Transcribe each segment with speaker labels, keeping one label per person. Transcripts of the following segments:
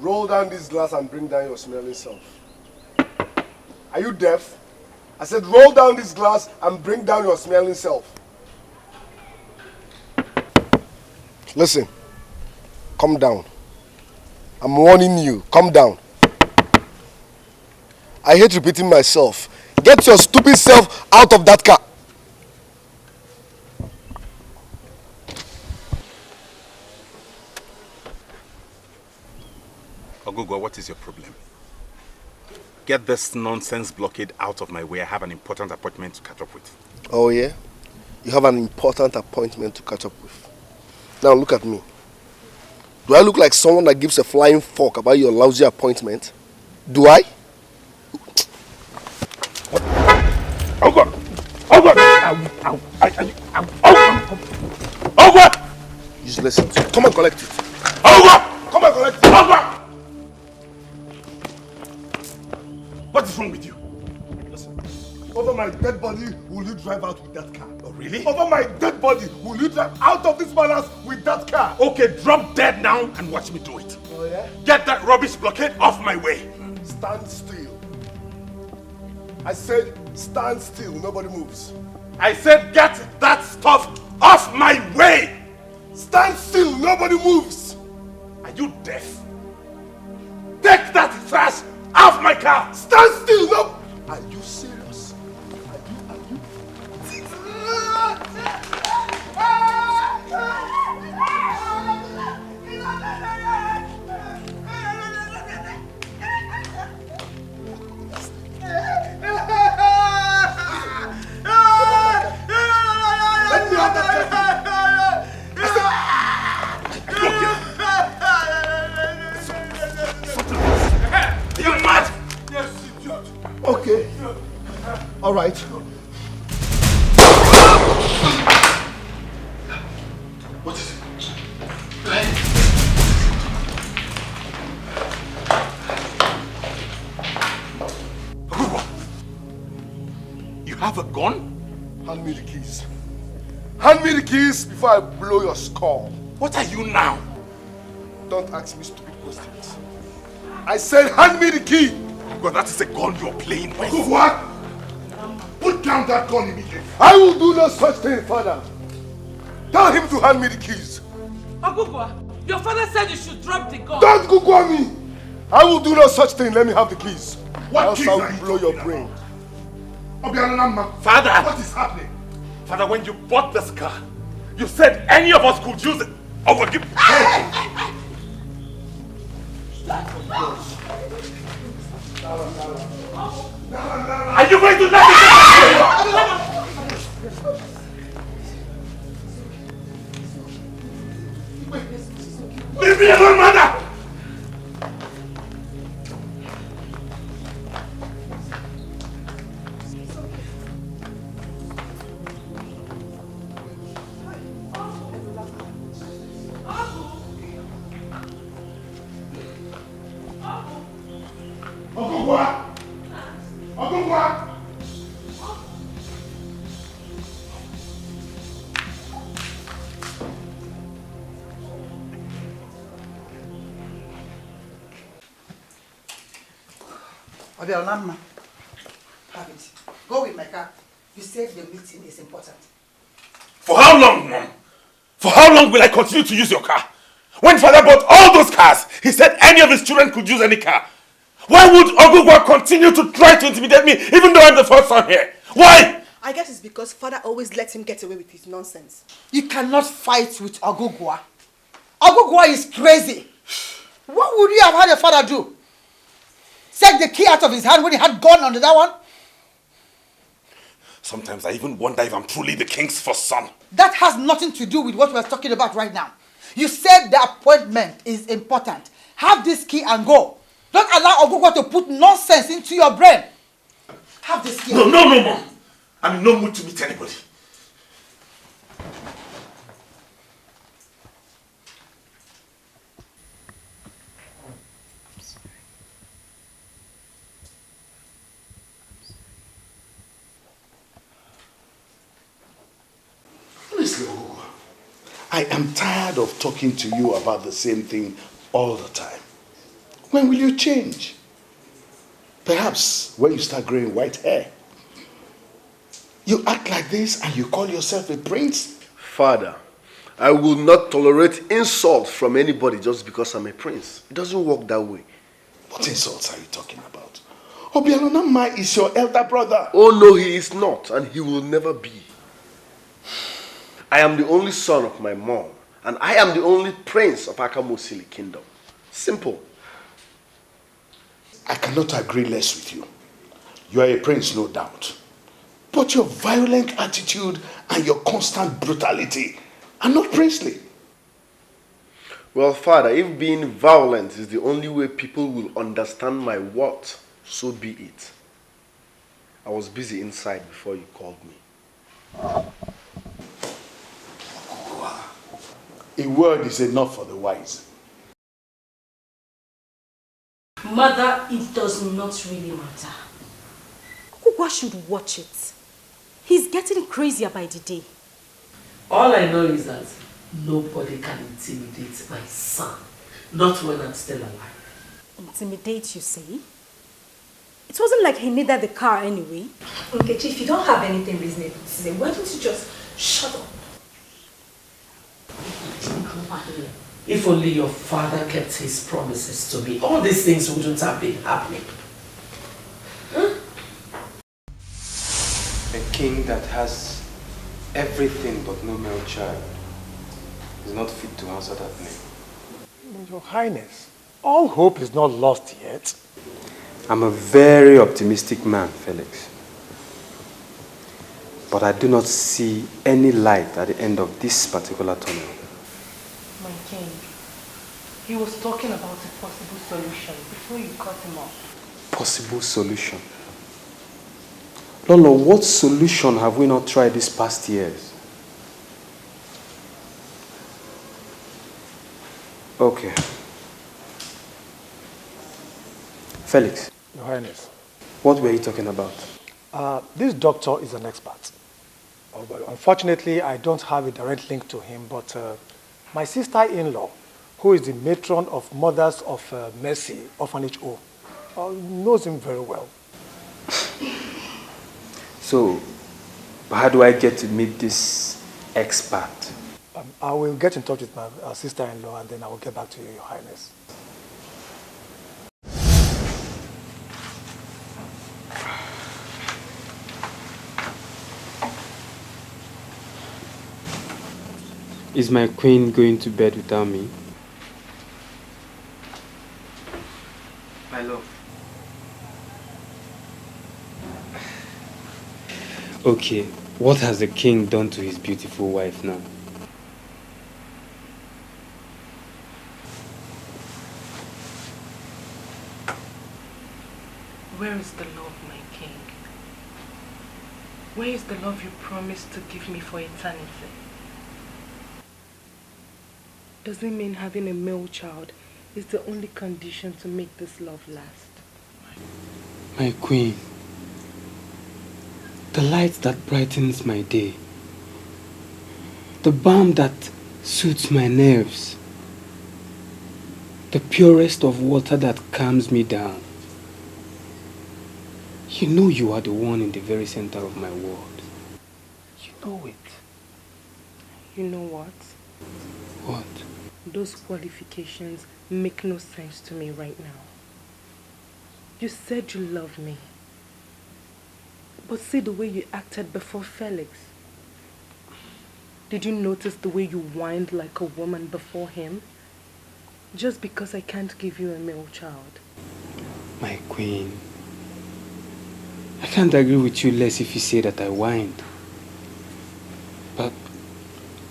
Speaker 1: Roll down this glass and bring down your smelling self. Are you deaf? I said roll down this glass and bring down your smelling self. Listen, come down. I'm warning you, come down. I hate repeating myself. Get your stupid self out of that car.
Speaker 2: Ogogo, what is your problem? Get this nonsense blockade out of my way. I have an important appointment to catch up with.
Speaker 1: Oh yeah? You have an important appointment to catch up with. Now look at me. Do I look like someone that gives a flying fuck about your lousy appointment? Do I?
Speaker 2: Oh God! Oh God! Ow! Ow! Oh God!
Speaker 1: Useless. Come and collect it.
Speaker 2: Oh God!
Speaker 1: Come and collect it.
Speaker 2: Oh God! What is wrong with you?
Speaker 1: Listen. Over my dead body, will you drive out with that car?
Speaker 2: Oh really?
Speaker 1: Over my dead body, will you drive out of this palace with that car?
Speaker 2: Okay, drop dead now and watch me do it.
Speaker 1: Oh yeah?
Speaker 2: Get that rubbish blockade off my way.
Speaker 1: Stand still. I said stand still, nobody moves.
Speaker 2: I said get that stuff off my way!
Speaker 1: Stand still, nobody moves.
Speaker 2: Are you deaf? Take that trash off my car!
Speaker 1: Stand still, no! Are you serious? Are you? Let me have that car.
Speaker 2: Are you mad?
Speaker 1: Yes, idiot. Okay. All right.
Speaker 2: What is it? You have a gun?
Speaker 1: Hand me the keys. Hand me the keys before I blow your skull.
Speaker 2: What are you now?
Speaker 1: Don't ask me stupid questions. I said hand me the key.
Speaker 2: God, that is a gun you're playing with.
Speaker 1: What? Put down that gun immediately. I will do no such thing, father. Tell him to hand me the keys.
Speaker 3: Agugwa, your father said you should drop the gun.
Speaker 1: Don't Google me. I will do no such thing. Let me have the keys.
Speaker 2: What
Speaker 1: else
Speaker 2: keys
Speaker 1: I
Speaker 2: are
Speaker 1: will
Speaker 2: you
Speaker 1: blow your
Speaker 2: talking
Speaker 1: brain.
Speaker 2: Father!
Speaker 1: What is happening?
Speaker 2: Father, when you bought this car, you said any of us could use it. I will give... Are you going to let it? Leave me alone, mother!
Speaker 4: Have it. Go with my car. You said the meeting is important.
Speaker 2: For how long, Mom? For how long will I continue to use your car? When Father bought all those cars, he said any of his children could use any car. Why would Ogugwa continue to try to intimidate me even though I'm the first son here? Why?
Speaker 5: I guess it's because Father always lets him get away with his nonsense.
Speaker 4: You cannot fight with Ogugwa. Ogugwa is crazy. What would you have had your father do? Take the key out of his hand when he had gun under that one?
Speaker 2: Sometimes I even wonder if I'm truly the king's first son.
Speaker 4: That has nothing to do with what we're talking about right now. You said the appointment is important. Have this key and go. Don't allow Ogugwa to put nonsense into your brain. Have this key.
Speaker 2: No, Mom. I'm in no mood to meet anybody.
Speaker 6: Honestly, I am tired of talking to you about the same thing all the time. When will you change? Perhaps when you start growing white hair. You act like this and you call yourself a prince?
Speaker 1: Father, I will not tolerate insult from anybody just because I'm a prince. It doesn't work that way.
Speaker 6: What insults are you talking about? Obianonama is your elder brother.
Speaker 1: Oh no, he is not, and he will never be. I am the only son of my mom, and I am the only prince of Akamosili kingdom. Simple.
Speaker 6: I cannot agree less with you. You are a prince, no doubt. But your violent attitude and your constant brutality are not princely.
Speaker 1: Well, Father, if being violent is the only way people will understand my worth, so be it. I was busy inside before you called me.
Speaker 6: A word is enough for the wise.
Speaker 7: Mother, it does not really matter.
Speaker 5: Kukwa should watch it. He's getting crazier by the day.
Speaker 3: All I know is that nobody can intimidate my son. Not when I'm still alive.
Speaker 5: Intimidate, you say? It wasn't like he needed the car anyway.
Speaker 7: Nkechi, if you don't have anything reasonable to say, why don't you just shut up?
Speaker 3: If only your father kept his promises to me, all these things wouldn't have been happening.
Speaker 8: A king that has everything but no male child is not fit to answer that name.
Speaker 9: Your Highness, all hope is not lost yet.
Speaker 8: I'm a very optimistic man, Felix. But I do not see any light at the end of this particular tunnel.
Speaker 10: My king, he was talking about a possible solution before you cut him off.
Speaker 8: Possible solution? Lolo, what solution have we not tried these past years? Okay. Felix.
Speaker 9: Your Highness.
Speaker 8: What were you talking about?
Speaker 9: This doctor is an expert. But unfortunately, I don't have a direct link to him, but my sister-in-law, who is the matron of Mothers of Mercy Orphanage Home, knows him very well.
Speaker 8: So, how do I get to meet this expert?
Speaker 9: I will get in touch with my sister-in-law and then I will get back to you, Your Highness.
Speaker 8: Is my queen going to bed without me? My love. Okay, what has the king done to his beautiful wife now?
Speaker 10: Where is the love, my king? Where is the love you promised to give me for eternity? Does it mean having a male child is the only condition to make this love last?
Speaker 8: My queen, the light that brightens my day, the balm that soothes my nerves, the purest of water that calms me down. You know you are the one in the very center of my world. You know it.
Speaker 10: You know what?
Speaker 8: What?
Speaker 10: Those qualifications make no sense to me right now. You said you love me. But see the way you acted before Felix. Did you notice the way you whined like a woman before him? Just because I can't give you a male child.
Speaker 8: My queen, I can't agree with you less if you say that I whined. But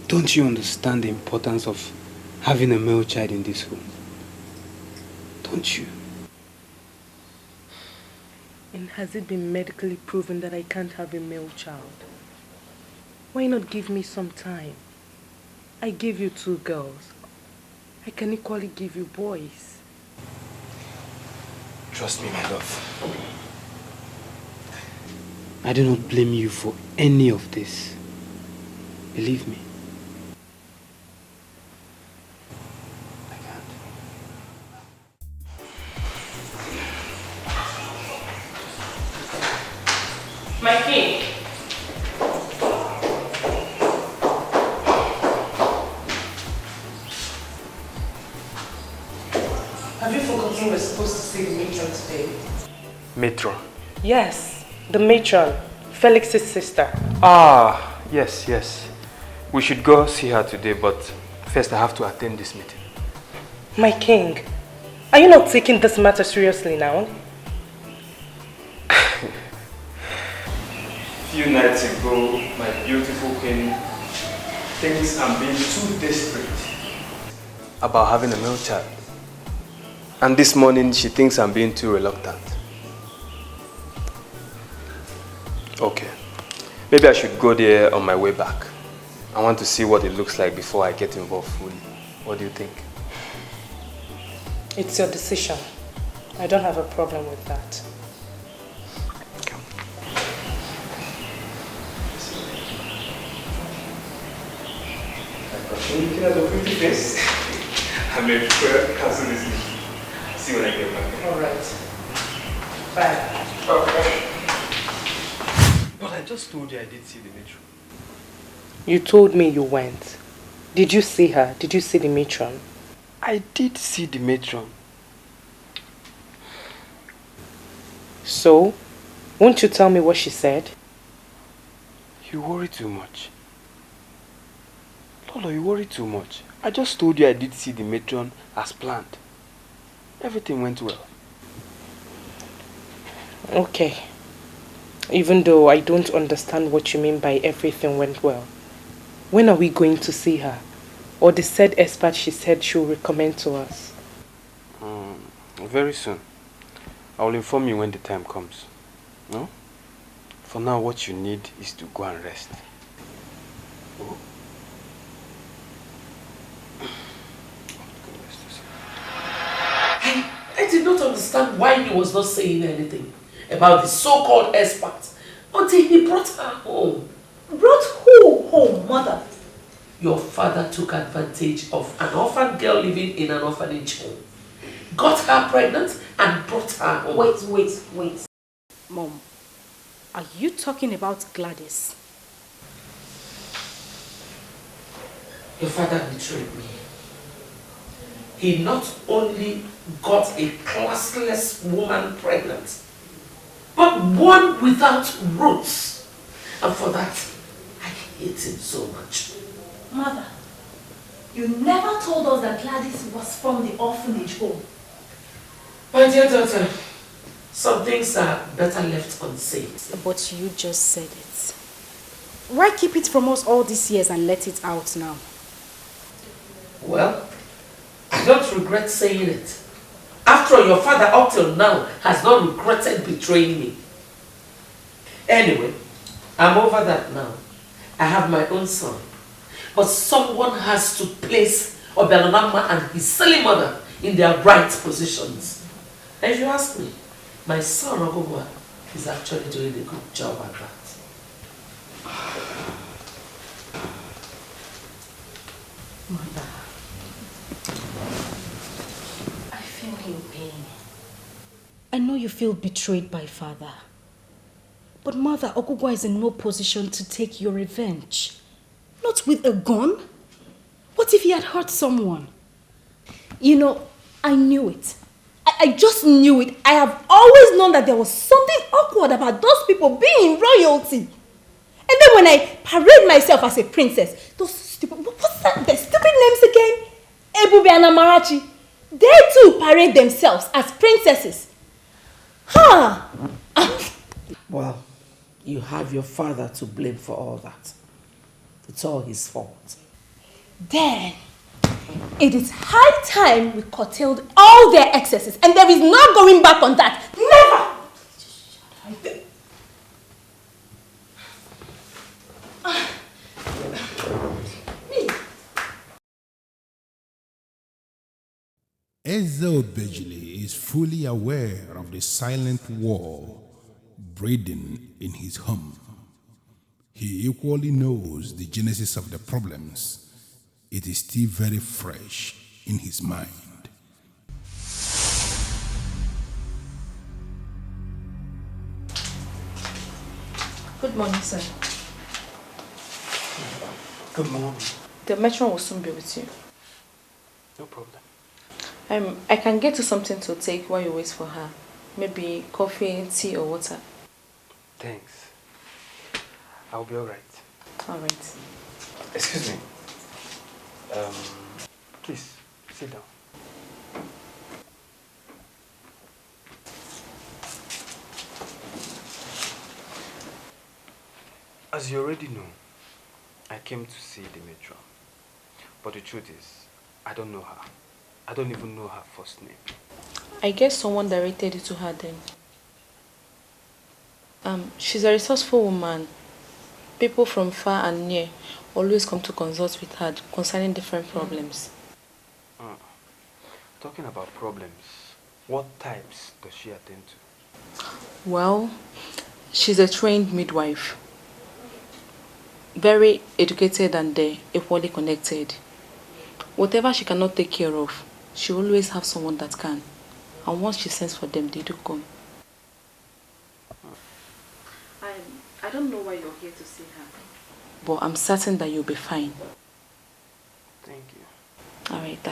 Speaker 8: don't you understand the importance of having a male child in this home? Don't you?
Speaker 10: And has it been medically proven that I can't have a male child? Why not give me some time? I gave you 2 girls. I can equally give you boys.
Speaker 8: Trust me, my love. I do not blame you for any of this. Believe me. I can't.
Speaker 10: My king. Have you forgotten we're supposed to see the matron today?
Speaker 8: Matron?
Speaker 10: Yes, the matron, Felix's sister.
Speaker 8: Ah, yes. We should go see her today, but first I have to attend this meeting.
Speaker 10: My king, are you not taking this matter seriously now?
Speaker 8: Few nights ago, my beautiful queen thinks I'm being too desperate about having a male child. And this morning, she thinks I'm being too reluctant. Okay. Maybe I should go there on my way back. I want to see what it looks like before I get involved fully. What do you think?
Speaker 10: It's your decision. I don't have a problem with that. Looking at the pretty face, I made sure cancel this meeting. See when I get back. Alright. Bye. Okay.
Speaker 8: But I just told you I did see the matron.
Speaker 10: You told me you went. Did you see her? Did you see the matron?
Speaker 8: I did see the matron.
Speaker 10: So, won't you tell me what she said?
Speaker 8: You worry too much. Lolo, you worry too much. I just told you I did see the matron as planned. Everything went well.
Speaker 10: Okay. Even though I don't understand what you mean by everything went well. When are we going to see her? Or the said expert she said she'll recommend to us?
Speaker 8: Very soon. I will inform you when the time comes. No? For now, what you need is to go and rest. Oh.
Speaker 3: I did not understand why he was not saying anything about the so-called expert until he brought her home.
Speaker 7: Brought who home, mother?
Speaker 3: Your father took advantage of an orphan girl living in an orphanage home, got her pregnant and brought her home.
Speaker 5: Wait. Mom, are you talking about Gladys?
Speaker 3: Your father betrayed me. He not only got a classless woman pregnant, but one without roots. And for that, I hate him so much.
Speaker 7: Mother, you never told us that Gladys was from the orphanage home.
Speaker 3: My dear daughter, some things are better left unsaid.
Speaker 5: But you just said it. Why keep it from us all these years and let it out now?
Speaker 3: Well, I don't regret saying it. After all, your father up till now has not regretted betraying me. Anyway, I'm over that now. I have my own son. But someone has to place Obelanama and his silly mother in their right positions. And if you ask me, my son Ogugwa is actually doing a good job at that.
Speaker 5: Mother, I feel your pain. I know you feel betrayed by father. But Mother, Ogugwa is in no position to take your revenge. Not with a gun. What if he had hurt someone?
Speaker 7: You know, I knew it. I just knew it. I have always known that there was something awkward about those people being royalty. And then when I parade myself as a princess, those stupid, what's that, the stupid names again? Ebube and Amarachi. They too parade themselves as princesses. Huh?
Speaker 3: Well, you have your father to blame for all that. It's all his fault.
Speaker 7: Then, it is high time we curtailed all their excesses, and there is no going back on that. Never!
Speaker 11: Eze Obejili is fully aware of the silent war breeding in his home. He equally knows the genesis of the problems. It is still very fresh in his mind.
Speaker 7: Good morning, sir.
Speaker 8: Good morning.
Speaker 7: The matron will soon be with you.
Speaker 8: No problem.
Speaker 7: I can get you something to take while you wait for her. Maybe coffee, tea, or water.
Speaker 8: Thanks. I'll be alright.
Speaker 7: Alright.
Speaker 8: Excuse me. Please, sit down. As you already know, I came to see the matron. But the truth is, I don't know her. I don't even know her first name.
Speaker 7: I guess someone directed you to her then. She's a resourceful woman. People from far and near always come to consult with her concerning different problems.
Speaker 8: Talking about problems, what types does she attend to?
Speaker 7: Well, she's a trained midwife. Very educated and equally connected. Whatever she cannot take care of, she always have someone that can. And once she sends for them, they do come. I don't know why you're here to see her. But I'm certain that you'll be fine.
Speaker 8: Thank you.
Speaker 7: Alright,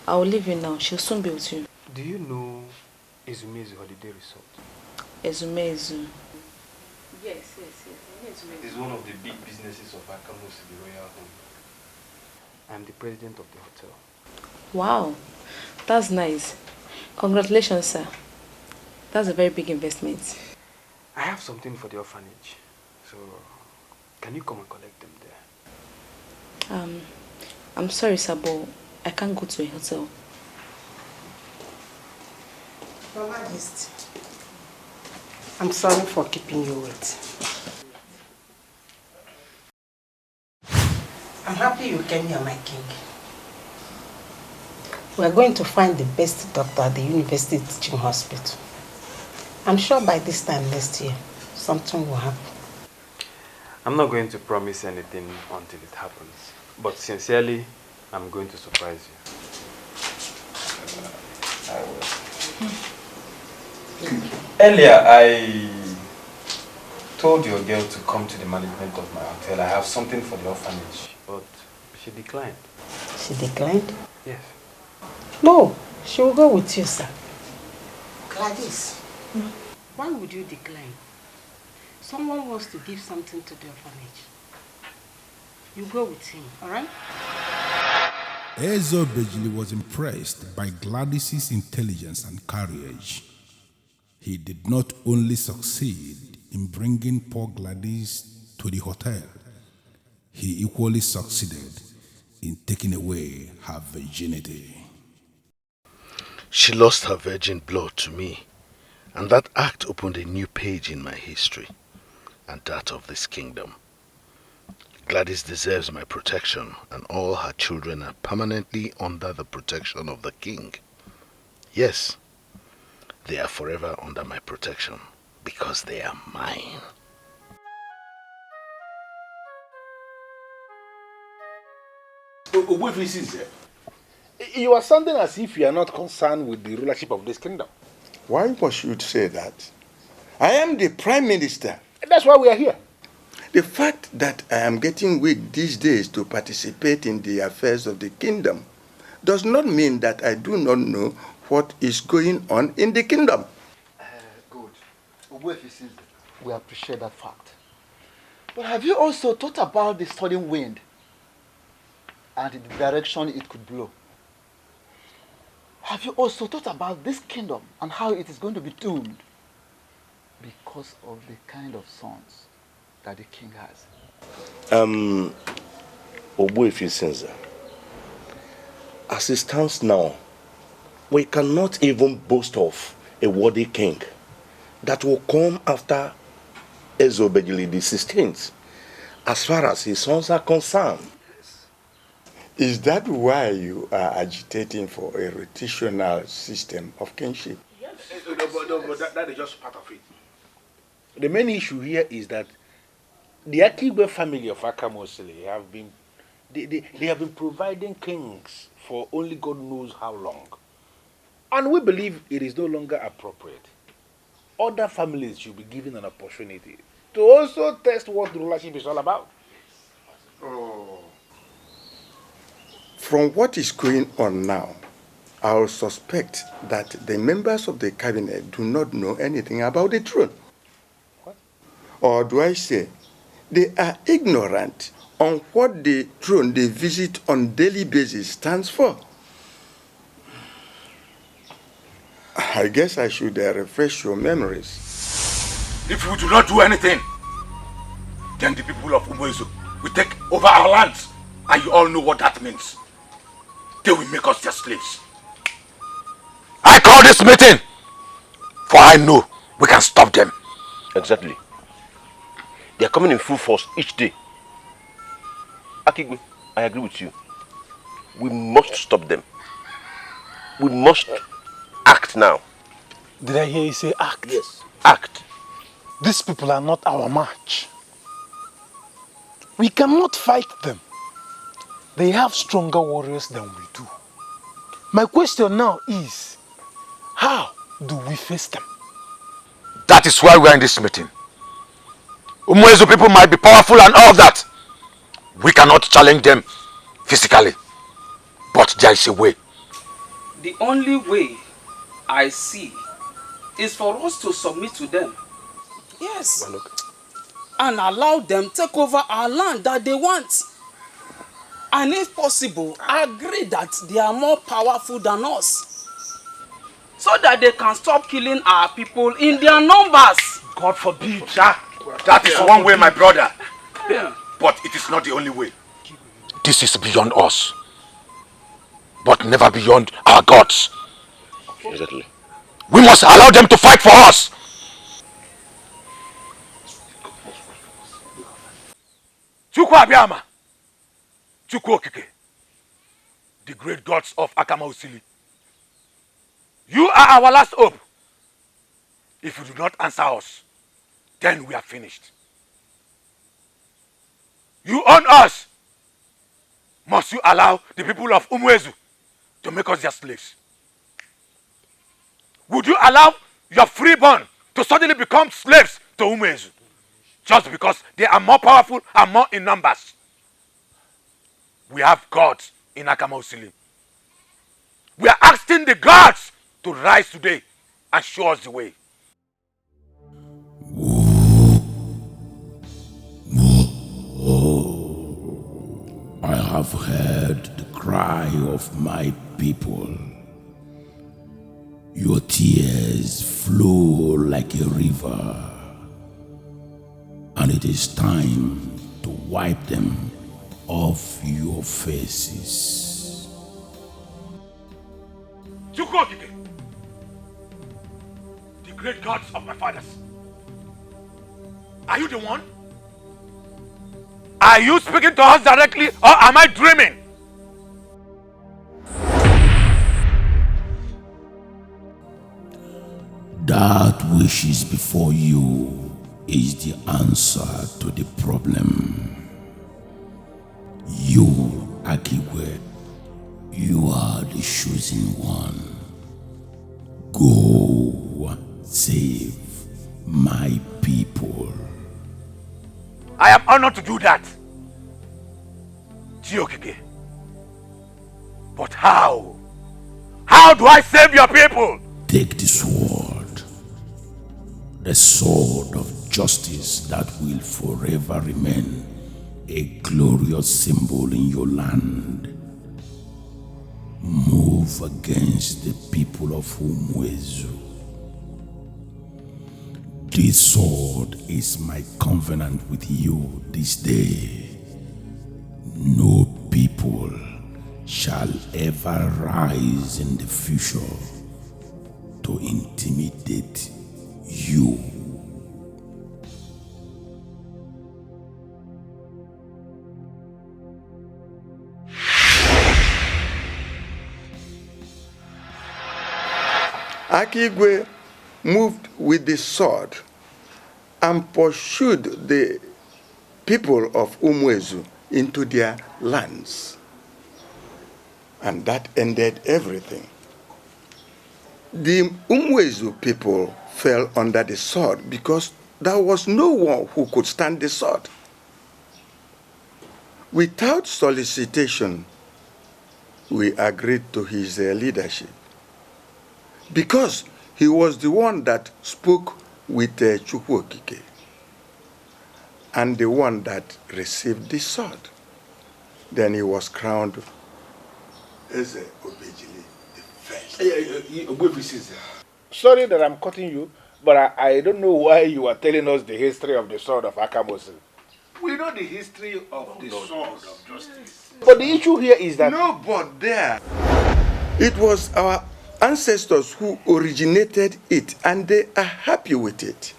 Speaker 7: I'll leave you now. She'll soon be with you.
Speaker 8: Do you know Ezume's holiday resort?
Speaker 7: Ezumezu. Yes.
Speaker 8: It's one of the big businesses of AfricanMovie, the royal home. I'm the president of the hotel.
Speaker 7: Wow, that's nice. Congratulations, sir. That's a very big investment.
Speaker 8: I have something for the orphanage, so can you come and collect them there?
Speaker 7: I'm sorry, sir, but I can't go to a hotel.
Speaker 12: Your Majesty, I'm sorry for keeping you waiting. I'm happy you came here, my king. We are going to find the best doctor at the University Teaching Hospital. I'm sure by this time next year, something will happen.
Speaker 8: I'm not going to promise anything until it happens. But sincerely, I'm going to surprise you. I will. Earlier, I told your girl to come to the management of my hotel. I have something for the orphanage, but she declined.
Speaker 12: She declined?
Speaker 8: Yes.
Speaker 12: No, she will go with you, sir. Gladys, why would you decline? Someone wants to give something to the orphanage. You go with him, alright?
Speaker 11: Ezobejili was impressed by Gladys's intelligence and courage. He did not only succeed in bringing poor Gladys to the hotel, he equally succeeded in taking away her virginity.
Speaker 6: She lost her virgin blood to me, and that act opened a new page in my history and that of this kingdom. Gladys deserves my protection, and all her children are permanently under the protection of the king. Yes, they are forever under my protection because they are mine.
Speaker 13: You are sounding as if you are not concerned with the rulership of this kingdom.
Speaker 14: Why must you say that? I am the Prime Minister.
Speaker 13: That's why we are here.
Speaker 14: The fact that I am getting weak these days to participate in the affairs of the kingdom does not mean that I do not know what is going on in the kingdom.
Speaker 13: Good. We appreciate that fact. But have you also thought about the sudden wind and the direction it could blow? Have you also thought about this kingdom and how it is going to be doomed because of the kind of sons that the king has?
Speaker 6: As it stands now, we cannot even boast of a worthy king that will come after Ezobejili the 16th, as far as his sons are concerned.
Speaker 14: Is that why you are agitating for a rotational system of kingship?
Speaker 13: Yes. But that is just part of it. The main issue here is that the Akigbe family of AfricanMovie have been they have been providing kings for only God knows how long. And we believe it is no longer appropriate. Other families should be given an opportunity to also test what the rulership is all about.
Speaker 14: From what is going on now, I will suspect that the members of the cabinet do not know anything about the throne.
Speaker 13: What?
Speaker 14: Or do I say, they are ignorant on what the throne they visit on daily basis stands for. I guess I should refresh your memories.
Speaker 2: If we do not do anything, then the people of Umwezu will take over our lands. And you all know what that means. They will make us their slaves. I call this meeting, for I know we can stop them.
Speaker 15: Exactly. They are coming in full force each day. Akigwe, I agree with you. We must stop them. We must act now.
Speaker 9: Did I hear you say act?
Speaker 15: Yes. Act.
Speaker 9: These people are not our match. We cannot fight them. They have stronger warriors than we do. My question now is, how do we face them?
Speaker 2: That is why we are in this meeting. Umwezu people might be powerful and all of that. We cannot challenge them physically. But there is a way.
Speaker 16: The only way I see is for us to submit to them. Yes. And allow them take over our land that they want. And if possible, agree that they are more powerful than us. So that they can stop killing our people in their numbers.
Speaker 2: God forbid, sir. That is one way, my brother. Yeah. But it is not the only way. This is beyond us. But never beyond our gods.
Speaker 15: Exactly.
Speaker 2: We must allow them to fight for us. Chukwu Abiyama, Chukwu Okike, the great gods of Akamausili. You are our last hope. If you do not answer us, then we are finished. You own us. Must you allow the people of Umwezu to make us their slaves? Would you allow your freeborn to suddenly become slaves to Umwezu? Just because they are more powerful and more in numbers. We have gods in Akamausili. We are asking the gods to rise today and show us the way.
Speaker 11: I have heard the cry of my people. Your tears flow like a river, and it is time to wipe them off your faces.
Speaker 2: Chukwu Okike, the great gods of my fathers. Are you the one? Are you speaking to us directly, or am I dreaming?
Speaker 11: That which is before you is the answer to the problem. You, Akigwe, you are the chosen one. Go save my people.
Speaker 2: I am honored to do that. Chiokike. But how? How do I save your people?
Speaker 11: Take the sword. The sword of justice that will forever remain a glorious symbol in your land. Move against the people of Umwezu. This sword is my covenant with you this day. No people shall ever rise in the future to intimidate you.
Speaker 14: Akigwe moved with the sword and pursued the people of Umwezu into their lands. And that ended everything. The Umwezu people fell under the sword because there was no one who could stand the sword. Without solicitation, we agreed to his leadership because he was the one that spoke with Chukwuokike and the one that received the sword. Then he was crowned as Obejili the first.
Speaker 13: Sorry that I'm cutting you, but I don't know why you are telling us the history of the sword of Akamosi.
Speaker 6: We know the history of the sword of justice.
Speaker 13: But the issue here is that...
Speaker 14: No, but there. It was our ancestors who originated it, and they are happy with it.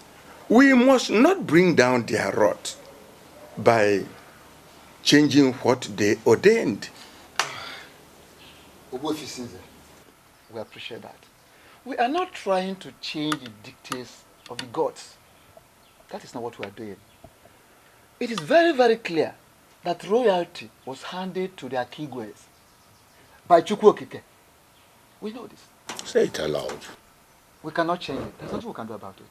Speaker 14: We must not bring down their wrath by changing what they ordained.
Speaker 17: We appreciate that. We are not trying to change the dictates of the gods. That is not what we are doing. It is very, very clear that royalty was handed to their Kigwes by Chukwuokike. We know this.
Speaker 14: Say it aloud.
Speaker 17: We cannot change it. There's nothing we can do about it.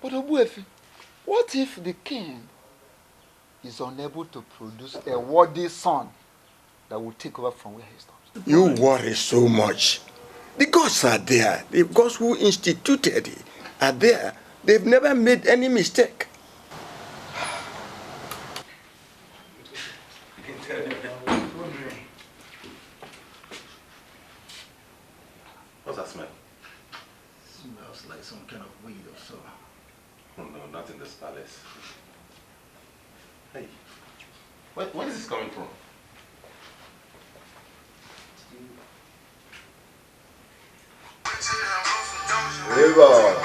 Speaker 17: But Obuefi, what if the king is unable to produce a worthy son that will take over from where he stops?
Speaker 14: You worry so much. The gods are there. The gods who instituted it are there. They've never made any mistake.
Speaker 2: What's that smell?
Speaker 17: Smells like some kind of weed or so.
Speaker 2: Oh no, not in this palace. Hey, where is this coming from?
Speaker 1: River.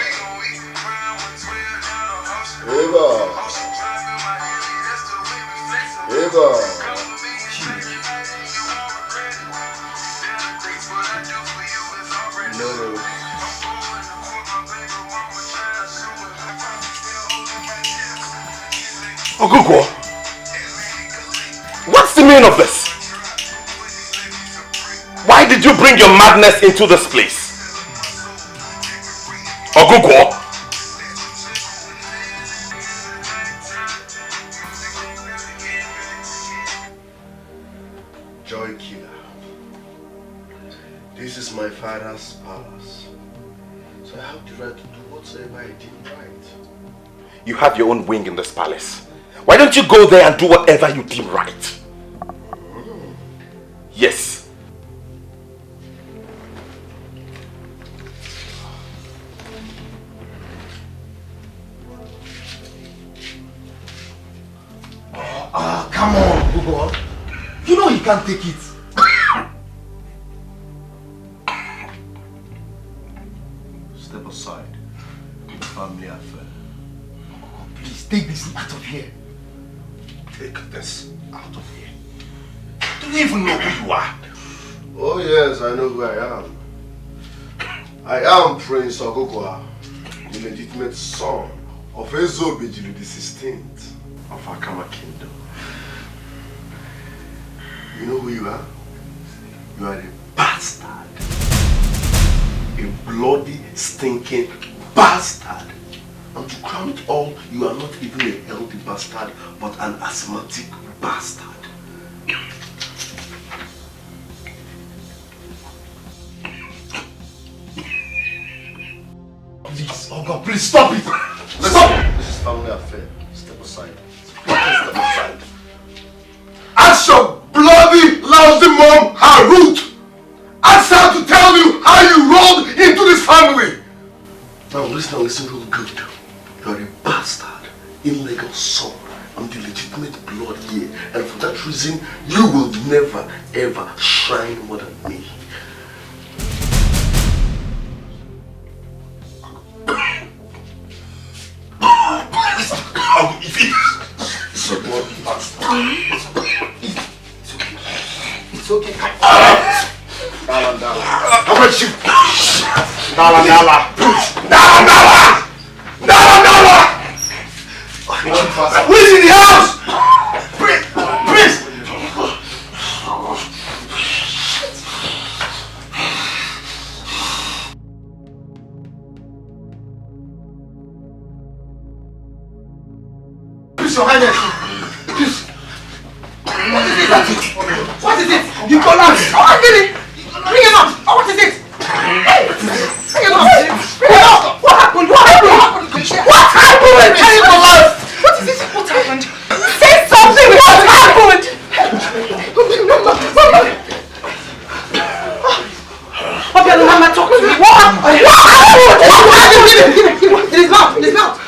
Speaker 2: Ogugo, what's the meaning of this? Why did you bring your madness into this place? Ogugo?
Speaker 1: Joy killer. This is my father's palace. So I have the right to do whatsoever I deem right.
Speaker 2: You have your own wing in this palace. Why don't you go there and do whatever you deem right? Yes.
Speaker 17: Come on, Google. You know he can't take it.
Speaker 1: Step aside. Family affair.
Speaker 17: Please take this out of here.
Speaker 1: Take this out of here. Do you even know who you are? Oh yes, I know who I am. I am Prince Ogugwa, the legitimate son of Ezobejili the 16th of Akama Kingdom. You know who you are? You are a bastard. A bloody, stinking bastard. And to crown it all, you are not even a healthy bastard, but an asthmatic bastard.
Speaker 17: Please, oh God, please stop it!
Speaker 1: Stop! This is family affair. Step aside. Step aside.
Speaker 17: Ask your bloody, lousy mom her root! Ask her to tell you how you rolled into this family!
Speaker 1: Now listen real good. You are a bastard, illegal son. I'm the legitimate blood here. And for that reason, you will never ever shine more than me. It's a blood bastard.
Speaker 17: It's okay.
Speaker 1: Dala.
Speaker 17: How about you?
Speaker 1: Dala.
Speaker 17: Who's in the house? Prince!
Speaker 1: Your Highness. What is it? What is it? You collapsed. Oh, I did it. Bring him up. Oh, what is it? Hey, bring him up. Bring him up. What happened? What happened? What happened? Tell him the last. What is it? What happened? Say something. What happened? Mama, talk to me. What happened? It is not. It is not.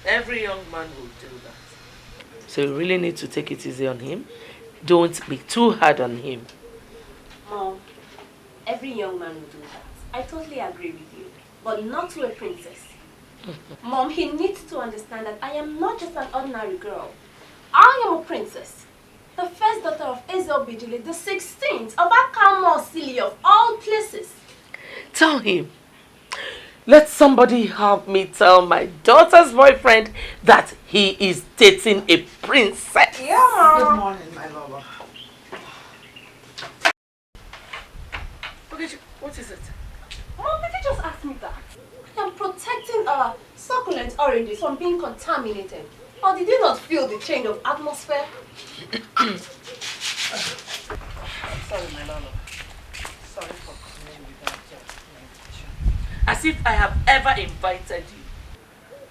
Speaker 3: Every young man will do that. So you really need to take it easy on him. Don't be too hard on him.
Speaker 7: Mom, every young man will do that. I totally agree with you. But not to a princess. Mom, he needs to understand that I am not just an ordinary girl. I am a princess. The first daughter of Ezobidile, the 16th of Akamosili of all places.
Speaker 3: Tell him. Let somebody help me tell my daughter's boyfriend that he is dating a princess.
Speaker 4: Yeah. Good morning, my lover.
Speaker 3: What is it?
Speaker 7: Mom, did you just ask me that? I am protecting our succulent oranges from being contaminated. Or did you not feel the change of atmosphere?
Speaker 3: I'm sorry, my love. Sorry for coming without your invitation. As if I have ever invited you.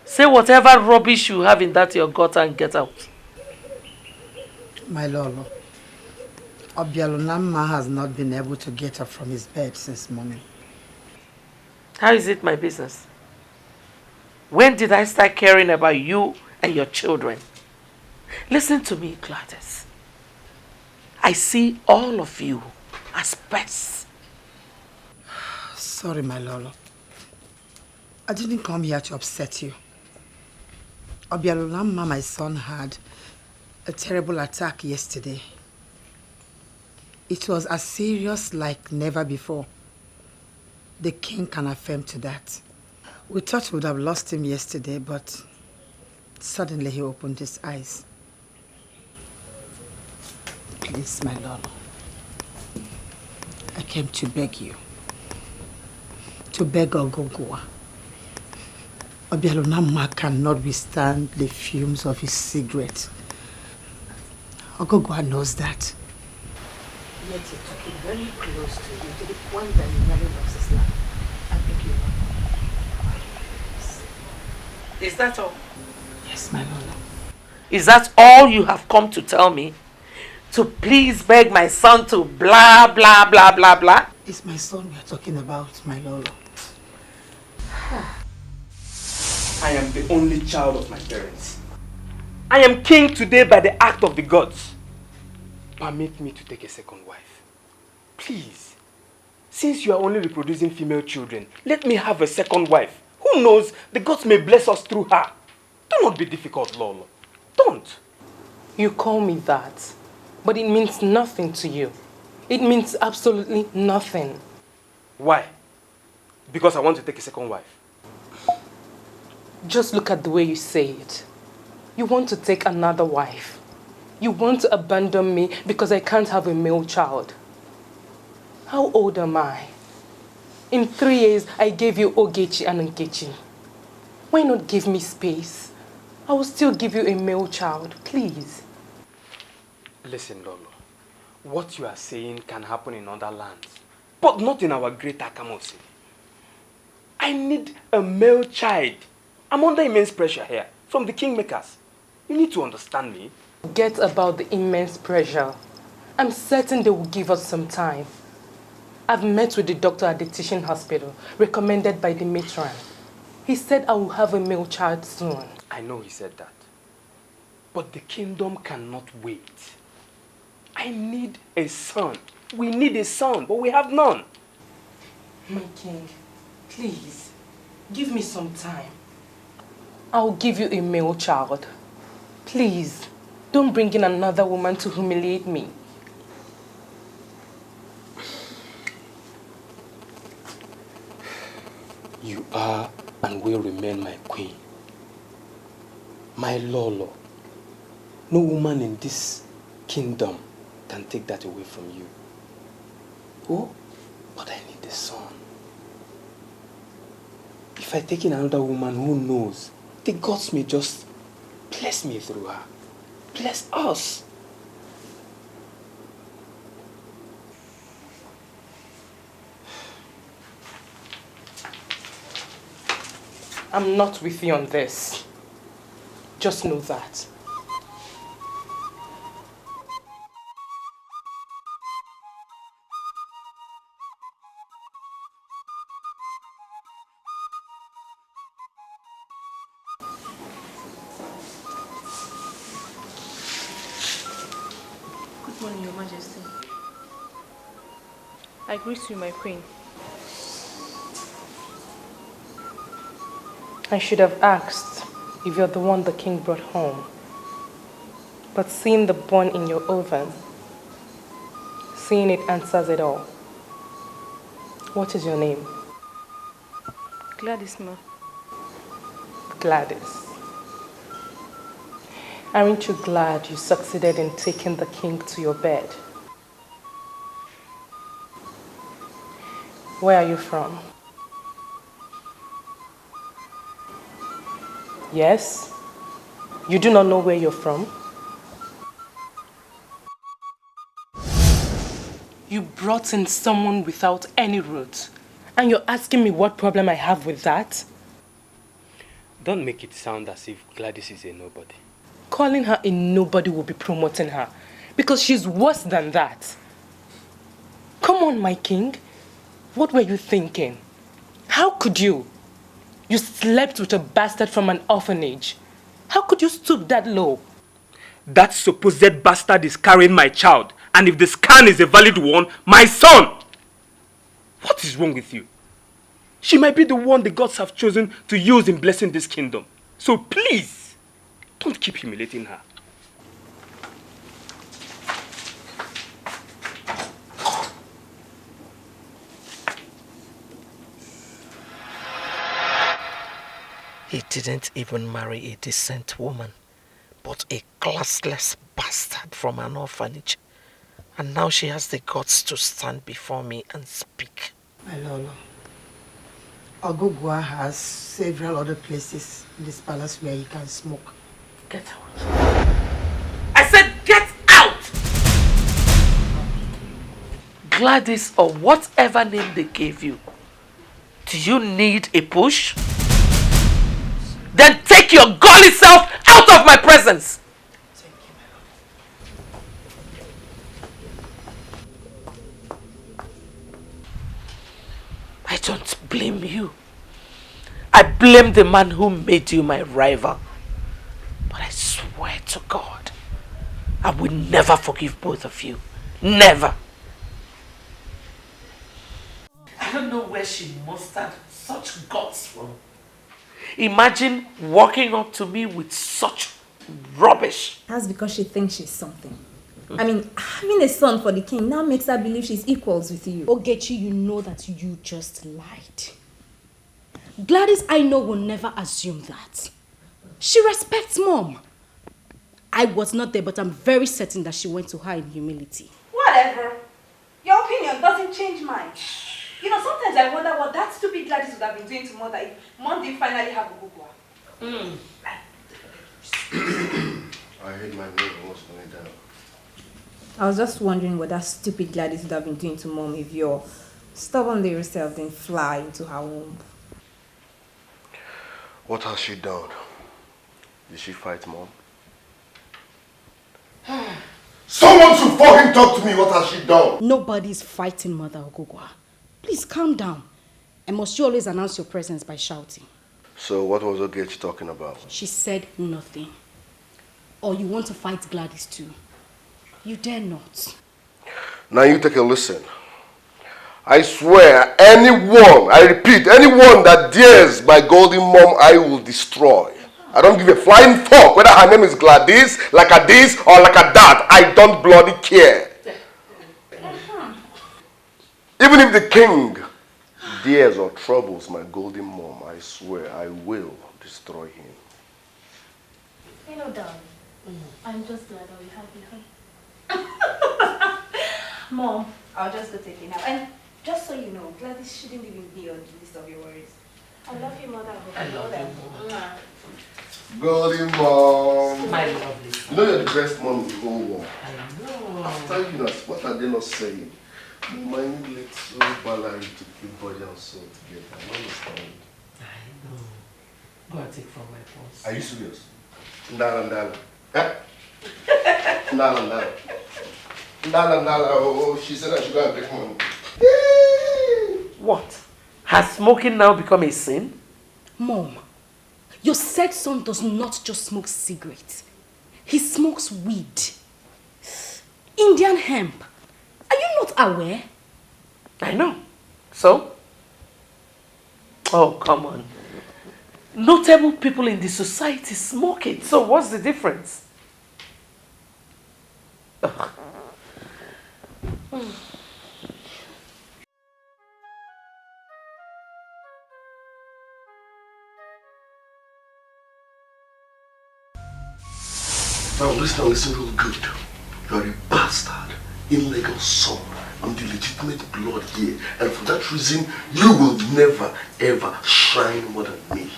Speaker 3: Say whatever rubbish you have in that your gutter and get out.
Speaker 4: My Lolo, Obialunamma has not been able to get up from his bed since morning.
Speaker 3: How is it my business? When did I start caring about you and your children? Listen to me, Gladys. I see all of you as pests.
Speaker 4: Sorry, my Lolo. I didn't come here to upset you. Obialunamma, my son, had a terrible attack yesterday. It was as serious like never before. The king can affirm to that. We thought we would have lost him yesterday, but suddenly he opened his eyes. Please, my Lord, I came to beg you. To beg Ogogwa. Obialunamma cannot withstand the fumes of his cigarette. Ogogwa knows that.
Speaker 3: Yet he took it very close to you to the point that he nearly lost his life. I beg you. Is that all?
Speaker 4: Yes, my Lord.
Speaker 3: Is that all you have come to tell me? To please beg my son to blah, blah, blah, blah, blah?
Speaker 4: It's my son we are talking about, my Lord.
Speaker 8: I am the only child of my parents. I am king today by the act of the gods. Permit me to take a second wife. Please. Since you are only reproducing female children, let me have a second wife. Who knows, the gods may bless us through her. Do not be difficult, Lolo. Don't.
Speaker 10: You call me that, but it means nothing to you. It means absolutely nothing.
Speaker 8: Why? Because I want to take a second wife.
Speaker 10: Just look at the way you say it. You want to take another wife. You want to abandon me because I can't have a male child. How old am I? In 3 years, I gave you Ogechi and Nkechi. Why not give me space? I will still give you a male child, please.
Speaker 8: Listen, Lolo. What you are saying can happen in other lands, but not in our great Akamosi. I need a male child. I'm under immense pressure here from the kingmakers. You need to understand me.
Speaker 10: Forget about the immense pressure. I'm certain they will give us some time. I've met with the doctor at the teaching hospital, recommended by the matron. He said I will have a male child soon.
Speaker 8: I know he said that. But the kingdom cannot wait. I need a son. We need a son, but we have none.
Speaker 10: My king, please, give me some time. I'll give you a male child. Please, don't bring in another woman to humiliate me.
Speaker 8: You are and will remain my queen. My Lolo. No woman in this kingdom can take that away from you. Oh, but I need a son. If I take in another woman, who knows? the gods may just bless me through her. Bless us.
Speaker 10: I'm not with you on this. Just know that.
Speaker 7: Good morning, Your Majesty. I greet you, my queen.
Speaker 10: I should have asked if you're the one the king brought home. But seeing the bun in your oven, seeing it answers it all. What is your name?
Speaker 7: Gladys, ma.
Speaker 10: Gladys. Aren't you glad you succeeded in taking the king to your bed? Where are you from? Yes? You do not know where you're from? You brought in someone without any roots, and you're asking me what problem I have with that?
Speaker 8: Don't make it sound as if Gladys is a nobody.
Speaker 10: Calling her a nobody will be promoting her, because she's worse than that. Come on, my king. What were you thinking? How could you? You slept with a bastard from an orphanage. How could you stoop that low?
Speaker 8: That supposed bastard is carrying my child, and if the scan is a valid one, my son! What is wrong with you? She might be the one the gods have chosen to use in blessing this kingdom. So please, don't keep humiliating her.
Speaker 3: He didn't even marry a decent woman, but a classless bastard from an orphanage. And now she has the guts to stand before me and speak.
Speaker 12: My Lolo, Ogugwa has several other places in this palace where he can smoke.
Speaker 3: Get out. I said get out! Gladys, or whatever name they gave you, do you need a push? Then take your gully self out of my presence! I don't blame you. I blame the man who made you my rival. But I swear to God, I will never forgive both of you. Never. I don't know where she mustered such guts from. Imagine walking up to me with such rubbish.
Speaker 7: That's because she thinks she's something. I mean, having a son for the king now makes her believe she's equals with you. Ogechi, you know that you just lied. Gladys, I know, will never assume that. She respects Mom. I was not there, but I'm very certain that she went to her in humility.
Speaker 5: Whatever. Your opinion doesn't change mine. You know, sometimes I wonder what that stupid Gladys would have been doing to Mother if Mom didn't finally have a Gugwa.
Speaker 1: I hate my neighbor what's going down.
Speaker 7: I was just wondering what that stupid Gladys would have been doing to Mom if your stubborn little self didn't fly into her womb.
Speaker 1: What has she done? Did she fight Mom? Someone should fucking talk to me. What has she done?
Speaker 7: Nobody's fighting Mother Ogugwa. Please calm down. And must you always announce your presence by shouting?
Speaker 1: So what was Ogechi talking about?
Speaker 7: She said nothing. Or you want to fight Gladys too? You dare not.
Speaker 1: Now you take a listen. I swear, anyone, I repeat, anyone that dares my golden mom, I will destroy. I don't give a flying fuck whether her name is Gladys, like a this, or like a that. I don't bloody care. Even if the king dares or troubles my golden mom, I swear I will destroy him.
Speaker 5: You know, darling, I'm just glad that we have you home. Mom, I'll just go take it now. And just so you know, Gladys shouldn't even be on the list of your worries. I love you, Mother.
Speaker 3: I love you, Mom.
Speaker 1: Golden mom.
Speaker 3: My lovely.
Speaker 1: You know you're the best mom in the whole world.
Speaker 3: I know.
Speaker 1: After you know, what are they not saying? My little balance to keep body and soul together. I understand.
Speaker 3: I know. Go and take from my purse.
Speaker 1: Are you serious? Ndala. Eh? Ndala. Oh, she said I should go and take money.
Speaker 3: What? Has smoking now become a sin?
Speaker 5: Mom, your said son does not just smoke cigarettes. He smokes weed. Indian hemp. Are you not aware?
Speaker 3: I know. So? Oh, come on. Notable people in the society smoke it. So what's the difference? Ugh.
Speaker 1: Now listen real good. You are a bastard, illegal son. I'm the legitimate blood here. And for that reason, you will never ever shine more than me.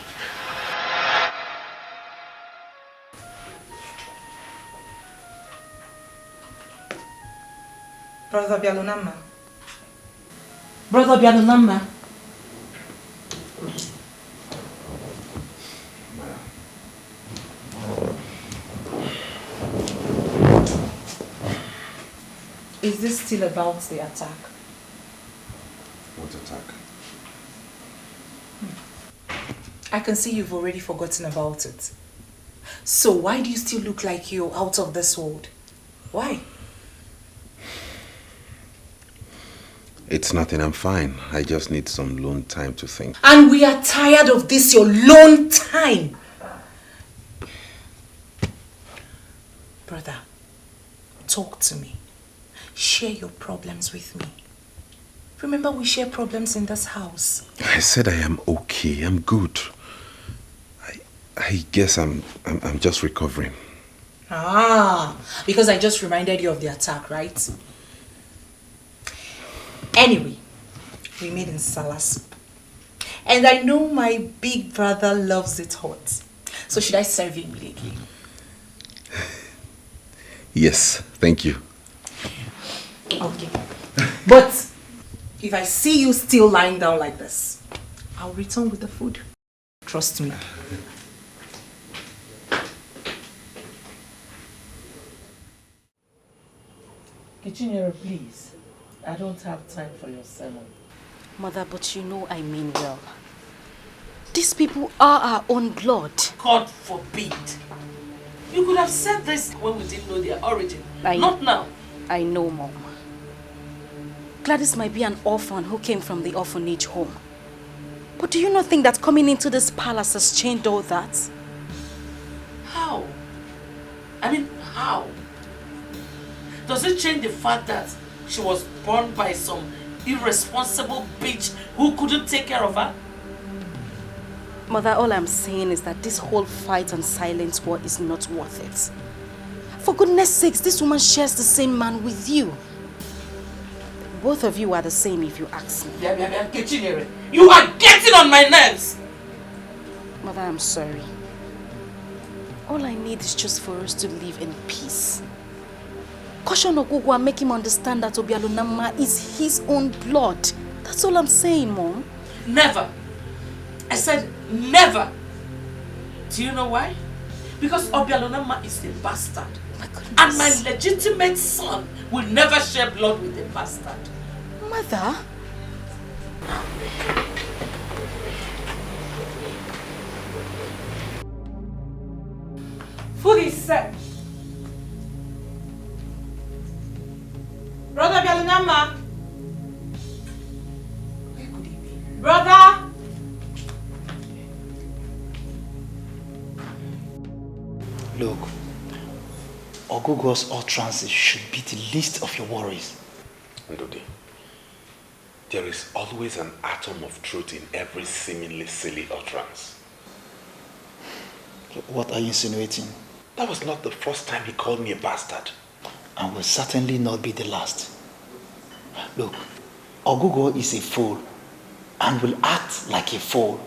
Speaker 4: Brother Bialunama.
Speaker 3: Brother Bialunama.
Speaker 4: Is this still about the attack?
Speaker 18: What attack?
Speaker 4: I can see you've already forgotten about it. So why do you still look like you're out of this world? Why?
Speaker 18: It's nothing, I'm fine. I just need some alone time to think.
Speaker 4: And we are tired of this your lone time. Brother, talk to me. Share your problems with me. Remember, we share problems in this house.
Speaker 18: I said I am okay. I'm good. I guess I'm just recovering.
Speaker 4: Ah, because I just reminded you of the attack, right? Anyway, we made in Salas. And I know my big brother loves it hot. So should I serve you immediately?
Speaker 18: Yes, thank you.
Speaker 4: Okay. But if I see you still lying down like this, I'll return with the food. Trust me.
Speaker 3: Kitchenera, please. I don't have time for your sermon.
Speaker 5: Mother, but you know I mean well. These people are our own blood.
Speaker 3: God forbid. You could have said this when we didn't know their origin. Not now.
Speaker 5: I know, Mom. Gladys might be an orphan who came from the orphanage home. But do you not think that coming into this palace has changed all that?
Speaker 3: How? I mean, how? Does it change the fact that she was born by some irresponsible bitch who couldn't take care of her?
Speaker 5: Mother, all I'm saying is that this whole fight and silent war is not worth it. For goodness sakes, this woman shares the same man with you. Both of you are the same if you ask me.
Speaker 3: You are getting on my nerves!
Speaker 5: Mother, I'm sorry. All I need is just for us to live in peace. Caution Ogugwa and make him understand that Obialunama is his own blood. That's all I'm saying, Mom.
Speaker 3: Never. I said never. Do you know why? Because Obialunama is a bastard. And my legitimate son will never share blood with a bastard.
Speaker 5: Mother?
Speaker 4: Food is set. Brother Bialunama. Where could he be? Brother!
Speaker 17: Look, Ogogo's utterances should be the least of your worries.
Speaker 2: Ndodi, there is always an atom of truth in every seemingly silly utterance.
Speaker 17: What are you insinuating?
Speaker 2: That was not the first time he called me a bastard.
Speaker 17: And will certainly not be the last. Look, Ogogo is a fool and will act like a fool.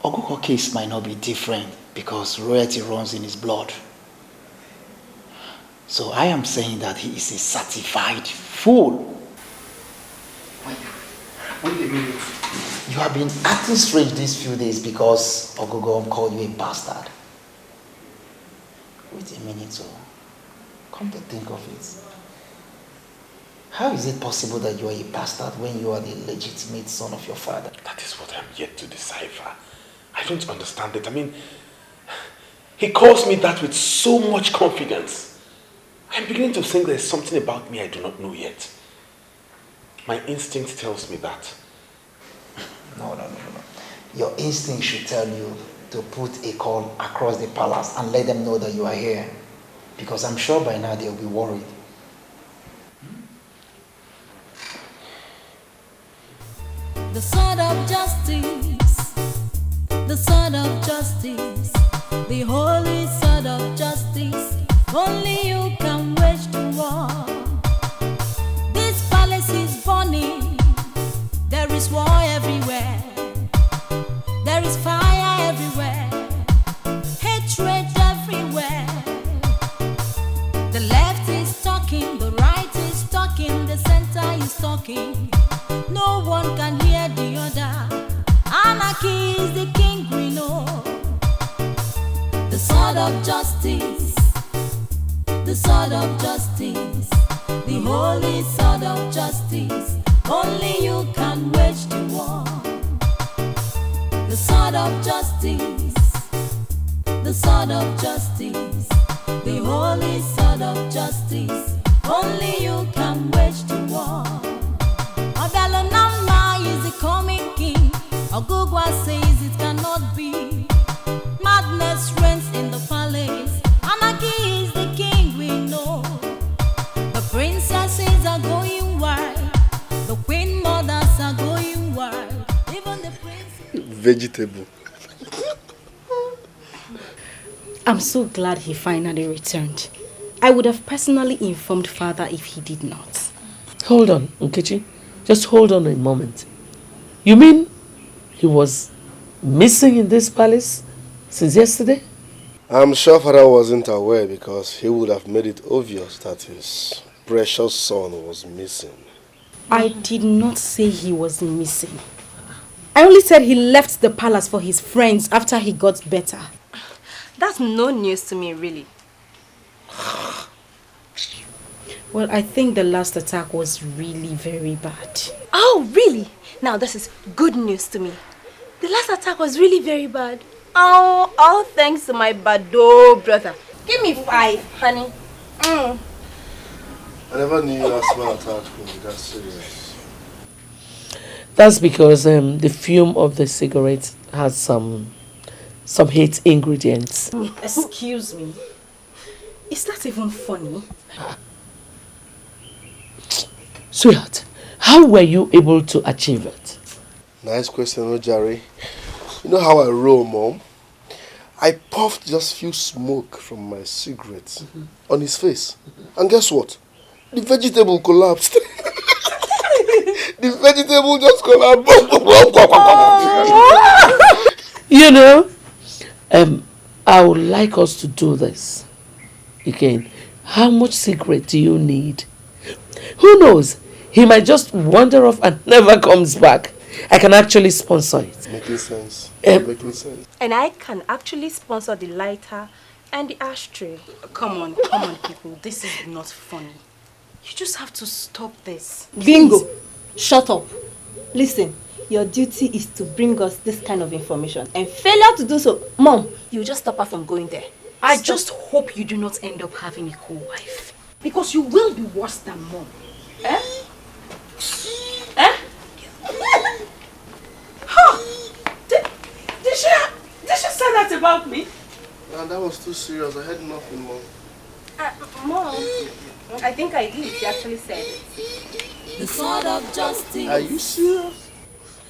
Speaker 17: Oguko's case might not be different because royalty runs in his blood. So I am saying that he is a certified fool. Wait a minute. You have been acting strange these few days because Ogugo called you a bastard. Wait a minute, so come to think of it. How is it possible that you are a bastard when you are the legitimate son of your father?
Speaker 2: That is what I'm yet to decipher. I don't understand it. I mean, he calls me that with so much confidence. I'm beginning to think there's something about me I do not know yet. My instinct tells me that.
Speaker 17: No. Your instinct should tell you to put a call across the palace and let them know that you are here. Because I'm sure by now they'll be worried.
Speaker 19: The sword of justice, the sword of justice, the holy sword of justice, only you can wage the war. This palace is burning, there is war everywhere, there is fire everywhere, hatred everywhere. The left is talking, the right is talking, the center is talking. No one can hear the other. Anarchy is the king we know. The sword of justice, the sword of justice, the holy sword of justice. Only you can wage the war. The sword of justice, the sword of justice, the holy sword of justice. Only you can wage the war. Abelonama is the coming king. Ogugwa says it cannot be. Madness reigns in the palace. Anarchy is the king we know. The princesses are going wild. The queen mothers are going wild. Even the prince.
Speaker 1: Vegetable.
Speaker 5: I'm so glad he finally returned. I would have personally informed father if he did not.
Speaker 3: Hold on, Nkechi. Just hold on a moment. You mean he was missing in this palace since yesterday?
Speaker 1: I'm sure father wasn't aware because he would have made it obvious that his precious son was missing.
Speaker 5: I did not say he was missing. I only said he left the palace for his friends after he got better.
Speaker 7: That's no news to me, really.
Speaker 5: Well, I think the last attack was really very bad.
Speaker 7: Oh, really? Now this is good news to me. The last attack was really very bad. Oh, all thanks to my Bado brother. Give me 5, honey.
Speaker 1: I never knew last man attack could be that serious.
Speaker 3: That's because the fume of the cigarette has some hate ingredients.
Speaker 5: Excuse me. Is that even funny?
Speaker 3: Sweetheart, how were you able to achieve it?
Speaker 1: Nice question, Ojari. You know how I roll, Mom? I puffed just few smoke from my cigarette on his face. And guess what? The vegetable collapsed. The vegetable just collapsed.
Speaker 3: You know, I would like us to do this. Again, how much cigarette do you need? Who knows? He might just wander off and never comes back. I can actually sponsor it.
Speaker 1: Making sense. Making sense.
Speaker 7: And I can actually sponsor the lighter and the ashtray.
Speaker 5: Come on, people. This is not funny. You just have to stop this.
Speaker 7: Bingo! Shut up. Listen, your duty is to bring us this kind of information. And failure to do so, Mom, you just stop her from going there.
Speaker 5: I just hope you do not end up having a co-wife. Because you will be worse than Mom. Eh? Eh? Huh? Did she say that about me?
Speaker 1: Man, that was too serious. I had nothing, Mom.
Speaker 7: Mom, I think I did. She actually said it.
Speaker 19: The sword of justice.
Speaker 1: Are you serious?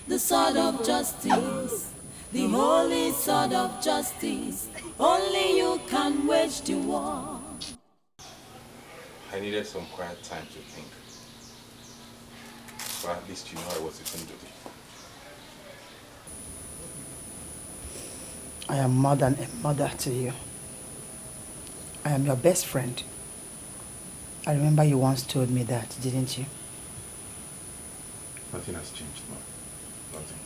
Speaker 19: The sword of justice. The holy sword of justice. Only you can wage the war.
Speaker 18: I needed some quiet time to think. But at least you know I was a Hindu.
Speaker 4: I am more than a mother to you. I am your best friend. I remember you once told me that, didn't you?
Speaker 2: Nothing has changed, Mom. Nothing.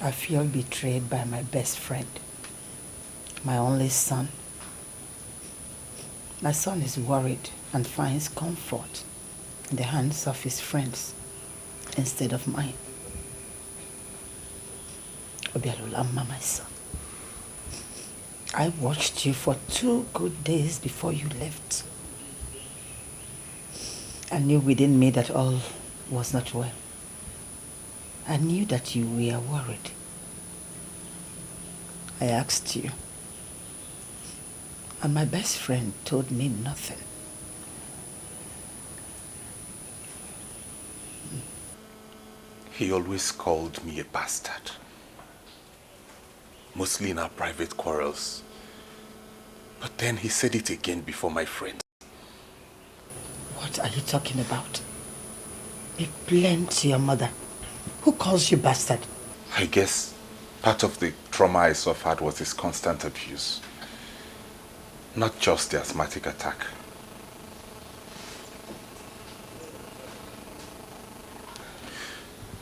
Speaker 4: I feel betrayed by my best friend, my only son. My son is worried and finds comfort in the hands of his friends instead of mine. Obialulama, my son. I watched you for 2 good days before you left. I knew within me that all was not well. I knew that you were worried. I asked you, and my best friend told me nothing.
Speaker 2: He always called me a bastard. Mostly in our private quarrels. But then he said it again before my friends.
Speaker 4: What are you talking about? Be plain to your mother. Who calls you bastard?
Speaker 2: I guess part of the trauma I suffered was his constant abuse. Not just the asthmatic attack.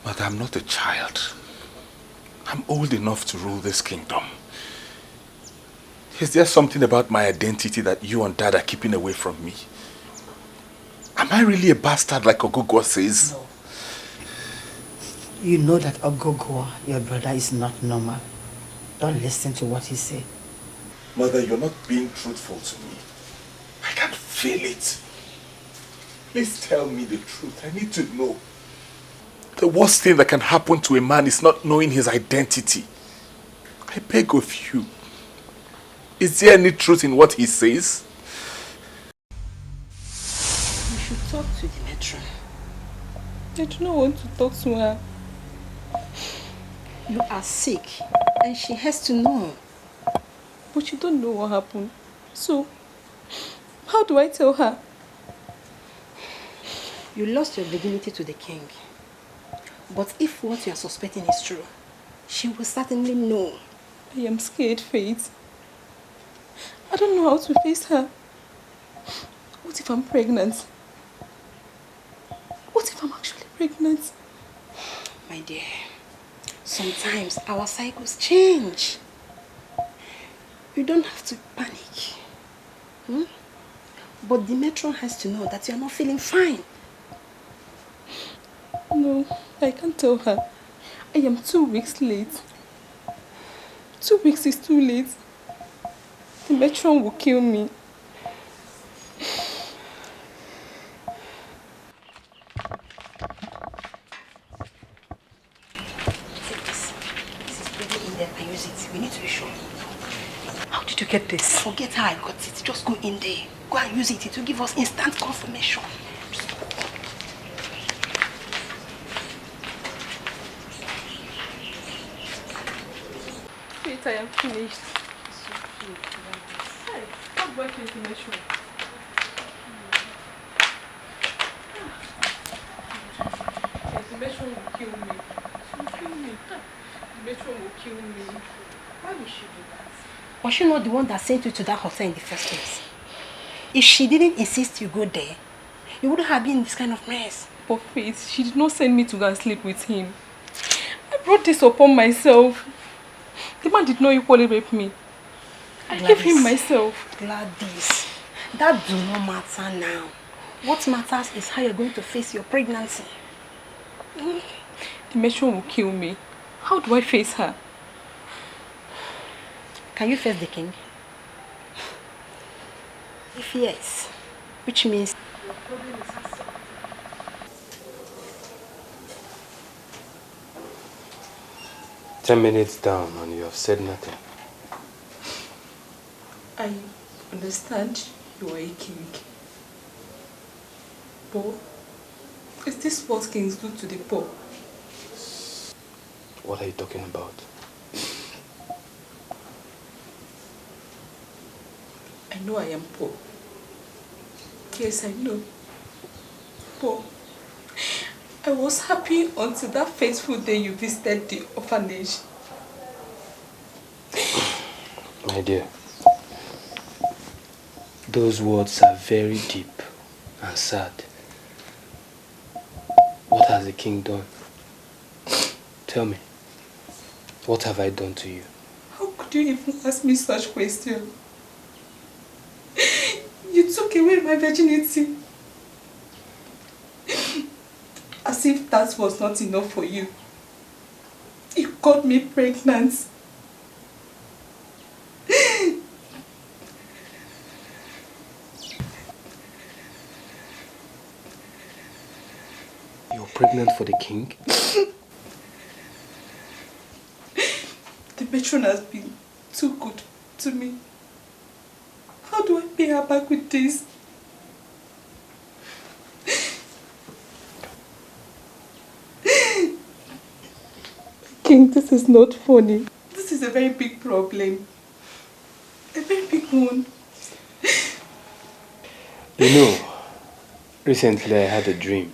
Speaker 2: But I'm not a child. I'm old enough to rule this kingdom. Is there something about my identity that you and Dad are keeping away from me? Am I really a bastard like Ogugwa says?
Speaker 4: No. You know that Ogugwa, your brother, is not normal. Don't listen to what he said.
Speaker 2: Mother, you're not being truthful to me. I can't feel it. Please tell me the truth. I need to know. The worst thing that can happen to a man is not knowing his identity. I beg of you. Is there any truth in what he says?
Speaker 12: You should talk to the matron.
Speaker 7: I do not want to talk to her.
Speaker 12: You are sick and she has to know.
Speaker 7: But you don't know what happened. So, how do I tell her?
Speaker 12: You lost your virginity to the king. But if what you are suspecting is true, she will certainly know.
Speaker 7: I am scared, Faith. I don't know how to face her. What if I'm pregnant? What if I'm actually pregnant?
Speaker 12: My dear, sometimes our cycles change. You don't have to panic. But the matron has to know that you are not feeling fine.
Speaker 7: No, I can't tell her. I am 2 weeks late. 2 weeks is too late. The matron will kill me.
Speaker 12: Take this. This is really in there and use it. We need to be sure. How did you get this? Forget how I got it. Just go in there. Go and use it. It will give us instant confirmation.
Speaker 7: Wait, I am finished. Hey, how do I change the matron? The matron will kill me. She will kill me. The matron will kill me. Why would she do that?
Speaker 12: Was she not the one that sent you to that hotel in the first place? If she didn't insist you go there, you wouldn't have been in this kind of mess.
Speaker 7: But Faith, she did not send me to go and sleep with him. I brought this upon myself. The man did not equally rape me. I gave him myself.
Speaker 12: Gladys, that do not matter now. What matters is how you're going to face your pregnancy.
Speaker 7: The matron will kill me. How do I face her?
Speaker 12: Can you face the king? If yes, which means...
Speaker 8: Ten minutes down and you have said nothing.
Speaker 7: I understand you are a king. But is this what kings do to the poor?
Speaker 8: What are you talking about?
Speaker 7: I know I am poor. Yes, I know. Poor. I was happy until that fateful day you visited the orphanage.
Speaker 8: My dear, those words are very deep and sad. What has the king done? Tell me, what have I done to you?
Speaker 20: How could you even ask me such question? You took away my virginity. As if that was not enough for you. You got me pregnant.
Speaker 8: You're pregnant for the king?
Speaker 20: The matron has been too good to me. How do I pay her back with this? King, this is not funny. This is a very big problem. A very big one.
Speaker 8: You know, recently I had a dream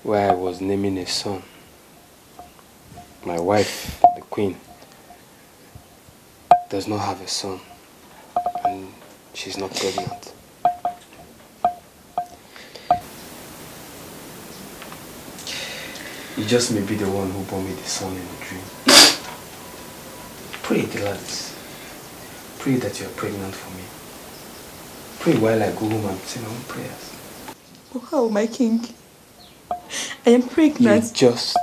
Speaker 8: where I was naming a son. My wife, the queen, does not have a son, and she's not pregnant. You just may be the one who bore me the son in the dream. Pray, Gladys. Pray that you are pregnant for me. Pray while I go home and say my own prayers.
Speaker 20: Oh, how, my king? I am pregnant.
Speaker 8: You just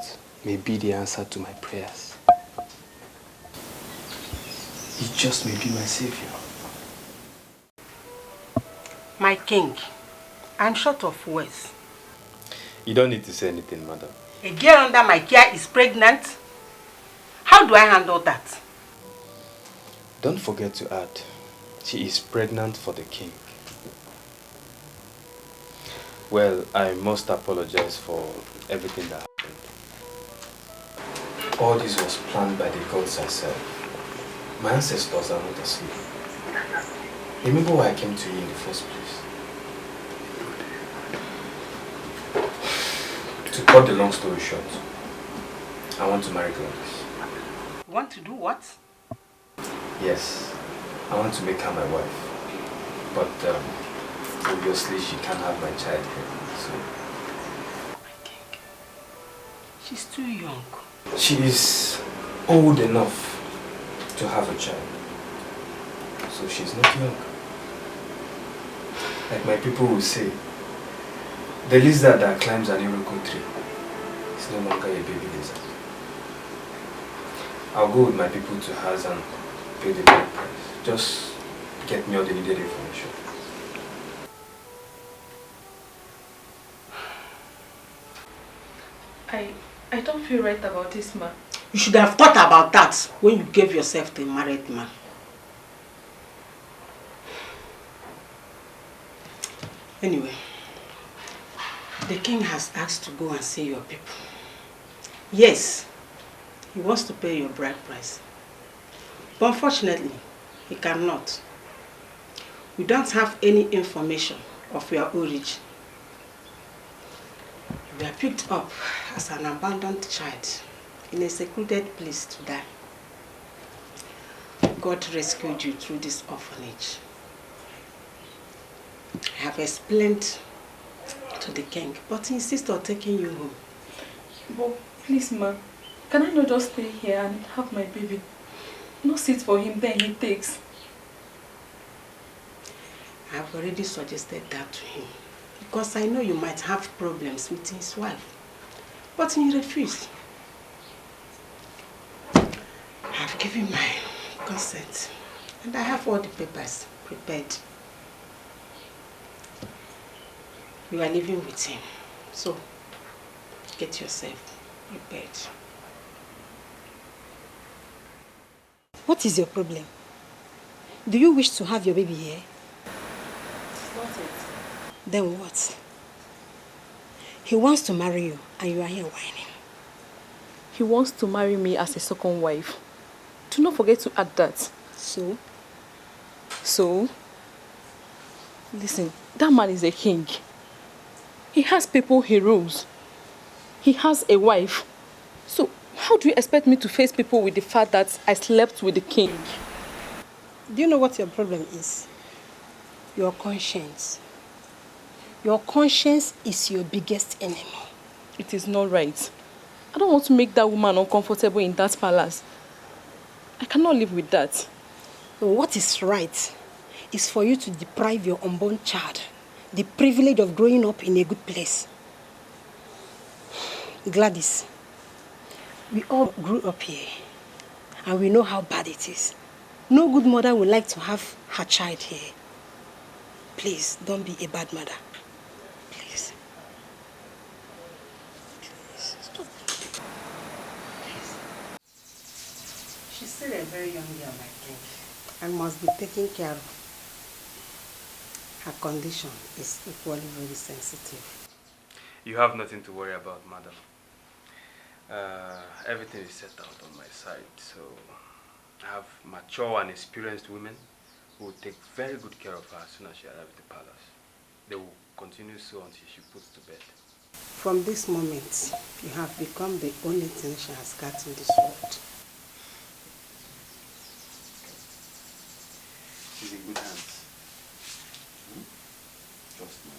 Speaker 8: may be the answer to my prayers. You just may be my savior.
Speaker 12: My king, I'm short of words.
Speaker 8: You don't need to say anything, madam.
Speaker 12: A girl under my care is pregnant. How do I handle that?
Speaker 8: Don't forget to add, she is pregnant for the king. Well, I must apologize for everything that happened. All this was planned by the gods I serve. My ancestors are not asleep. Remember why I came to you in the first place? To cut the long story short, I want to marry Gladys.
Speaker 12: You want to do what?
Speaker 8: Yes, I want to make her my wife. But obviously she can't have my child here, so...
Speaker 12: My king, she's too young.
Speaker 8: She is old enough to have a child. So she's not young. Like my people will say, the lizard that climbs an iroko tree is no longer a baby lizard. I'll go with my people to hers and pay the right price. Just get me all the needed information.
Speaker 20: I don't feel right about this, man.
Speaker 12: You should have thought about that when you gave yourself to a married man. Anyway, the king has asked to go and see your people. Yes, he wants to pay your bride price. But unfortunately, he cannot. We don't have any information of your origin. You were picked up as an abandoned child in a secluded place to die. God rescued you through this orphanage. I have explained to the king, but he insists on taking you home.
Speaker 20: But please, ma, can I not just stay here and have my baby? No seat for him, then he takes.
Speaker 12: I have already suggested that to him, because I know you might have problems with his wife. But he refused. I have given my consent, and I have all the papers prepared. You are living with him, so get yourself prepared.
Speaker 5: What is your problem? Do you wish to have your baby here?
Speaker 20: Not it.
Speaker 5: Then what? He wants to marry you and you are here whining.
Speaker 20: He wants to marry me as a second wife. Do not forget to add that.
Speaker 5: So?
Speaker 20: So? Listen, that man is a king. He has people he rules. He has a wife. So, how do you expect me to face people with the fact that I slept with the king?
Speaker 12: Do you know what your problem is? Your conscience. Your conscience is your biggest enemy.
Speaker 20: It is not right. I don't want to make that woman uncomfortable in that palace. I cannot live with that.
Speaker 12: What is right is for you to deprive your unborn child the privilege of growing up in a good place. Gladys, we all grew up here and we know how bad it is. No good mother would like to have her child here. Please, don't be a bad mother. Please. Please, stop. She's still a very young girl, I think, and must be taken care of. Her condition is equally very sensitive.
Speaker 8: You have nothing to worry about, madam. Everything is set out on my side, so I have mature and experienced women who will take very good care of her as soon as she arrives at the palace. They will continue so until she puts to bed.
Speaker 12: From this moment, you have become the only thing she has got in this world.
Speaker 8: She's in good hands. Trust me.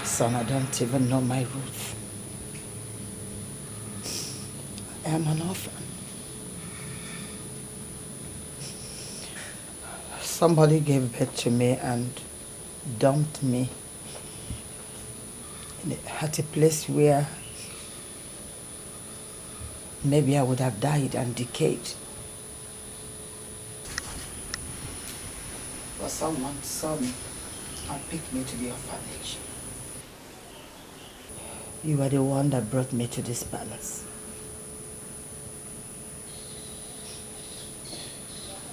Speaker 3: Son, I don't even know my roots. I am an orphan. Somebody gave birth to me and dumped me at a place where maybe I would have died and decayed. But someone saw me and picked me to the orphanage. You are the one that brought me to this palace.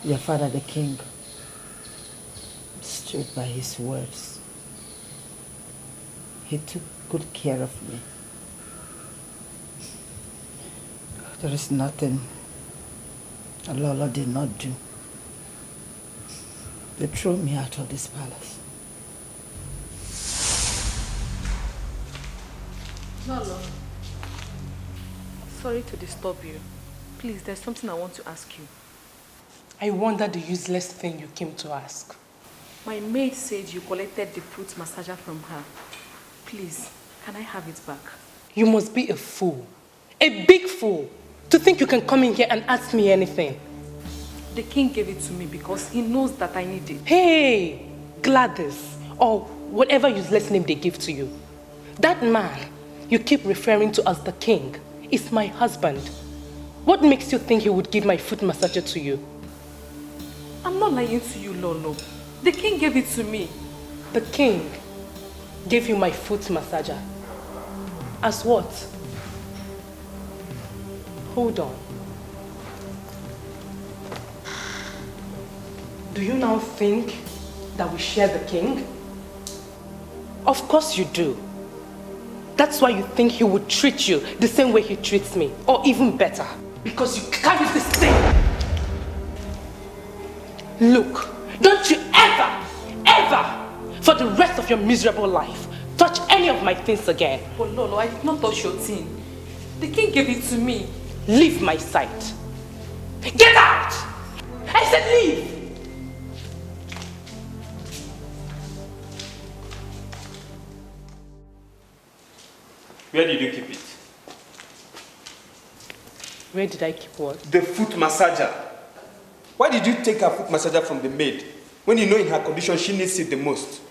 Speaker 3: Your father, the king, stood by his words. He took good care of me. There is nothing Lola did not do. They threw me out of this palace.
Speaker 20: Lolo, sorry to disturb you. Please, there's something I want to ask you.
Speaker 10: I wonder the useless thing you came to ask.
Speaker 20: My maid said you collected the foot massager from her. Please, can I have it back?
Speaker 10: You must be a fool. A big fool. To think you can come in here and ask me anything.
Speaker 20: The king gave it to me because he knows that I need it.
Speaker 10: Hey, Gladys, or whatever useless name they give to you. That man you keep referring to as the king is my husband. What makes you think he would give my foot massager to you?
Speaker 20: I'm not lying to you, Lolo. The king gave it to me.
Speaker 10: The king gave you my foot massager. As what? Hold on. Do you now think that we share the king? Of course you do. That's why you think he would treat you the same way he treats me, or even better. Because you carry this thing. Look, don't you ever, for the rest of your miserable life, touch any of my things again.
Speaker 20: Oh, Lolo, I did not touch your thing. The king gave it to me.
Speaker 10: Leave my sight. Get out! I said leave!
Speaker 8: Where did you keep it?
Speaker 10: Where did I keep what?
Speaker 8: The foot massager. Why did you take her foot massager from the maid when you know in her condition she needs it the most?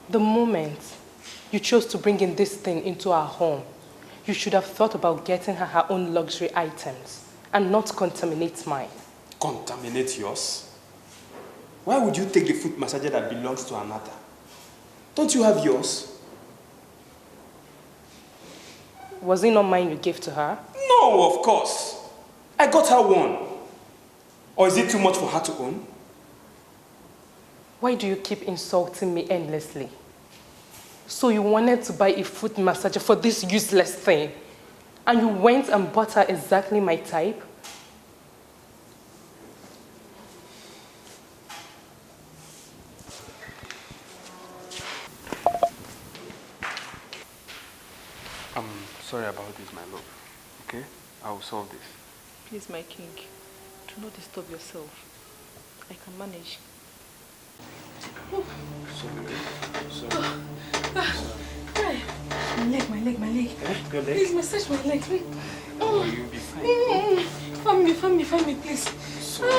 Speaker 10: The moment you chose to bring in this thing into our home, you should have thought about getting her own luxury items and not contaminate mine.
Speaker 8: Contaminate yours? Why would you take the foot massager that belongs to another? Don't you have yours?
Speaker 10: Was it not mine you gave to her?
Speaker 8: No, of course. I got her one. Or is it too much for her to own?
Speaker 10: Why do you keep insulting me endlessly? So you wanted to buy a foot massager for this useless thing, and you went and bought her exactly my type?
Speaker 8: I'm sorry about this, my love. Okay? I will solve this.
Speaker 20: Please, my king, do not disturb yourself. I can manage. My leg.
Speaker 8: Your leg?
Speaker 20: Please massage my leg.
Speaker 8: Oh, you'll be fine.
Speaker 20: Find me, please.
Speaker 8: Sorry.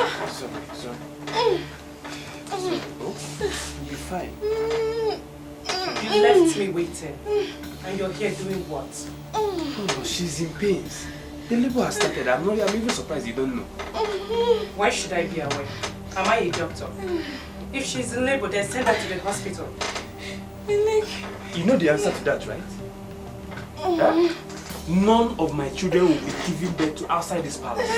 Speaker 20: Oh,
Speaker 8: you'll be fine.
Speaker 10: You left me waiting. And you're here doing what?
Speaker 8: Oh, she's in pains. The labor has started. I'm even surprised you don't know.
Speaker 10: Why should I be aware? Am I a doctor? If she's in labor, then send her to the hospital.
Speaker 8: You know the answer to that, right? Huh? None of my children will be giving birth to outside this palace.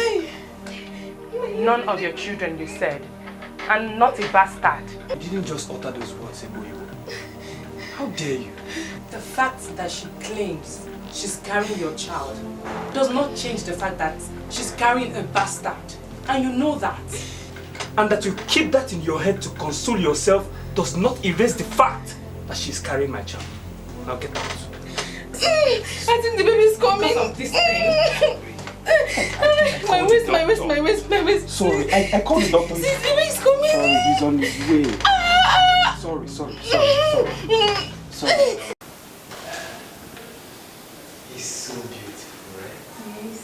Speaker 10: None of your children, you said. And not a bastard.
Speaker 8: You didn't just utter those words, Eboyo. How dare you?
Speaker 10: The fact that she claims she's carrying your child does not change the fact that she's carrying a bastard. And you know that.
Speaker 8: And that you keep that in your head to console yourself does not erase the fact that she's carrying my child. Now get out.
Speaker 20: I think the baby's coming.
Speaker 10: Because of this thing.
Speaker 20: My waist.
Speaker 8: Sorry, I called the doctor.
Speaker 20: See, the baby's coming.
Speaker 8: Sorry, he's on his way. Sorry. He's so beautiful, right?
Speaker 20: Yes.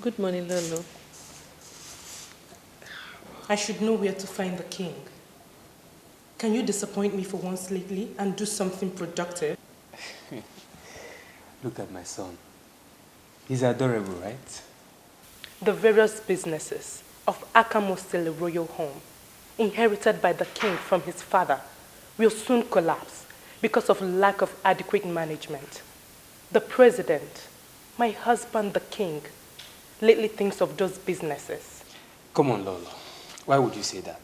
Speaker 20: Good morning, Lolo.
Speaker 10: I should know where to find the king. Can you disappoint me for once lately and do something productive?
Speaker 8: Look at my son. He's adorable, right?
Speaker 10: The various businesses of AfricanMovie royal home, inherited by the king from his father, will soon collapse because of lack of adequate management. The president, my husband the king, lately thinks of those businesses.
Speaker 8: Come on, Lolo. Why would you say that?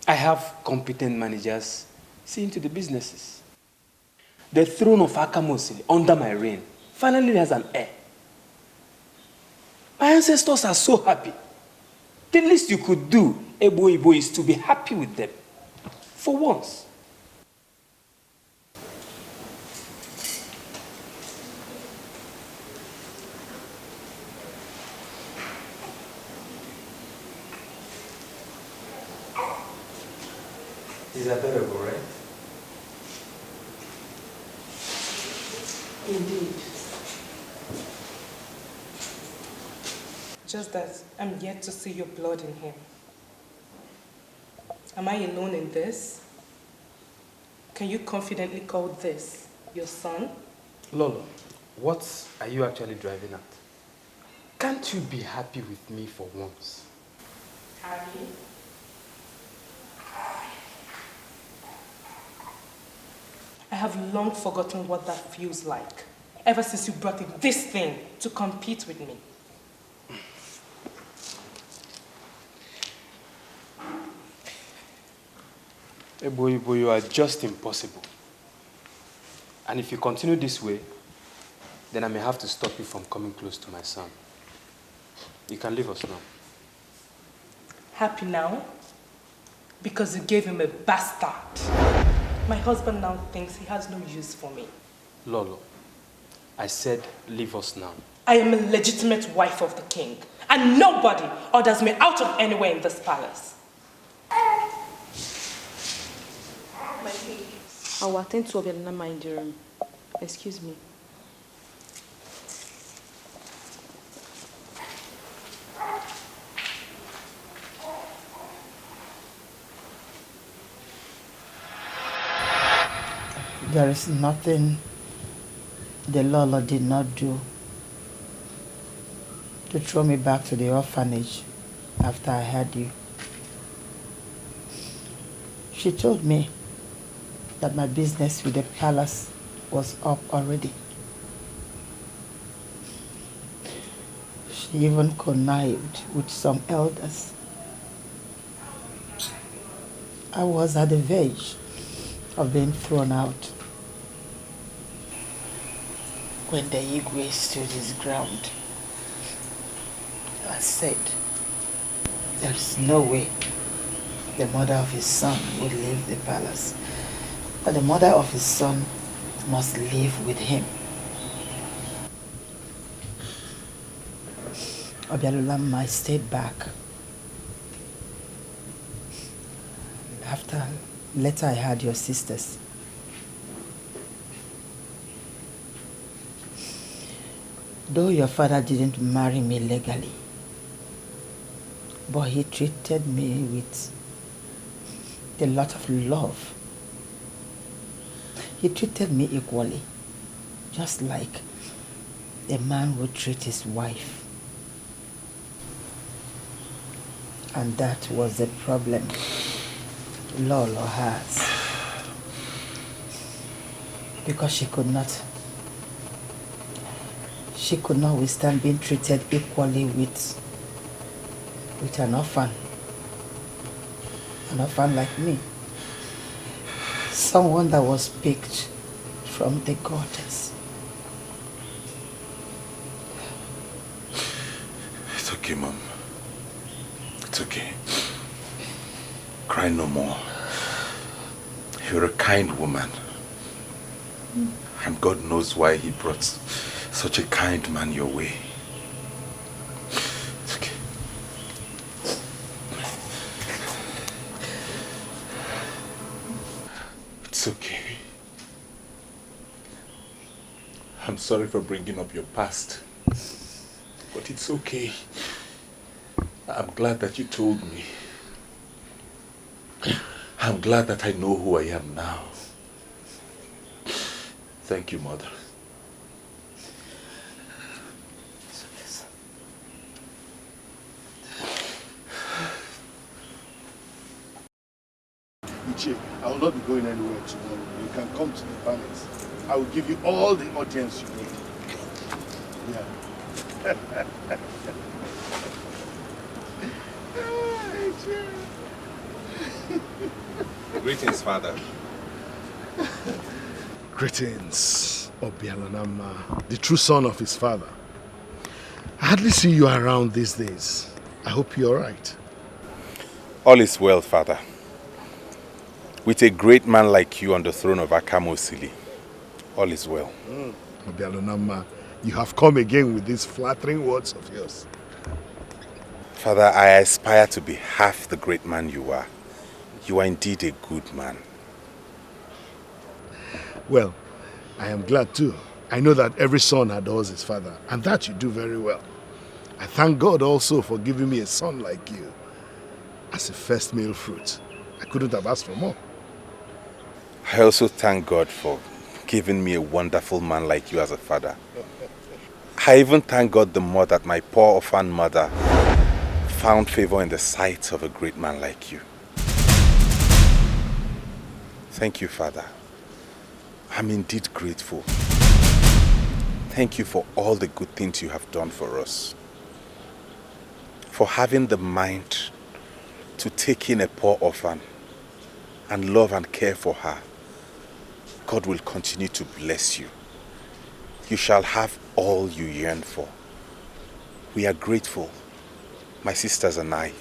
Speaker 8: I have competent managers seeing to the businesses. The throne of AfricanMovie under my reign finally has an heir. My ancestors are so happy. The least you could do, Ebo, is to be happy with them. For once. Is adorable, right?
Speaker 10: Indeed. Just that I'm yet to see your blood in him. Am I alone in this? Can you confidently call this your son?
Speaker 8: Lolo, what are you actually driving at? Can't you be happy with me for once?
Speaker 10: Happy? I have long forgotten what that feels like, ever since you brought in this thing to compete with me.
Speaker 8: Ebo, you are just impossible. And if you continue this way, then I may have to stop you from coming close to my son. You can leave us now.
Speaker 10: Happy now? Because you gave him a bastard. My husband now thinks he has no use for me.
Speaker 8: Lolo, I said leave us now.
Speaker 10: I am a legitimate wife of the king, and nobody orders me out of anywhere in this palace.
Speaker 20: My king. I will attend to Obianama in the room. Excuse me.
Speaker 4: There is nothing the Lolo did not do to throw me back to the orphanage after I had you. She told me that my business with the palace was up already. She even connived with some elders. I was at the verge of being thrown out when the Igwe stood his ground and said There's no way the mother of his son would leave the palace. But the mother of his son must live with him. Obialulama stayed back. Later I had your sisters. Though your father didn't marry me legally, but he treated me with a lot of love. He treated me equally, just like a man would treat his wife. And that was the problem Lolo has. Because she could not withstand being treated equally with an orphan. An orphan like me. Someone that was picked from the goddess.
Speaker 2: It's okay, Mom. It's okay. Cry no more. You're a kind woman. And God knows why He brought such a kind man your way. It's okay. It's okay. I'm sorry for bringing up your past. But it's okay. I'm glad that you told me. I'm glad that I know who I am now. Thank you, Mother.
Speaker 1: Ichie, I will not be going anywhere tomorrow. You can come to the palace. I will give you all the audience you need. Yeah.
Speaker 18: Greetings, Father.
Speaker 1: Greetings, Obialanama, the true son of his father. I hardly see you around these days. I hope you're alright.
Speaker 18: All is well, Father. With a great man like you on the throne of AfricanMovie, all is well.
Speaker 1: Obialanama, you have come again with these flattering words of yours.
Speaker 18: Father, I aspire to be half the great man you are. You are indeed a good man.
Speaker 1: Well, I am glad too. I know that every son adores his father, and that you do very well. I thank God also for giving me a son like you as a first male fruit. I couldn't have asked for more.
Speaker 18: I also thank God for giving me a wonderful man like you as a father. I even thank God the more that my poor orphan mother found favor in the sight of a great man like you. Thank you, Father. I'm indeed grateful. Thank you for all the good things you have done for us. For having the mind to take in a poor orphan and love and care for her. God will continue to bless you. You shall have all you yearn for. We are grateful, my sisters and I.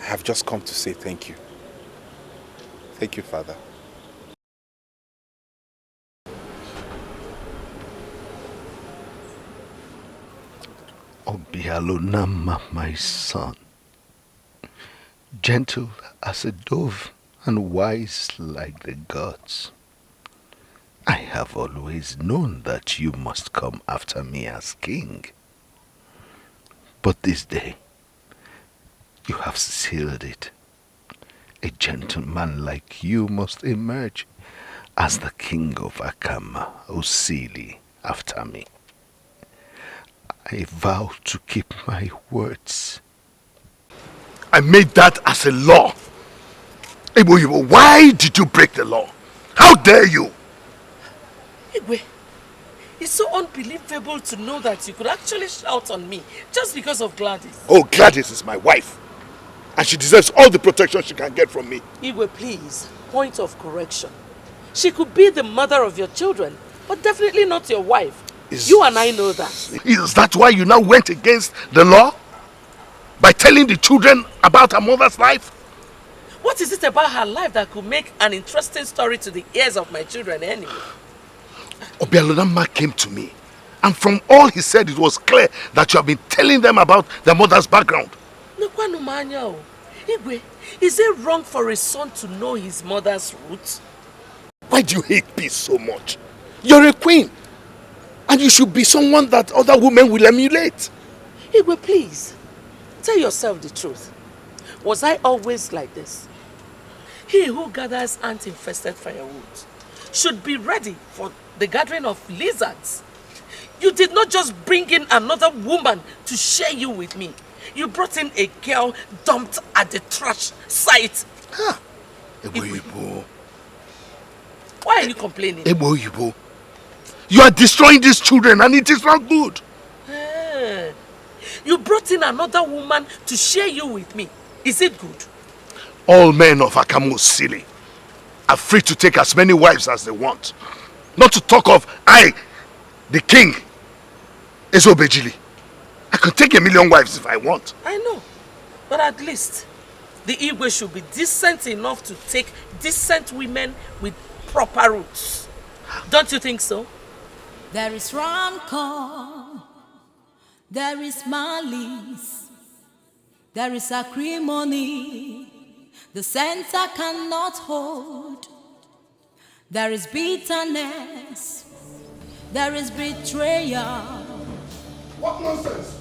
Speaker 18: I have just come to say thank you. Thank you, Father.
Speaker 6: Obialunama, my son, gentle as a dove and wise like the gods. I have always known that you must come after me as king. But this day, you have sealed it. A gentleman like you must emerge as the king of AfricanMovie after me. I vow to keep my words.
Speaker 1: I made that as a law. Igbo, why did you break the law? How dare you?
Speaker 3: Igwe, it's so unbelievable to know that you could actually shout on me just because of Gladys.
Speaker 1: Oh, Gladys is my wife. And she deserves all the protection she can get from me.
Speaker 3: Igwe, please, point of correction. She could be the mother of your children, but definitely not your wife. You and I know that.
Speaker 1: Is that why you now went against the law?
Speaker 6: by telling the children about her mother's life?
Speaker 3: What is it about her life that could make an interesting story to the ears of my children anyway?
Speaker 6: Obialodama came to me, and from all he said, it was clear that you have been telling them about their mother's background.
Speaker 3: Igwe, is it wrong for a son to know his mother's roots?
Speaker 6: Why do you hate peace so much? You're a queen, and you should be someone that other women will emulate.
Speaker 3: Igwe, please, tell yourself the truth. Was I always like this? He who gathers ant-infested firewood should be ready for the gathering of lizards. You did not just bring in another woman to share you with me. You brought in a girl dumped at the trash site.
Speaker 6: Huh.
Speaker 3: Why are you complaining?
Speaker 6: You are destroying these children and it is not good.
Speaker 3: You brought in another woman to share you with me. Is it good?
Speaker 6: All men of Akamosili are free to take as many wives as they want. Not to talk of I, the king, Ezobejili. I could take 1,000,000 wives if I want.
Speaker 3: I know. But at least the Igwe should be decent enough to take decent women with proper roots. Don't you think so?
Speaker 19: There is rancor, there is malice, there is acrimony, the center cannot hold. There is bitterness, there is betrayal.
Speaker 1: What nonsense?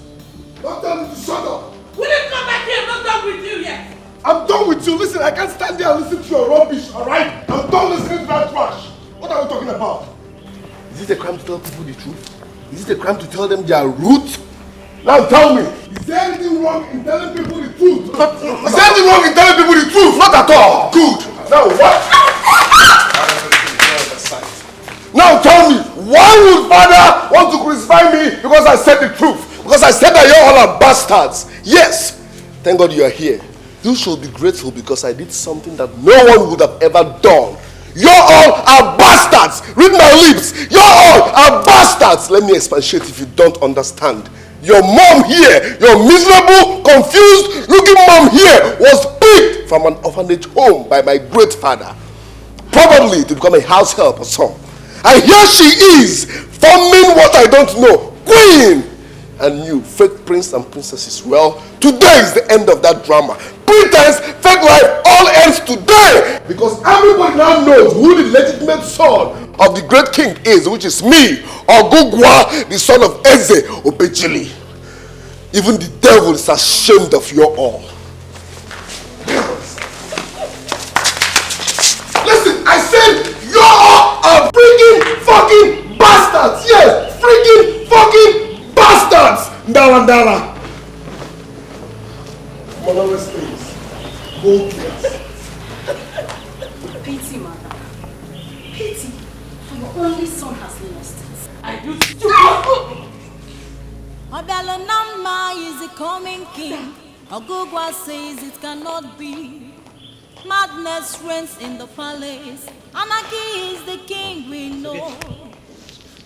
Speaker 1: Don't tell me to shut up.
Speaker 3: Will you come back here? I'm not done with you yet.
Speaker 1: I'm done with you. Listen, I can't stand there and listen to your rubbish, alright? I'm done listening to that trash. What are we talking about? Is it a crime to tell people the truth? Is it a crime to tell them their roots? Now tell me, is there anything wrong in telling people the truth? Is there anything wrong in telling people the truth? Not at all. Good. Now what? Now tell me, why would father want to crucify me because I said the truth? Because I said that you all are bastards. Yes. Thank God you are here. You should be grateful because I did something that no one would have ever done. You all are bastards. Read my lips. You all are bastards. Let me expatiate if you don't understand. Your mom here, your miserable, confused looking mom here was picked from an orphanage home by my great father. Probably to become a house help or so. And here she is, forming what I don't know, queen. And you, fake prince and princesses, well, today is the end of that drama. Pretense, fake life, all ends today. Because everybody now knows who the legitimate son of the great king is, which is me, Ogugwa, the son of Eze Obejili. Even the devil is ashamed of you all. Listen, I said you all are freaking fucking bastards. Yes, freaking fucking bastards. Ndala. Monogamous things. Go kids.
Speaker 5: Pity, mother. Pity. For your only son has lost it.
Speaker 3: I do stupid.
Speaker 19: Obialonama is the coming king. Ogugwa says it cannot be. Madness reigns in the palace. Anarchy is the king we know.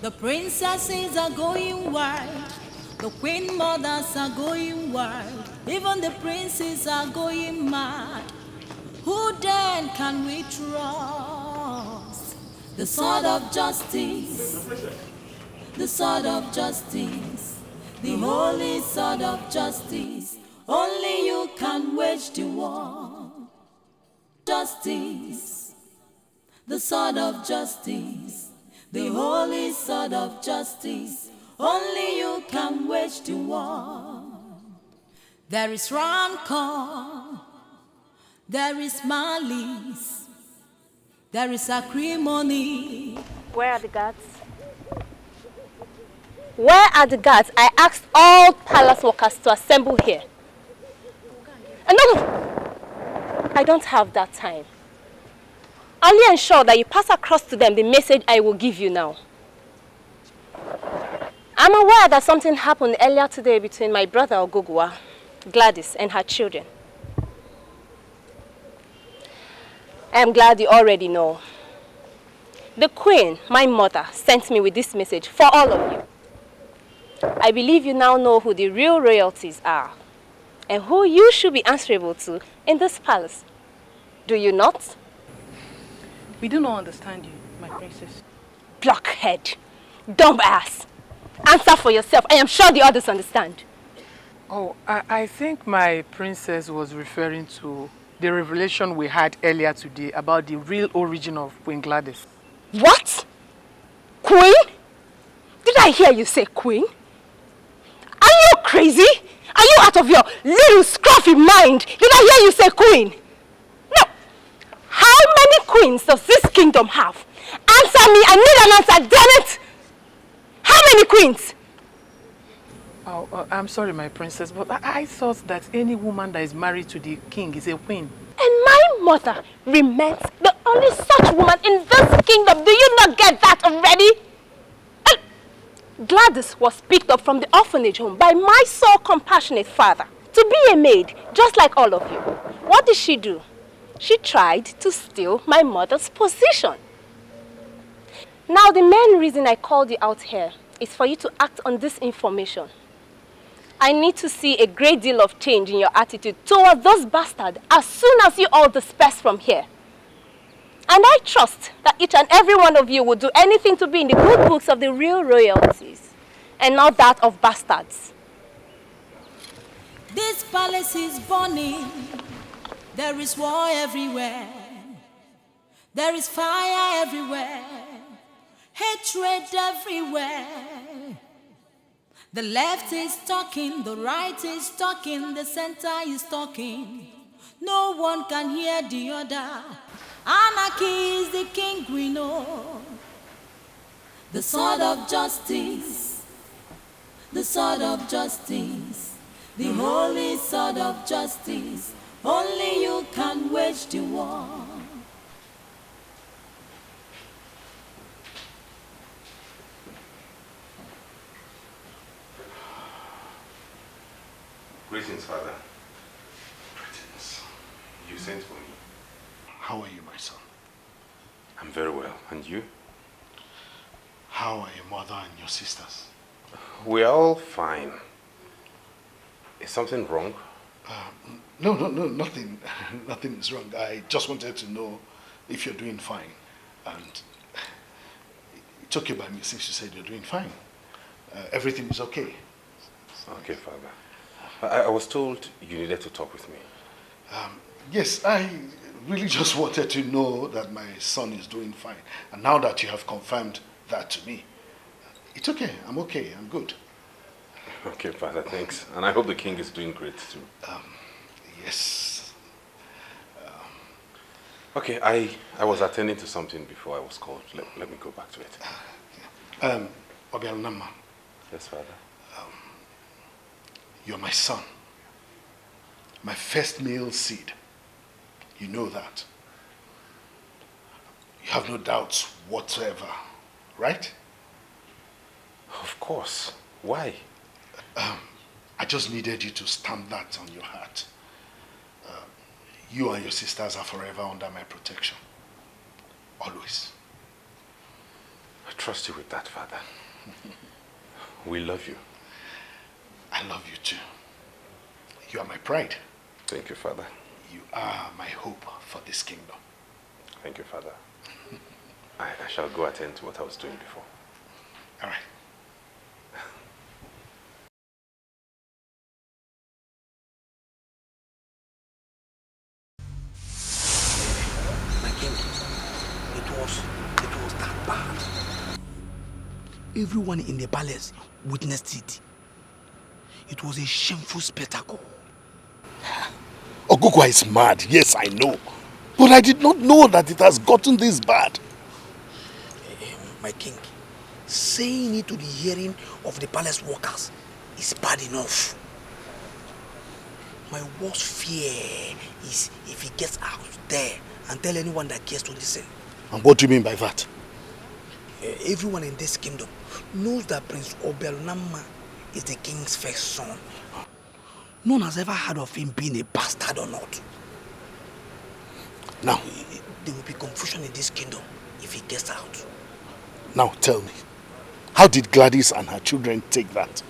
Speaker 19: The princesses are going wild. The queen mothers are going wild. Even the princes are going mad. Who then can we trust? The sword of justice. The sword of justice. The holy sword of justice. Only you can wage the war. Justice. The sword of justice. The holy sword of justice. Only you can wage the war. There is rancor. There is malice. There is acrimony.
Speaker 7: Where are the guards? Where are the guards? I asked all palace workers to assemble here. And no, I don't have that time. Only ensure that you pass across to them the message I will give you now. I'm aware that something happened earlier today between my brother Ogugwa, Gladys, and her children. I am glad you already know. The Queen, my mother, sent me with this message for all of you. I believe you now know who the real royalties are.
Speaker 21: and who you should be answerable to in this palace. Do you not?
Speaker 20: We do not understand you, my princess.
Speaker 21: Blockhead. Dumb ass. Answer for yourself. I am sure the others understand.
Speaker 22: Oh, I think my princess was referring to the revelation we had earlier today about the real origin of Queen Gladys.
Speaker 21: What? Queen? Did I hear you say queen? Are you crazy? Are you out of your little scruffy mind? Did I hear you say queen? No. How many queens does this kingdom have? Answer me. I need an answer, damn it! How many queens?
Speaker 22: Oh, I'm sorry, my princess, but I thought that any woman that is married to the king is a queen.
Speaker 21: And my mother remains the only such woman in this kingdom. Do you not get that already? Gladys was picked up from the orphanage home by my so compassionate father to be a maid, just like all of you. What did she do? She tried to steal my mother's position. Now, the main reason I called you out here is for you to act on this information. I need to see a great deal of change in your attitude toward those bastards as soon as you all disperse from here. And I trust that each and every one of you will do anything to be in the good books of the real royalties and not that of bastards.
Speaker 19: This palace is burning. There is war everywhere. There is fire everywhere. Hatred everywhere. The left is talking, the right is talking, the center is talking. No one can hear the other. Anarchy is the king we know. The sword of justice. The sword of justice. The holy sword of justice. Only you can wage the war.
Speaker 18: Greetings, Father. Greetings. You sent for me.
Speaker 1: How are you, my son?
Speaker 18: I'm very well. And you?
Speaker 1: How are your mother and your sisters?
Speaker 18: We're all fine. Is something wrong?
Speaker 1: No, nothing. Nothing is wrong. I just wanted to know if you're doing fine. And it took you by me since you said you're doing fine. Everything is okay.
Speaker 18: Okay, Father. I was told you needed to talk with me.
Speaker 1: Yes, I really just wanted to know that my son is doing fine. And now that you have confirmed that to me, it's okay. I'm okay. I'm good.
Speaker 18: Okay, Father, thanks. And I hope the king is doing great too.
Speaker 1: Yes.
Speaker 18: Okay, I was attending to something before I was called. Let me go back to it.
Speaker 1: Obialnama.
Speaker 18: Yes, Father.
Speaker 1: You're my son. My first male seed. You know that. You have no doubts whatsoever, right?
Speaker 18: Of course. Why?
Speaker 1: I just needed you to stamp that on your heart. You and your sisters are forever under my protection. Always.
Speaker 18: I trust you with that, Father. We love you.
Speaker 1: I love you too. You are my pride.
Speaker 18: Thank you, Father.
Speaker 1: You are my hope for this kingdom.
Speaker 18: Thank you, Father. I shall go attend to what I was doing before.
Speaker 1: All right.
Speaker 23: My king, it was that bad. Everyone in the palace witnessed it. It was a shameful spectacle.
Speaker 1: Ogugwa is mad, yes, I know. But I did not know that it has gotten this bad.
Speaker 23: My king, saying it to the hearing of the palace workers is bad enough. My worst fear is if he gets out there and tell anyone that cares to listen.
Speaker 1: And what do you mean by that?
Speaker 23: Everyone in this kingdom knows that Prince Obelnama is the king's first son. None has ever heard of him being a bastard or not.
Speaker 1: Now,
Speaker 23: there will be confusion in this kingdom if he gets out.
Speaker 1: Now tell me, how did Gladys and her children take that?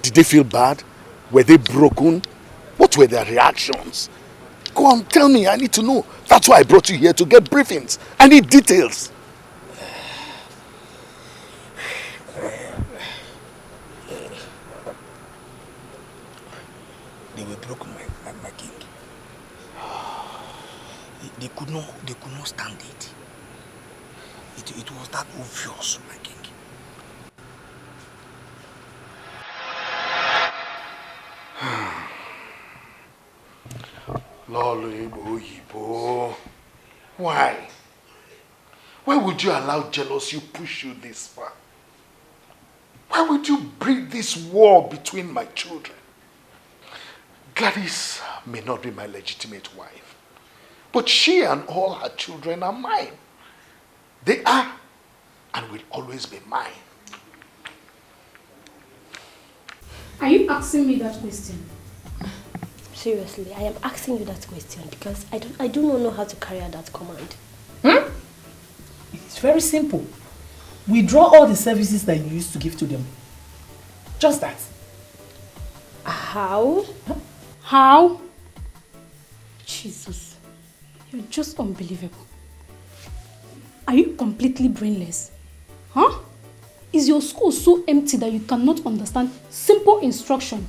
Speaker 1: Did they feel bad? Were they broken?
Speaker 6: What were their reactions? Go on, tell me. I need to know. That's why I brought you here, to get briefings. I need details.
Speaker 23: They were broken, my king. They could not stand it. It was that obvious, my king.
Speaker 6: Lolo, why? Why would you allow jealousy push you this far? Why would you breed this war between my children? Gladys may not be my legitimate wife, but she and all her children are mine. They are and will always be mine.
Speaker 5: Are you asking me that question?
Speaker 21: Seriously, I am asking you that question because I do not know how to carry out that command.
Speaker 12: It's very simple. Withdraw all the services that you used to give to them. Just that.
Speaker 21: How?
Speaker 5: How? Jesus, you're just unbelievable. Are you completely brainless? Huh? Is your school so empty that you cannot understand simple instruction?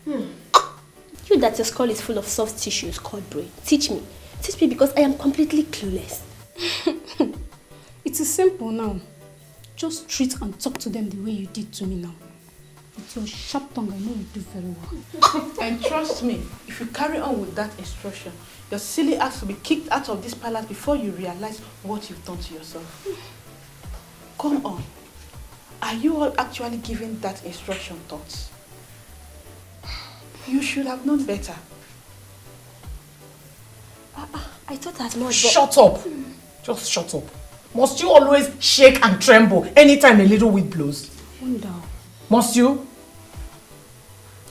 Speaker 21: You that your skull is full of soft tissues called brain. Teach me. Teach me because I am completely clueless.
Speaker 5: It is simple now. Just treat and talk to them the way you did to me now. With your sharp tongue, I know you do very well.
Speaker 10: And trust me, if you carry on with that instruction, your silly ass will be kicked out of this palace before you realize what you've done to yourself. Come on. Are you all actually giving that instruction thoughts? You should have known better.
Speaker 21: I thought that much.
Speaker 12: Shut up. Just shut up. Must you always shake and tremble anytime a little wind blows?
Speaker 5: Wonder.
Speaker 12: Must you?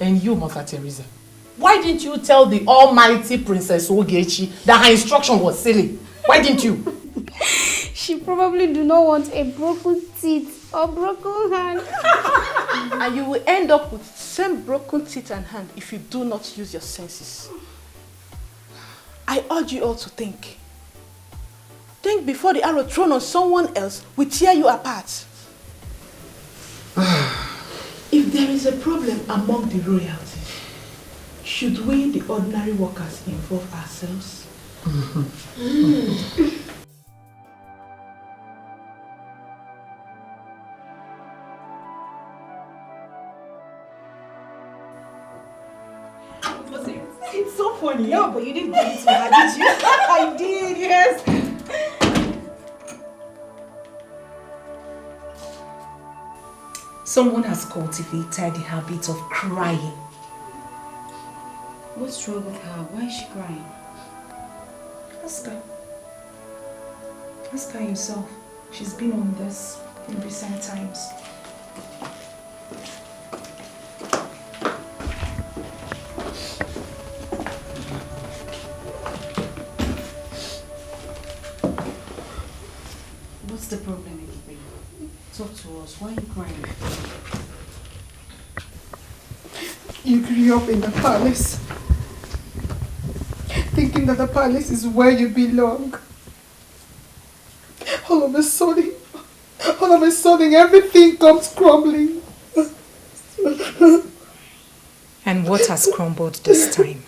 Speaker 12: And you, Mother Teresa, why didn't you tell the almighty Princess Ogechi that her instruction was silly? Why didn't you?
Speaker 5: She probably do not want a broken teeth or broken hand.
Speaker 10: And you will end up with same broken teeth and hand if you do not use your senses. I urge you all to think. Think before the arrow thrown on someone else will tear you apart. If there is a problem among the royalty, should we, the ordinary workers, involve ourselves?
Speaker 4: It's so funny. No, but you didn't do it to her, did you? I did, yes.
Speaker 12: Someone has cultivated the habit of crying.
Speaker 5: What's wrong with her? Why is she crying?
Speaker 12: Ask her. Ask her yourself. She's been on this in recent times.
Speaker 5: What's the problem anyway? Talk to us. Why are you crying?
Speaker 10: You grew up in the palace, thinking that the palace is where you belong. All of a sudden, everything comes crumbling.
Speaker 12: And what has crumbled this time?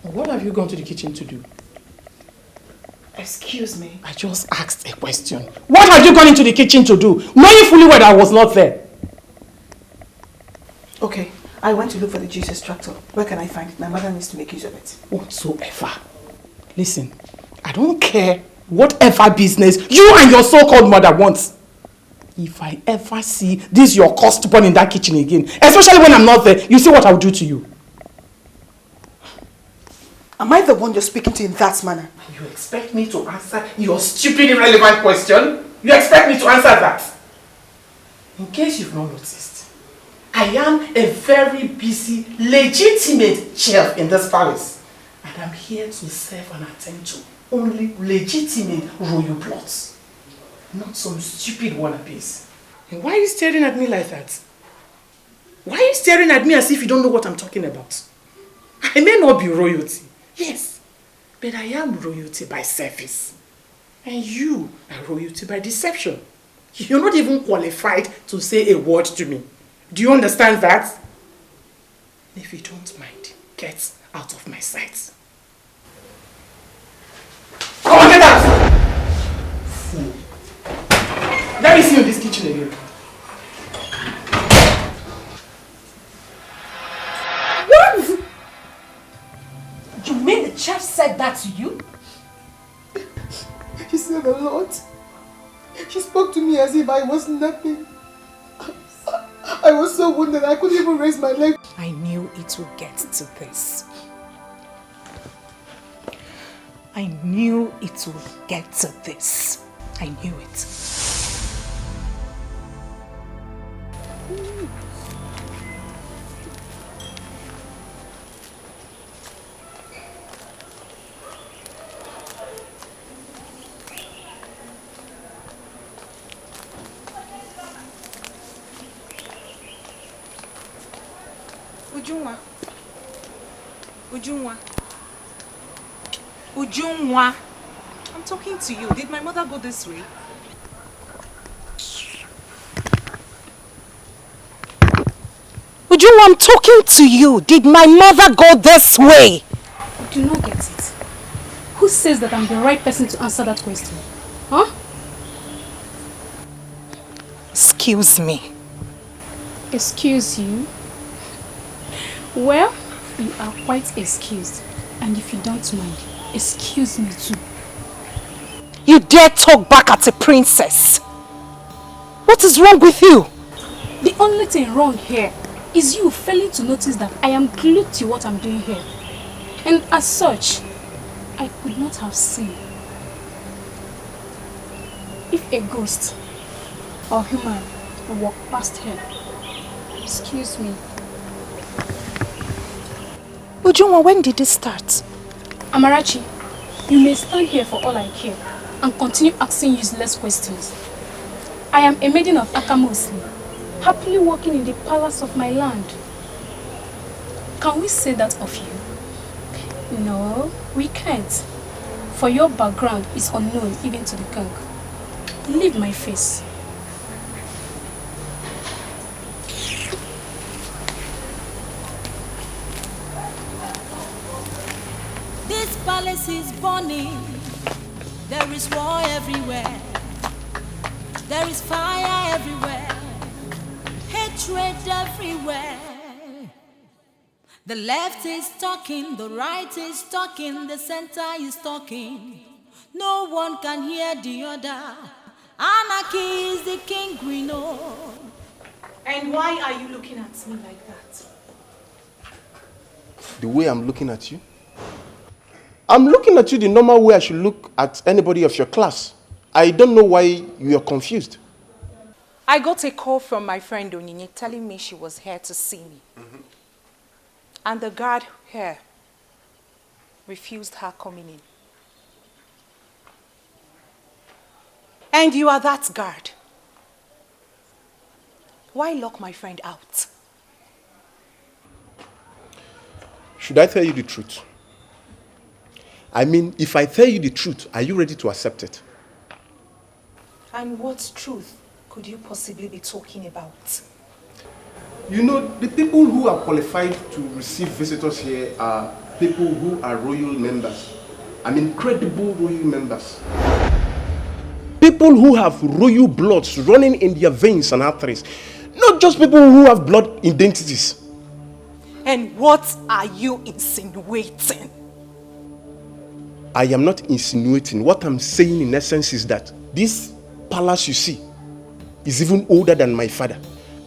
Speaker 12: What have you gone to the kitchen to do?
Speaker 10: Excuse me.
Speaker 12: I just asked a question. What have you gone into the kitchen to do, knowing fully well I was not there?
Speaker 9: I went to look for the juice extractor. Where can I find it? My mother needs to make use of it.
Speaker 12: Whatsoever. Listen, I don't care whatever business you and your so-called mother wants. If I ever see this your cursed born in that kitchen again, especially when I'm not there, you see what I'll do to you.
Speaker 9: Am I the one you're speaking to in that manner?
Speaker 12: You expect me to answer your stupid, irrelevant question? You expect me to answer that? In case you've not noticed, I am a very busy, legitimate chef in this palace. And I'm here to serve and attend to only legitimate royal plots. Not some stupid wannabes. And why are you staring at me like that? Why are you staring at me as if you don't know what I'm talking about? I may not be royalty, yes, but I am royalty by service. And you are royalty by deception. You're not even qualified to say a word to me. Do you understand that? If you don't mind, get out of my sight. Come on, get out! Fool. Let me see you in this kitchen again.
Speaker 7: What? You mean the chef said that to you?
Speaker 9: She said a lot. She spoke to me as if I was nothing. I was so wounded I couldn't even raise my leg.
Speaker 12: I knew it would get to this. I knew it would get to this. I knew it.
Speaker 7: Ujunwa. Ujunwa. Ujunwa. I'm talking to you. Did my mother go this way?
Speaker 21: Ujunwa, I'm talking to you. Did my mother go this way?
Speaker 5: I do not get it. Who says that I'm the right person to answer that question? Huh?
Speaker 21: Excuse me.
Speaker 5: Excuse you? Well, you are quite excused. And if you don't mind, excuse me too.
Speaker 21: You dare talk back at a princess? What is wrong with you?
Speaker 5: The only thing wrong here is you failing to notice that I am glued to what I'm doing here. And as such, I could not have seen if a ghost or human will walk past here. Excuse me.
Speaker 21: Ujunwa, when did it start?
Speaker 5: Amarachi, you may stand here for all I care and continue asking useless questions. I am a maiden of AfricanMovie, happily walking in the palace of my land. Can we say that of you? No, we can't. For your background is unknown even to the king. Leave my face.
Speaker 19: This palace is burning. There is war everywhere. There is fire everywhere. Hatred everywhere. The left is talking, the right is talking, the center is talking. No one can hear the other. Anarchy is the king we know.
Speaker 7: And why are you looking at me like that?
Speaker 14: The way I'm looking at you? I'm looking at you the normal way I should look at anybody of your class. I don't know why you are confused.
Speaker 15: I got a call from my friend Onyinye telling me she was here to see me. And the guard here refused her coming in. And you are that guard. Why lock my friend out?
Speaker 14: Should I tell you the truth? I mean, if I tell you the truth, are you ready to accept it?
Speaker 15: And what truth could you possibly be talking about?
Speaker 14: You know, the people who are qualified to receive visitors here are people who are royal members. I mean, credible royal members. People who have royal bloods running in their veins and arteries. Not just people who have blood identities.
Speaker 15: And what are you insinuating?
Speaker 11: I am not insinuating. What I'm saying in essence is that this palace you see is even older than my father.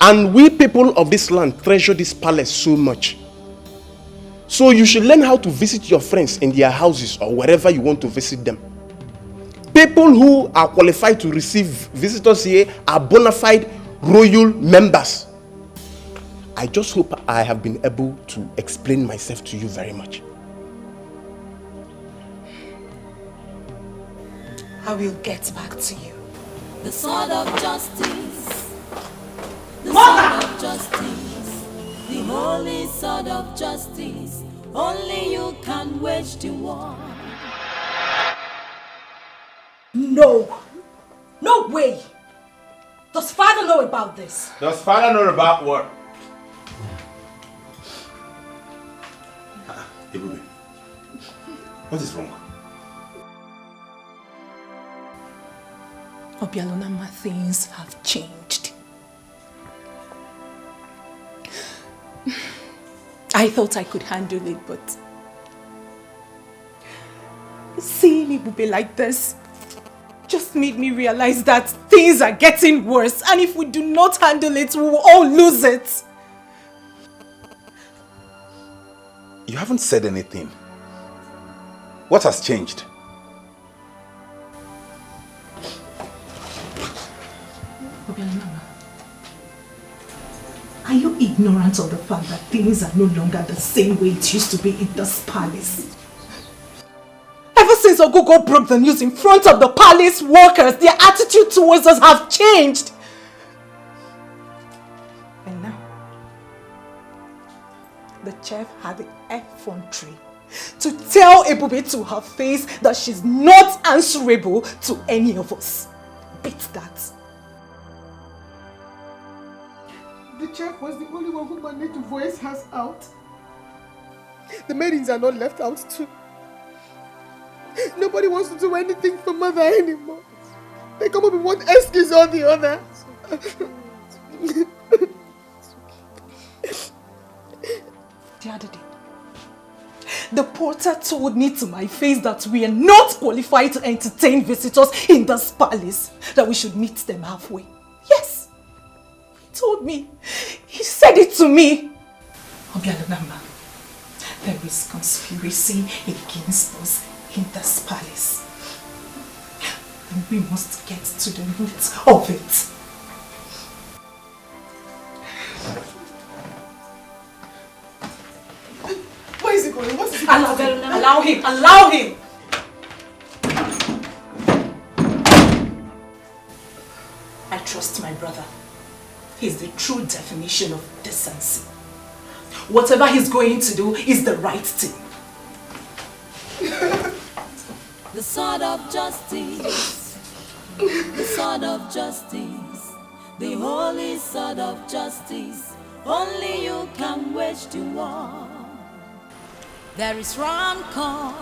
Speaker 11: And we people of this land treasure this palace so much. So you should learn how to visit your friends in their houses or wherever you want to visit them. People who are qualified to receive visitors here are bona fide royal members. I just hope I have been able to explain myself to you very much.
Speaker 15: I will get back to you.
Speaker 19: The sword of justice. The
Speaker 15: Mother!
Speaker 19: sword of justice. The holy sword of justice. Only you can wage the war.
Speaker 7: No. No way. Does father know about this?
Speaker 2: Does father know about what? Ebube, what is wrong?
Speaker 15: Obialonama, things have changed. I thought I could handle it, but seeing Ebube like this just made me realize that things are getting worse, and if we do not handle it, we will all lose it.
Speaker 18: You haven't said anything. What has changed?
Speaker 15: Obialonama, are you ignorant of the fact that things are no longer the same way it used to be in this palace? Ever since Ogogo broke the news in front of the palace workers, their attitude towards us have changed. And now, the chef had the effrontery to tell Ebube to her face that she's not answerable to any of us. Beat that.
Speaker 9: The chef was the only one who managed to voice hers out. The maidens are not left out too. Nobody wants to do anything for mother anymore. They come up with one excuse or the other.
Speaker 15: The other day, the porter told me to my face that we are not qualified to entertain visitors in this palace, that we should meet them halfway. Yes, he told me. He said it to me. Obialonama, there is conspiracy against us in this palace. And we must get to the root of it.
Speaker 9: Where is he going? What is he
Speaker 15: Allow him! Allow him! Allow him! I trust my brother. He's the true definition of decency. Whatever he's going to do is the right thing.
Speaker 19: The sword of justice. The sword of justice. The holy sword of justice. Only you can wage the war. There is rancor.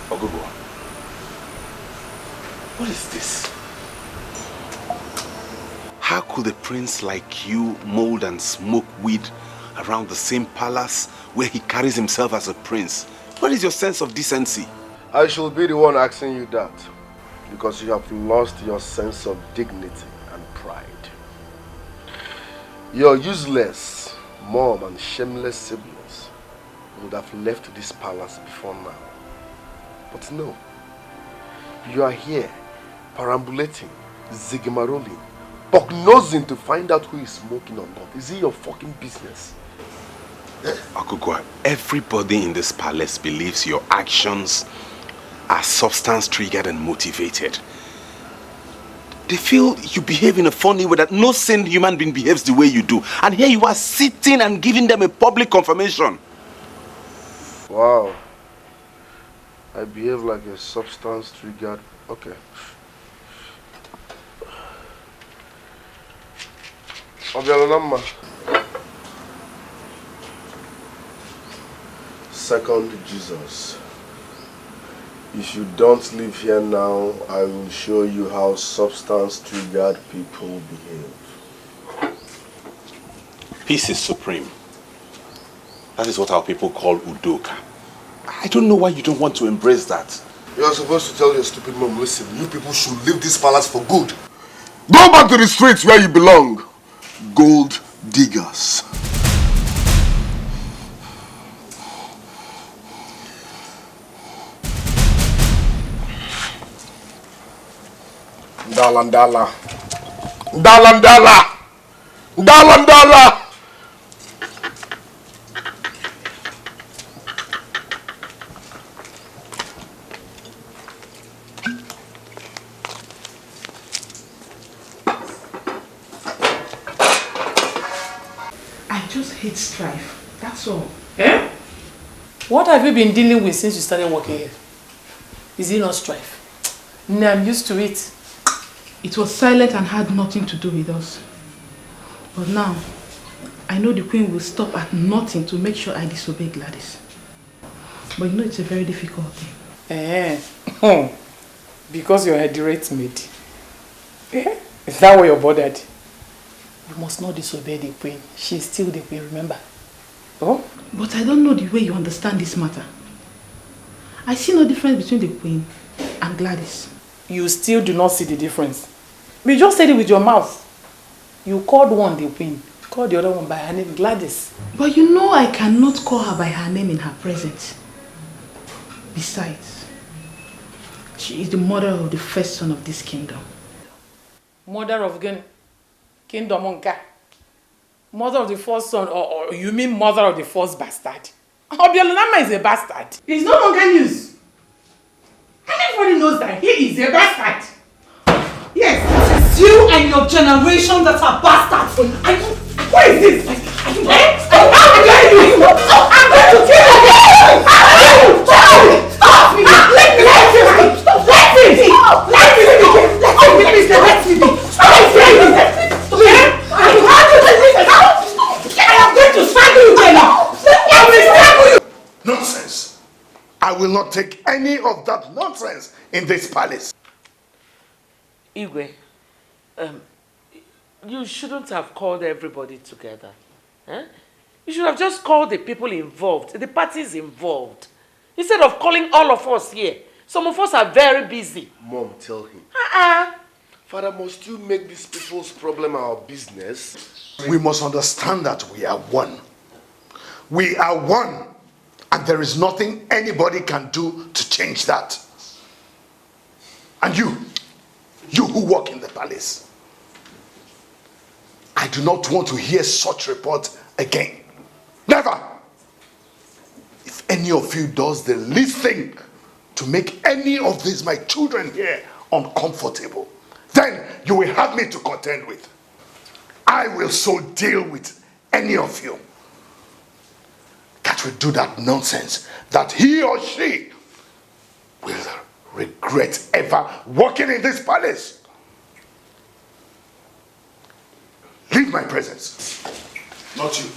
Speaker 2: Ogogo, what is this?
Speaker 18: How could a prince like you mold and smoke weed around the same palace where he carries himself as a prince? What is your sense of decency?
Speaker 1: I shall be the one asking you that, because you have lost your sense of dignity and pride. Your useless mom and shameless siblings would have left this palace before now. But no, you are here, perambulating, zigzamarolling, bug-nosing to find out who is smoking or not. Is it your fucking business?
Speaker 18: Okugwa, everybody in this palace believes your actions are substance-triggered and motivated. They feel you behave in a funny way that no sane human being behaves the way you do. And here you are sitting and giving them a public confirmation.
Speaker 1: Wow. I behave like a substance-triggered... Okay. Obialonama. Second Jesus. If you don't live here now, I will show you how substance-triggered people behave.
Speaker 2: Peace is supreme. That is what our people call Udoka. I don't know why you don't want to embrace that.
Speaker 1: You are supposed to tell your stupid mom, listen, you people should leave this palace for good. Go back to the streets where you belong. Gold diggers. Ndala.
Speaker 22: I just hate strife. That's all. Eh?
Speaker 10: What have you been dealing with since you started working here? Is it not strife? No, I'm used to it.
Speaker 22: It was silent and had nothing to do with us. But now, I know the queen will stop at nothing to make sure I disobey Gladys. But you know it's a very difficult thing.
Speaker 10: Because you're a direct maid. Is that why you're bothered? You must not disobey the queen. She's still the queen, remember? Oh?
Speaker 22: But I don't know the way you understand this matter. I see no difference between the queen and Gladys.
Speaker 10: You still do not see the difference. You just said it with your mouth. You called one the queen. Called the other one by her name, Gladys.
Speaker 22: But you know I cannot call her by her name in her presence. Besides, she is the mother of the first son of this kingdom.
Speaker 10: Mother of Kingdom Onka. Mother of the first son, or you mean mother of the first bastard? Obiolunama is a bastard.
Speaker 22: It's no longer news. Everybody knows that he is a bastard. Yes,
Speaker 4: It's you and your generation that are bastards.
Speaker 22: What is this? I'm going to kill you! Stop me! Let me
Speaker 1: Nonsense! I will not take any of that nonsense in this palace.
Speaker 3: Igwe, you shouldn't have called everybody together. Eh? You should have just called the people involved, the parties involved. Instead of calling all of us here. Some of us are very busy.
Speaker 1: Mom, tell him. Father, must you make these people's problem our business? We must understand that we are one. We are one. And there is nothing anybody can do to change that. And you who work in the palace, I do not want to hear such report again. Never. If any of you does the least thing to make any of these my children here uncomfortable, then you will have me to contend with. I will so deal with any of you that will do that nonsense, that he or she will regret ever walking in this palace. Leave my presence. Not you.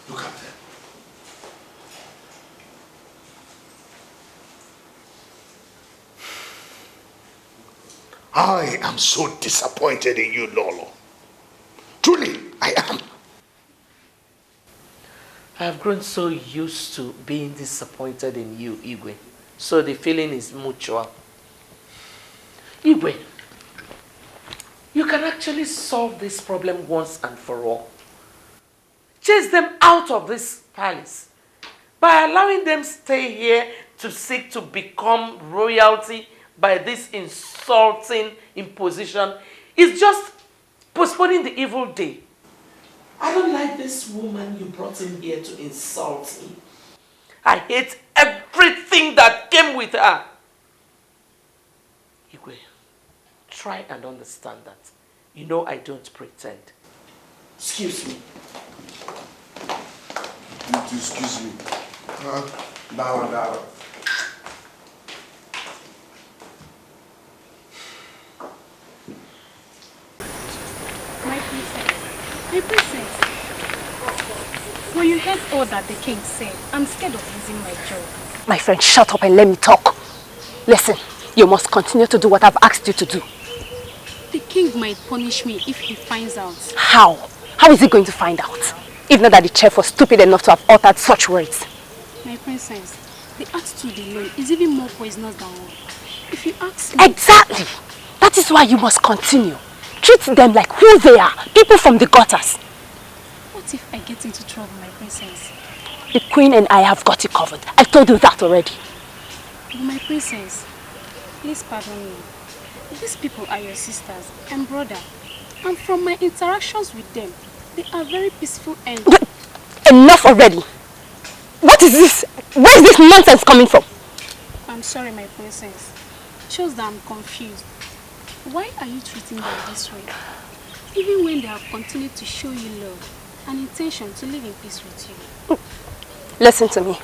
Speaker 1: Look at them. I am so disappointed in you, Lolo. Truly, I am.
Speaker 3: I have grown so used to being disappointed in you, Igwe. So the feeling is mutual. Igwe, you can actually solve this problem once and for all. Chase them out of this palace by allowing them stay here to seek to become royalty by this insulting imposition. It's just postponing the evil day. I don't like this woman you brought in here to insult me. I hate everything that came with her. Igwe, try and understand that. You know I don't pretend. Excuse me.
Speaker 1: Excuse me. Now.
Speaker 7: My princess. My princess. Were you here heard all that the king said. I'm scared of losing my job.
Speaker 21: My friend, shut up and let me talk. Listen, you must continue to do what I've asked you to do.
Speaker 7: The king might punish me if he finds out.
Speaker 21: How? How is he going to find out? If not that the chef was stupid enough to have uttered such words.
Speaker 7: My princess, the attitude alone is even more poisonous than war. If you ask me...
Speaker 21: Exactly! That is why you must continue. Treat them like who they are, people from the gutters.
Speaker 7: What if I get into trouble, my princess?
Speaker 21: The queen and I have got you covered. I told you that already.
Speaker 7: But my princess, please pardon me. These people are your sisters and brother. And from my interactions with them, they are very peaceful and...
Speaker 21: Enough already! What is this? Where is this nonsense coming from?
Speaker 7: I'm sorry, my princess. It shows that I'm confused. Why are you treating them this way? Even when they have continued to show you love and intention to live in peace with you.
Speaker 21: Listen to me.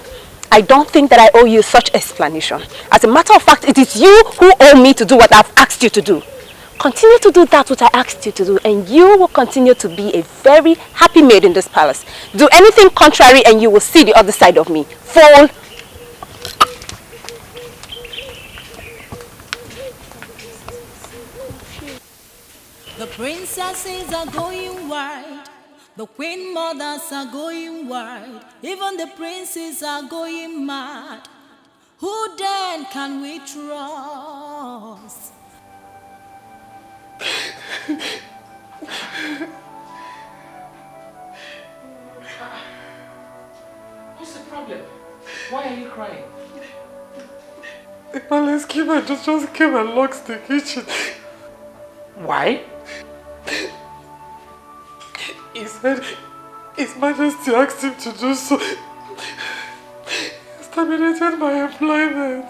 Speaker 21: I don't think that I owe you such explanation. As a matter of fact, it is you who owe me to do what I've asked you to do. Continue to do that which I asked you to do, and you will continue to be a very happy maid in this palace. Do anything contrary and you will see the other side of me. Fool!
Speaker 19: The princesses are going wild. The queen mothers are going wild. Even the princes are going mad. Who then can we trust?
Speaker 3: What's the problem? Why are you crying?
Speaker 2: The palace keeper just came and locked the kitchen.
Speaker 3: Why?
Speaker 2: He said His Majesty asked him to do so. He's terminated my employment.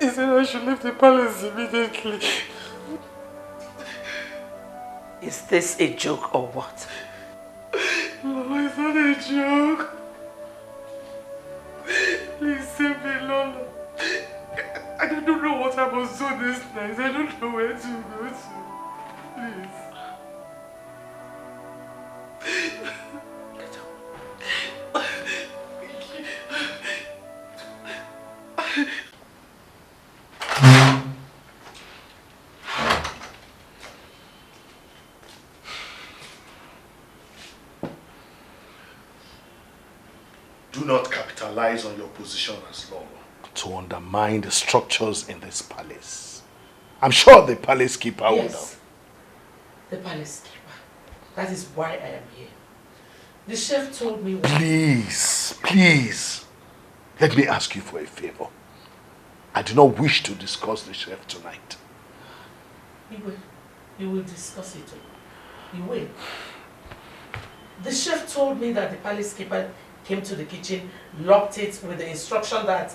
Speaker 2: He said I should leave the palace immediately.
Speaker 3: Is this a joke or what?
Speaker 2: Lolo, it's not a joke. Please save me, Lolo. I don't know what I must do this night. I don't know where to go to. Please.
Speaker 6: Do not capitalize on your position as Lolo to undermine the structures in this palace. I'm sure the palace keeper will know.
Speaker 3: The palace keeper. That is why I am here. The chef told me...
Speaker 6: Please, let me ask you for a favor. I do not wish to discuss the chef tonight.
Speaker 3: You will discuss it. You will. The chef told me that the palace keeper came to the kitchen, locked it with the instruction that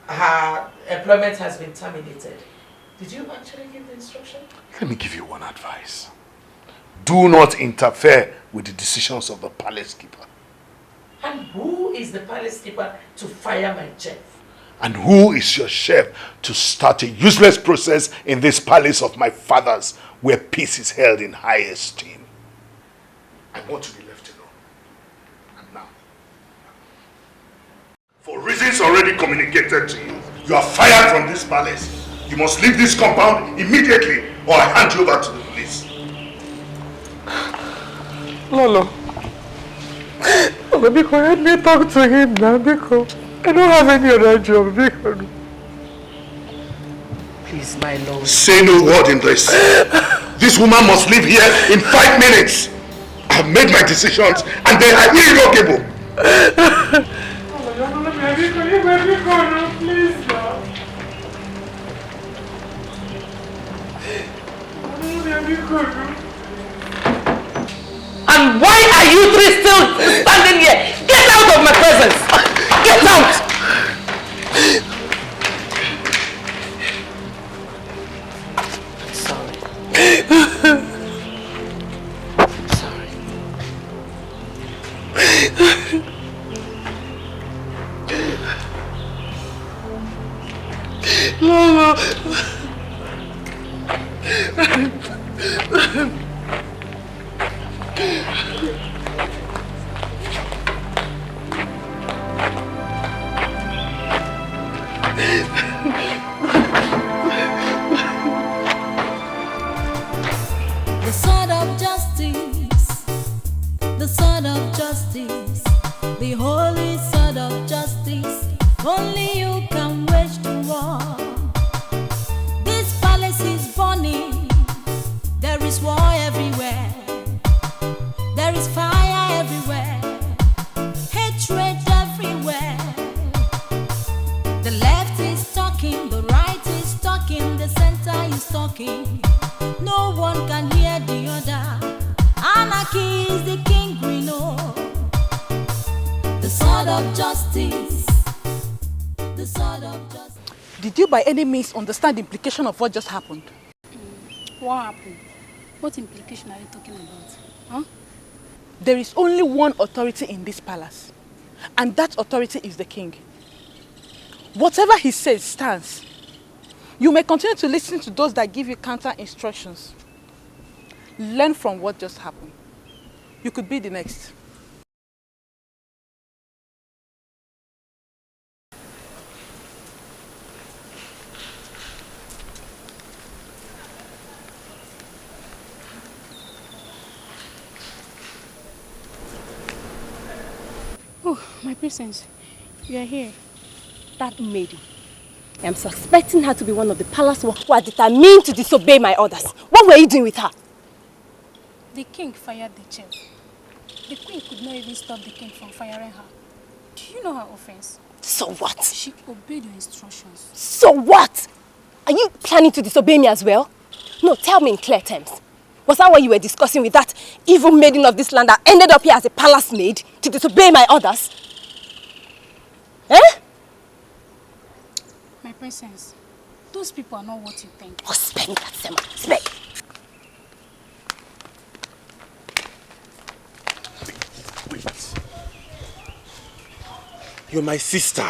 Speaker 3: her employment has been terminated. Did you actually give the instruction?
Speaker 6: Let me give you one advice. Do not interfere with the decisions of the palace keeper.
Speaker 3: And who is the palace keeper to fire my chef?
Speaker 6: And who is your chef to start a useless process in this palace of my father's where peace is held in high esteem? I want to be left alone. And now, for reasons already communicated to you, you are fired from this palace. You must leave this compound immediately or I hand you over to the police.
Speaker 2: Lolo. Lolo, let me talk to him now because I don't have any other job.
Speaker 3: Please, my lord.
Speaker 6: Say no word in this. This woman must leave here in 5 minutes. I have made my decisions and they are irrevocable.
Speaker 2: Please, now.
Speaker 3: And why are you three still standing here? Get out of my presence! Get out!
Speaker 2: Lolo.
Speaker 19: talking. No one can hear the other. Anarchy is the king we know. The sword of justice. The sword of justice.
Speaker 15: Did you by any means understand the implication of what just happened?
Speaker 13: What happened? What implication are you talking about? Huh?
Speaker 15: There is only one authority in this palace, and that authority is the king. Whatever he says stands. You may continue to listen to those that give you counter instructions. Learn from what just happened. You could be the next.
Speaker 13: Oh, my princess, you are here.
Speaker 21: That maid. I am suspecting her to be one of the palace workers who are determined to disobey my orders. What were you doing with her?
Speaker 13: The king fired the chief. The queen could not even stop the king from firing her. Do you know her offense?
Speaker 21: So what?
Speaker 13: She obeyed your instructions.
Speaker 21: So what? Are you planning to disobey me as well? No, tell me in clear terms. Was that what you were discussing with that evil maiden of this land that ended up here as a palace maid to disobey my orders? Eh?
Speaker 13: My princess, those people are not what you think.
Speaker 21: Oh, spare me that, Sema. Spare.
Speaker 2: Wait. You're my sister.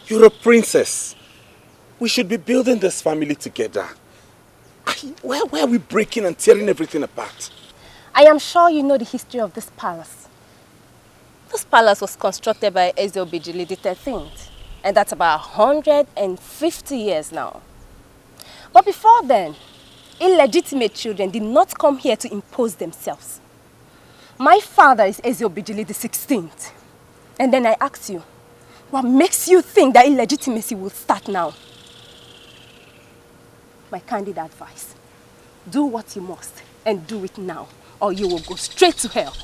Speaker 2: You're a princess. We should be building this family together. Why are we breaking and tearing everything apart?
Speaker 21: I am sure you know the history of this palace. This palace was constructed by Ezeobijili the 13th, and that's about 150 years now. But before then, illegitimate children did not come here to impose themselves. My father is Ezeobijili the 16th. And then I ask you, what makes you think that illegitimacy will start now? My candid advice, do what you must and do it now, or you will go straight to hell.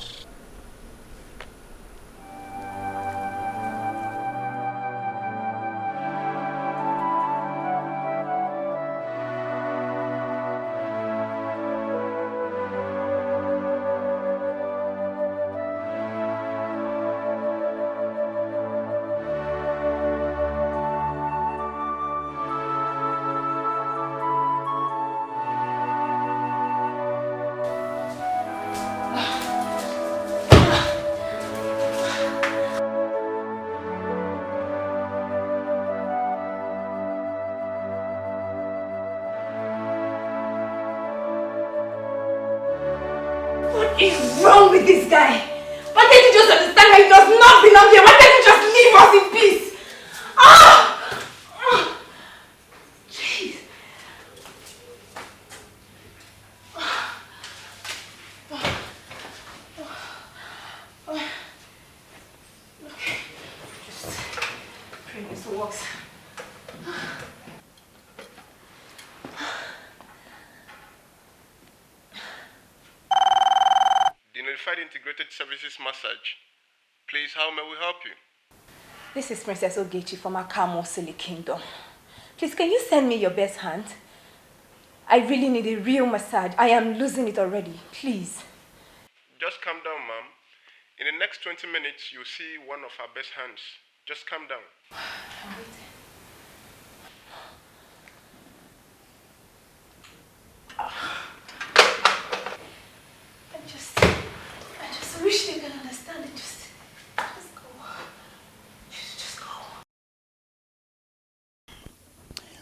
Speaker 7: What is wrong with this guy? Why can't you just understand that he does not belong here? Why can't you just leave us in peace? Ah! Jeez. Okay. Just pray this works.
Speaker 11: Defyed Integrated Services Massage. Please, how may we help you?
Speaker 21: This is Princess Ogechi from AfricanMovie Kingdom. Please, can you send me your best hand? I really need a real massage. I am losing it already. Please.
Speaker 11: Just calm down, ma'am. In the next 20 minutes, you'll see one of our best hands. Just calm down.
Speaker 7: I just wish they can understand it. Just go. Just go.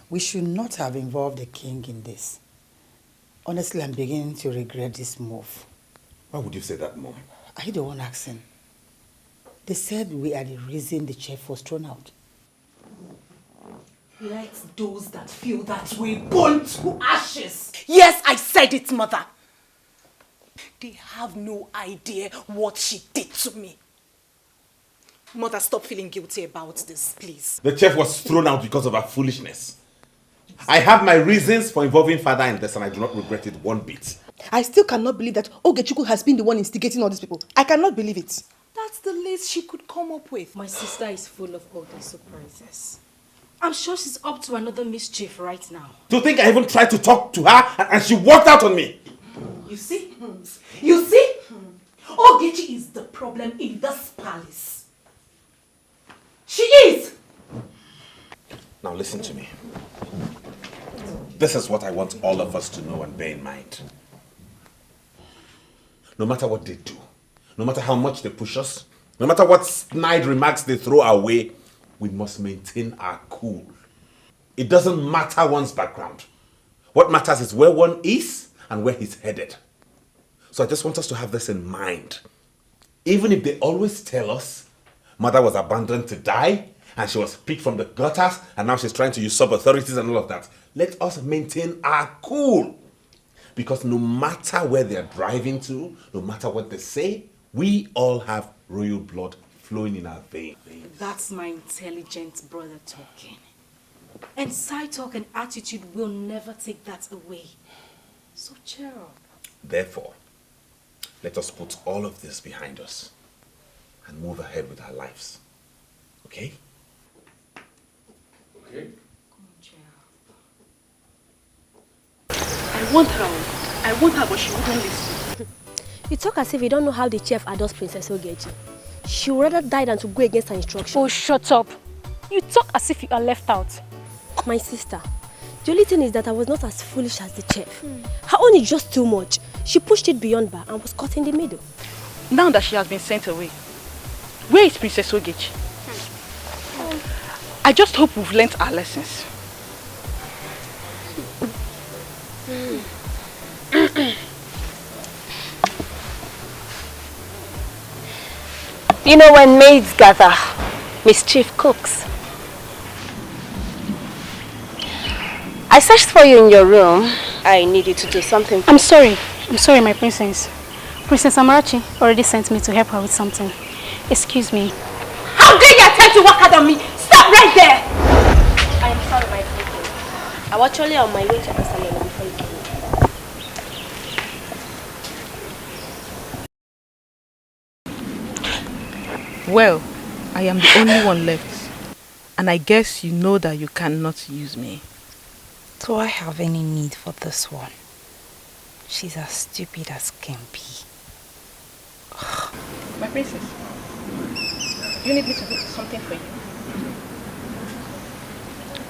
Speaker 4: We should not have involved the king in this. Honestly, I'm beginning to regret this move.
Speaker 2: Why would you say that, Mom?
Speaker 4: Are you the one asking? They said we are the reason the chef was thrown out.
Speaker 15: Let those that feel that way burn to ashes.
Speaker 21: Yes, I said it, Mother.
Speaker 15: They have no idea what she did to me. Mother, stop feeling guilty about this, please.
Speaker 2: The chef was thrown out because of her foolishness. I have my reasons for involving father in this and I do not regret it one bit.
Speaker 9: I still cannot believe that Ogechukwu has been the one instigating all these people. I cannot believe it.
Speaker 15: That's the least she could come up with.
Speaker 5: My sister is full of all these surprises. I'm sure she's up to another mischief right now.
Speaker 2: To think I even tried to talk to her and she walked out on me.
Speaker 15: You see? You see? Ogechi is the problem in this palace. She is!
Speaker 2: Now listen to me. This is what I want all of us to know and bear in mind. No matter what they do, no matter how much they push us, no matter what snide remarks they throw our way, we must maintain our cool. It doesn't matter one's background. What matters is where one is and where he's headed. So I just want us to have this in mind. Even if they always tell us mother was abandoned to die and she was picked from the gutters and now she's trying to usurp authorities and all of that, let us maintain our cool. Because no matter where they're driving to, no matter what they say, we all have royal blood flowing in our veins.
Speaker 5: That's my intelligent brother talking. And side talk and attitude will never take that away. So cheer up.
Speaker 2: Therefore, let us put all of this behind us and move ahead with our lives. Okay?
Speaker 1: Okay.
Speaker 20: I want her, but she wouldn't listen.
Speaker 21: You talk as if you don't know how the chef adores Princess Ogechi. She would rather die than to go against her instructions.
Speaker 13: Oh, shut up. You talk as if you are left out.
Speaker 21: My sister, the only thing is that I was not as foolish as the chef. Her own is just too much. She pushed it beyond bar and was caught in the middle.
Speaker 20: Now that she has been sent away, where is Princess Ogechi? I just hope we've learnt our lessons.
Speaker 21: You know, when maids gather, mischief cooks. I searched for you in your room. I need you to do something.
Speaker 13: I'm sorry, my princess. Princess Amarachi already sent me to help her with something. Excuse me.
Speaker 21: How dare you attempt to walk out on me? Stop right there! I am sorry, my princess. I was actually on my way to answer you before you came.
Speaker 10: Well, I am the only one left. And I guess you know that you cannot use me.
Speaker 8: Do I have any need for this one? She's as stupid as can be.
Speaker 20: My princess, do you need me to do something for you?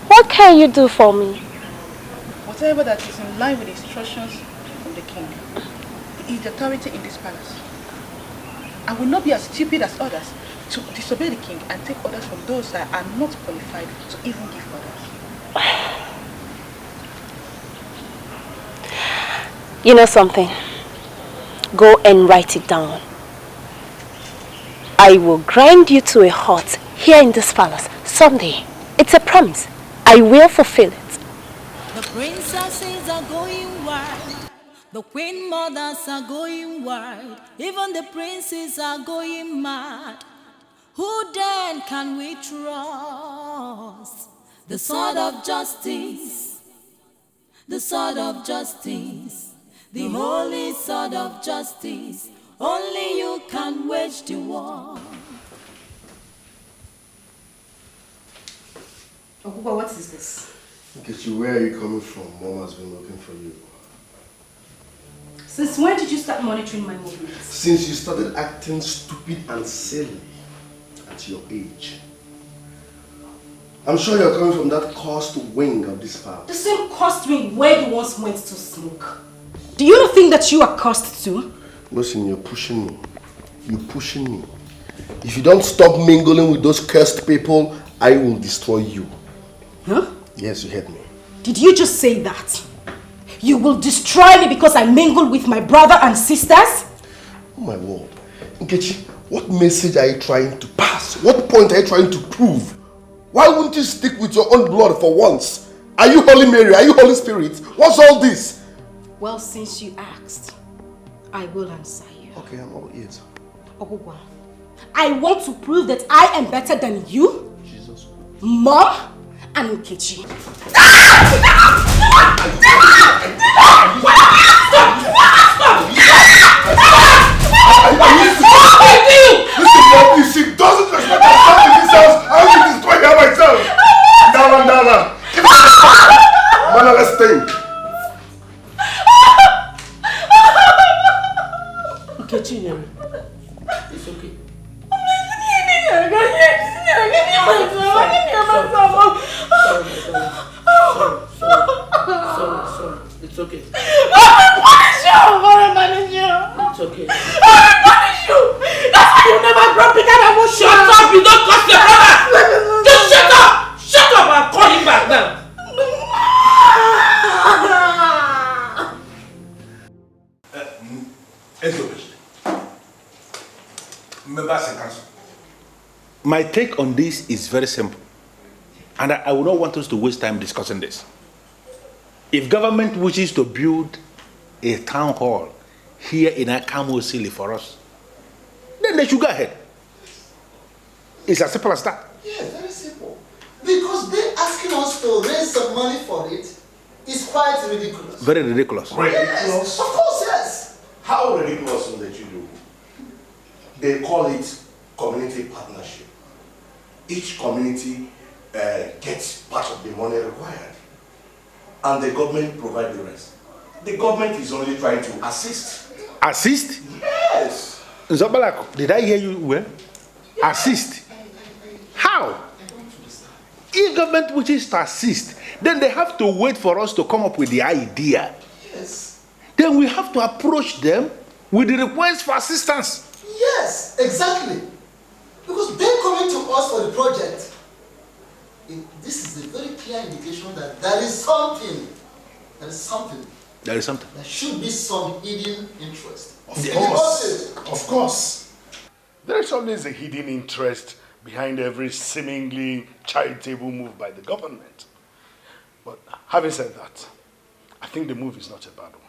Speaker 21: What can you do for me?
Speaker 20: Whatever that is in line with the instructions from the king. He is the authority in this palace. I will not be as stupid as others to disobey the king and take orders from those that are not qualified to even give orders.
Speaker 21: You know something? Go and write it down. I will grind you to a halt here in this palace someday. It's a promise. I will fulfill it.
Speaker 19: The princesses are going wild. The queen mothers are going wild. Even the princes are going mad. Who then can we trust? The sword of justice. The sword of justice. The holy sword of justice. Only you can wage the war.
Speaker 5: Okuba, what is this?
Speaker 1: Nkechi, where are you coming from? Mom has been looking for you.
Speaker 5: Since when did you start monitoring my movements?
Speaker 1: Since you started acting stupid and silly at your age. I'm sure you're coming from that cursed wing of this palace.
Speaker 5: The same cursed wing where you once went to smoke. Do you not think that you are cursed too?
Speaker 1: Listen, you're pushing me. You're pushing me. If you don't stop mingling with those cursed people, I will destroy you.
Speaker 5: Huh?
Speaker 1: Yes, you heard me.
Speaker 5: Did you just say that? You will destroy me because I mingle with my brother and sisters?
Speaker 1: Oh my word. Nkechi, what message are you trying to pass? What point are you trying to prove? Why wouldn't you stick with your own blood for once? Are you Holy Mary? Are you Holy Spirit? What's all this?
Speaker 5: Well, since you asked, I will answer you.
Speaker 1: Okay, I'm all ears.
Speaker 5: Ogugwa, I want to prove that I am better than you,
Speaker 1: Jesus,
Speaker 5: Mom, and Nkechi.
Speaker 1: Listen, Bobby, she doesn't respect herself in this house. I will destroy her myself. Now, calm down now. Man, let's think.
Speaker 3: Okay, Chinyere. It's okay. Sorry. It's okay. It's okay. That's why you never brought me that emotion. Shut up! You don't cost your brother! Just shut up! Shut up! I'll call him back now.
Speaker 18: Members and council. My take on this is very simple. And I would not want us to waste time discussing this. If government wishes to build a town hall here in Akamosili for us, then they should go ahead. It's as simple as that.
Speaker 16: Yeah, very simple. Because they asking us to raise some money for it is quite ridiculous.
Speaker 18: Very ridiculous.
Speaker 16: Yes, of course, yes.
Speaker 1: How ridiculous will that you do? They call it community partnership. Each community gets part of the money required. And the government provides the rest. The government is only trying to assist.
Speaker 18: Assist?
Speaker 1: Yes.
Speaker 18: Zobalako, did I hear you well? Assist? How? If government wishes to assist, then they have to wait for us to come up with the idea.
Speaker 16: Yes.
Speaker 18: Then we have to approach them with the request for assistance.
Speaker 16: Yes, exactly. Because they're coming to us for the project. This is a very clear indication that there is something. There is something.
Speaker 18: There is something.
Speaker 16: There should be some hidden interest.
Speaker 1: Of course. There is always a hidden interest behind every seemingly charitable move by the government. But having said that, I think the move is not a bad one.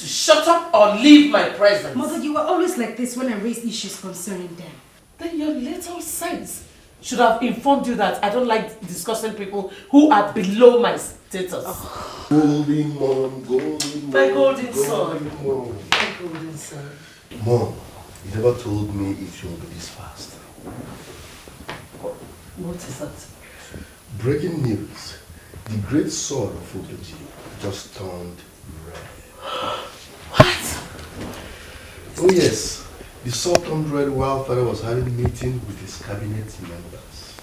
Speaker 3: Shut up or leave my presence.
Speaker 5: Mother, you were always like this when I raised issues concerning them.
Speaker 3: Then your little sense should have informed you that I don't like discussing people who are below my status.
Speaker 1: Oh. Golden mom, golden mom.
Speaker 3: My golden son.
Speaker 1: Mom.
Speaker 3: My golden son.
Speaker 1: Mom, you never told me it will be this fast.
Speaker 3: What is that?
Speaker 1: Breaking news. The great sword of Obeji just turned red.
Speaker 3: What?
Speaker 1: Oh yes, the sword turned red while Father was having a meeting with his cabinet members.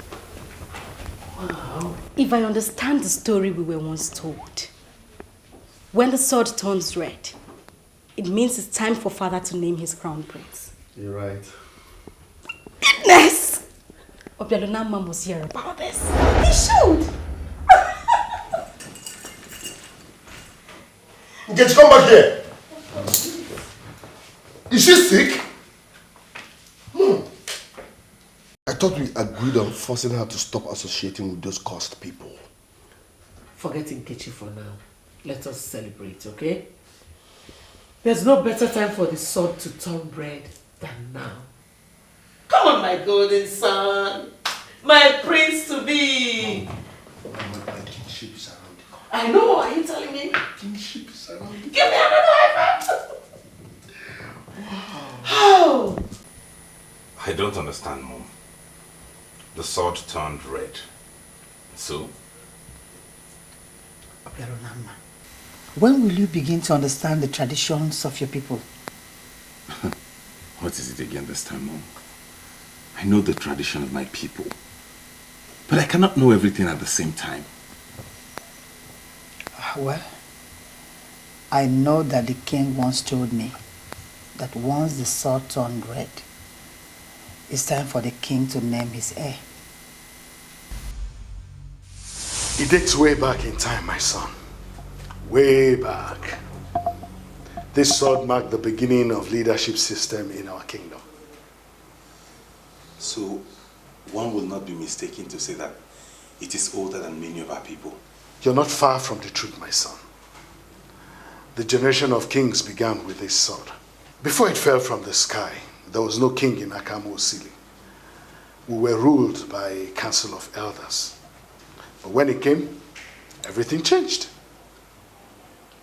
Speaker 5: Wow. If I understand the story we were once told, when the sword turns red, it means it's time for Father to name his crown prince.
Speaker 1: You're right.
Speaker 5: Goodness! Obialona Mom was here about this. He should!
Speaker 1: Get come back here! Is she sick? No. I thought we agreed on forcing her to stop associating with those cursed people.
Speaker 3: Forget Nkechi for now. Let us celebrate, okay? There's no better time for the sword to turn red than now. Come on, my golden son. My prince to be.
Speaker 1: My kingship is around the corner.
Speaker 3: I know, are you telling me?
Speaker 1: Kingship is around the corner.
Speaker 3: Give me another high five. Wow.
Speaker 18: I don't understand, Mom. The sword turned red. So?
Speaker 16: When will you begin to understand the traditions of your people?
Speaker 18: What is it again this time, Mom? I know the tradition of my people, but I cannot know everything at the same time.
Speaker 16: Well, I know that the king once told me that once the sword turned red, it's time for the king to name his heir.
Speaker 1: It dates way back in time, my son. Way back. This sword marked the beginning of leadership system in our kingdom.
Speaker 18: So, one will not be mistaken to say that it is older than many of our people.
Speaker 1: You're not far from the truth, my son. The generation of kings began with this sword. Before it fell from the sky, there was no king in Akamosili. We were ruled by a council of elders. But when it came,
Speaker 6: everything changed.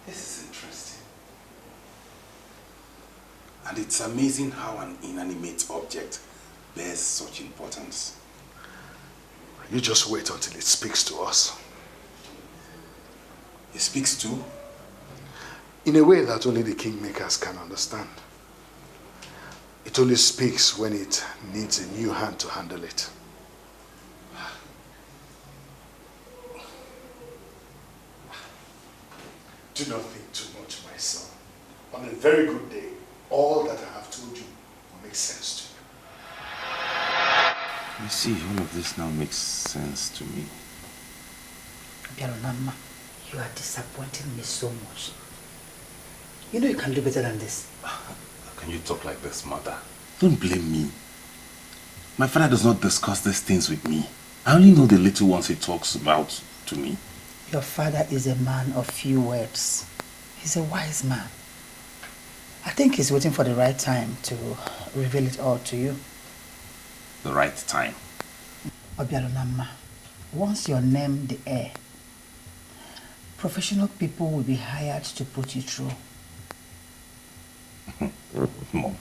Speaker 18: This is interesting. And it's amazing how an inanimate object bears such importance.
Speaker 6: You just wait until it speaks to us.
Speaker 18: It speaks to?
Speaker 6: In a way that only the kingmakers can understand. It only speaks when it needs a new hand to handle it. Do not think too much, my son. On a very good day, all that I have told you will make sense to you.
Speaker 18: You see, all of this now makes sense to me.
Speaker 16: Bialonama, you are disappointing me so much. You know you can do better than this.
Speaker 18: How can you talk like this, mother? Don't blame me. My father does not discuss these things with me. I only know the little ones he talks about to me.
Speaker 16: Your father is a man of few words. He's a wise man. I think he's waiting for the right time to reveal it all to you.
Speaker 18: The right time?
Speaker 16: Obialonama, once you're named the heir, professional people will be hired to put you through.
Speaker 18: Mom,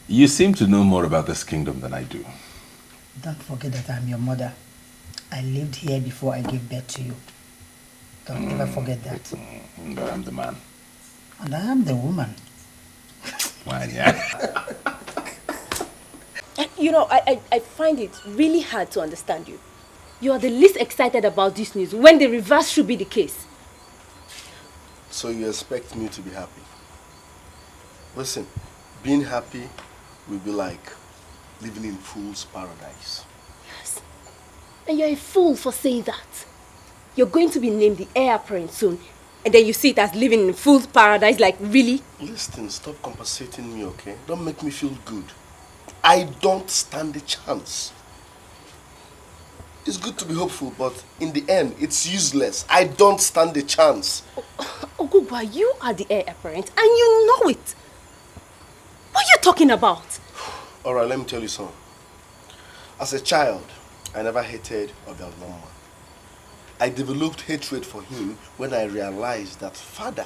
Speaker 18: you seem to know more about this kingdom than I do.
Speaker 16: Don't forget that I'm your mother. I lived here before I gave birth to you. Don't ever forget that.
Speaker 18: And I am the man.
Speaker 16: And I am the woman.
Speaker 18: Why, yeah.
Speaker 21: You know, I find it really hard to understand you. You are the least excited about this news when the reverse should be the case.
Speaker 1: So you expect me to be happy? Listen, being happy will be like living in fool's paradise.
Speaker 21: Yes. And you're a fool for saying that. You're going to be named the heir apparent soon, and then you see it as living in fool's paradise, like really?
Speaker 1: Listen, stop compensating me, okay? Don't make me feel good. I don't stand a chance. It's good to be hopeful, but in the end, it's useless. I don't stand a chance.
Speaker 21: Ogugwa, you are the heir apparent, and you know it. What are you talking about?
Speaker 1: Alright, let me tell you something. As a child, I never hated Obialonama. I developed hatred for him when I realized that father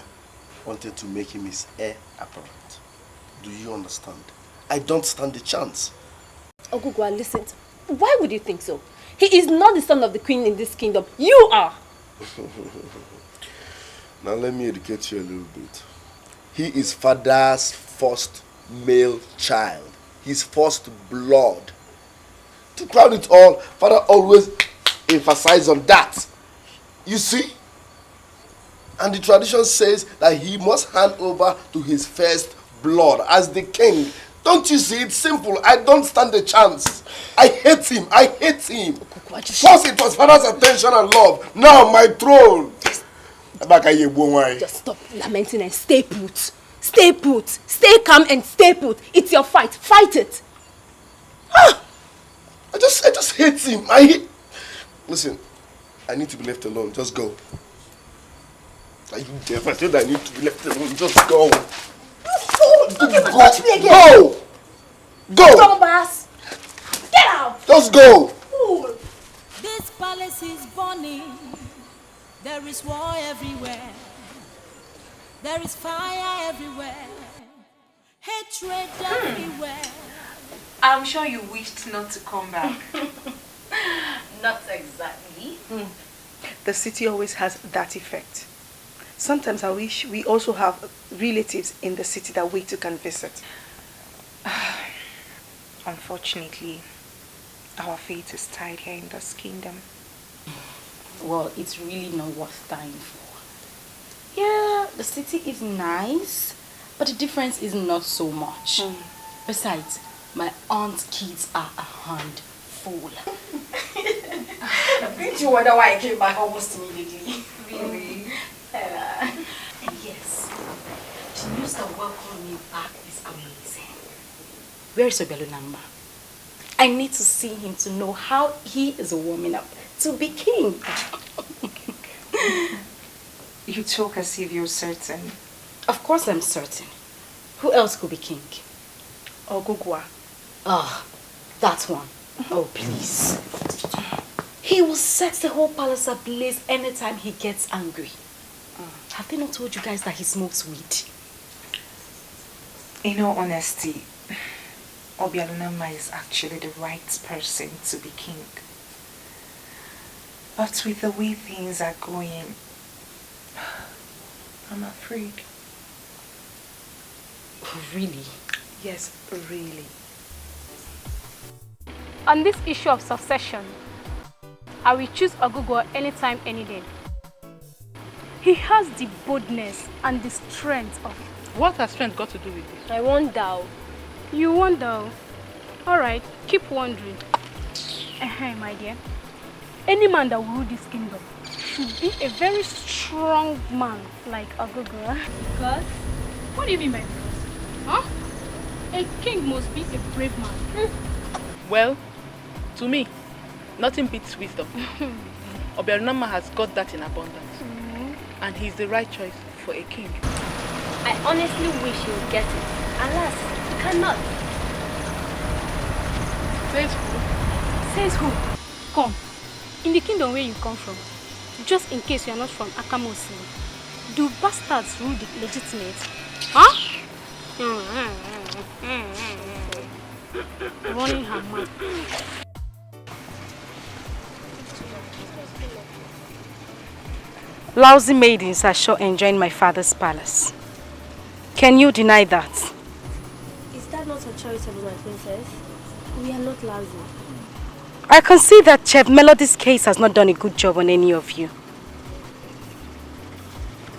Speaker 1: wanted to make him his heir apparent. Do you understand? I don't stand a chance.
Speaker 21: Ogugwa, listen. Why would you think so? He is not the son of the queen in this kingdom. You are.
Speaker 1: Now let me educate you a little bit. He is father's first male child. His first blood. To crown it all, father always emphasizes on that. You see? And the tradition says that he must hand over to his first blood as the king. Don't you see? It's simple. I don't stand a chance. I hate him. I hate him. First it was father's attention and love. Now my throne.
Speaker 21: Just stop lamenting and stay put. Stay put. Stay calm and stay put. It's your fight. Fight it.
Speaker 1: I just hate him. Listen, I need to be left alone. Just go. Are you deaf? I said I need to be left alone. Just go.
Speaker 21: Don't ever touch me again.
Speaker 1: Go! Go!
Speaker 21: Don't pass. Get out.
Speaker 1: Just go.
Speaker 21: Fool.
Speaker 19: This palace is burning. There is war everywhere. There is fire everywhere. Hatred everywhere.
Speaker 10: I'm sure you wished not to come back.
Speaker 20: Not exactly.
Speaker 10: The city always has that effect. Sometimes I wish we also have relatives in the city that we too can visit. Unfortunately, our fate is tied here in this kingdom.
Speaker 5: Well, it's really not worth dying for. Yeah, the city is nice, but the difference is not so much. Besides, my aunt's kids are a handful.
Speaker 20: Didn't you wonder why I came back almost immediately?
Speaker 5: Really? Yes. The news that welcomed me back is amazing. Where is Obialonama? I need to see him to know how he is warming up to be king.
Speaker 10: You talk as if you're certain.
Speaker 5: Of course I'm certain. Who else could be king?
Speaker 10: Ogugwa.
Speaker 5: Ah, that one. Oh, please.
Speaker 21: He
Speaker 5: He will set the whole palace ablaze anytime he gets angry. Have they not told you guys that he smokes weed?
Speaker 8: In all honesty, Obialunama is actually the right person to be king. But with the way things are going, I'm afraid.
Speaker 5: Really?
Speaker 8: Yes, really.
Speaker 13: On this issue of succession, I will choose Ogugo anytime, any day. He has the boldness and the strength of...
Speaker 20: What has strength got to do with this?
Speaker 13: I wonder. You wonder? Alright, keep wondering. My dear. Any man that will rule this kingdom should be a very strong man like Ogugo. Because? What do you mean by because? Huh? A king must be a brave man.
Speaker 20: Well, to me, nothing beats wisdom. Obialunama has got that in abundance. And he's the right choice for a king.
Speaker 21: I honestly wish he would get it. Alas, he cannot.
Speaker 20: Says who?
Speaker 13: Says who? Come. In the kingdom where you come from, just in case you are not from AfricanMovie, do bastards rule the legitimate? Huh? Running her mouth.
Speaker 5: Lousy maidens are sure enjoying my father's palace. Can you deny that?
Speaker 21: Is that not uncharitable, my princess? We are not lousy.
Speaker 5: I can see that Chef Melody's case has not done a good job on any of you.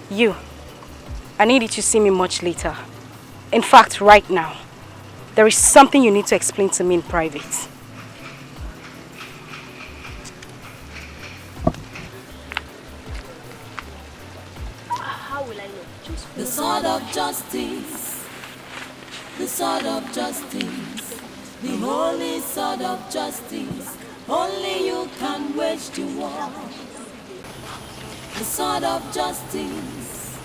Speaker 5: You, I need you to see me much later. In fact, right now. There is something you need to explain to me in private.
Speaker 21: How will I know?
Speaker 19: The sword of justice, the sword of justice, the holy sword of justice. Only you can wage the war. The sword of justice,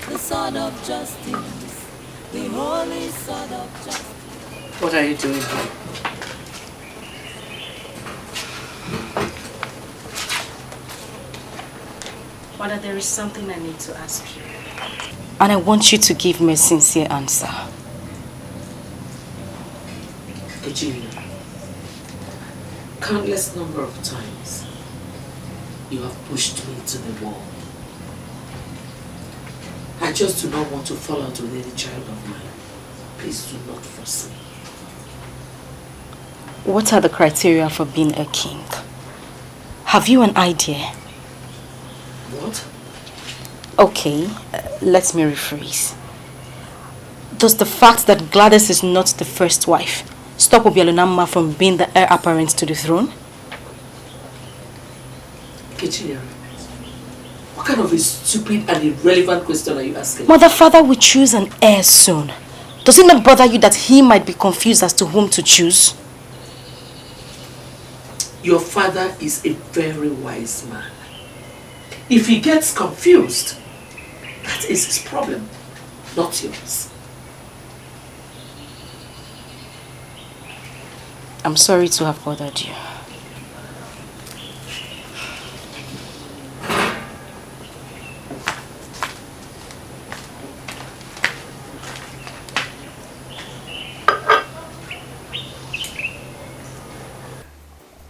Speaker 19: the sword of justice, the holy sword of justice.
Speaker 3: What are you doing here? Mother, there is something I need to ask you.
Speaker 5: And I want you to give me a sincere answer.
Speaker 3: Virginia, countless number of times you have pushed me to the wall. I just do not want to fall out with any child of mine. Please do not force me.
Speaker 5: What are the criteria for being a king? Have you an idea?
Speaker 3: What?
Speaker 5: Okay, let me rephrase. Does the fact that Gladys is not the first wife stop Obialunama from being the heir apparent to the throne?
Speaker 3: Virginia, what kind of a stupid and irrelevant question are you asking?
Speaker 5: Mother, father will choose an heir soon. Does it not bother you that he might be confused as to whom to choose?
Speaker 3: Your father is a very wise man. If he gets confused, that is his problem, not yours.
Speaker 5: I'm sorry to have bothered you.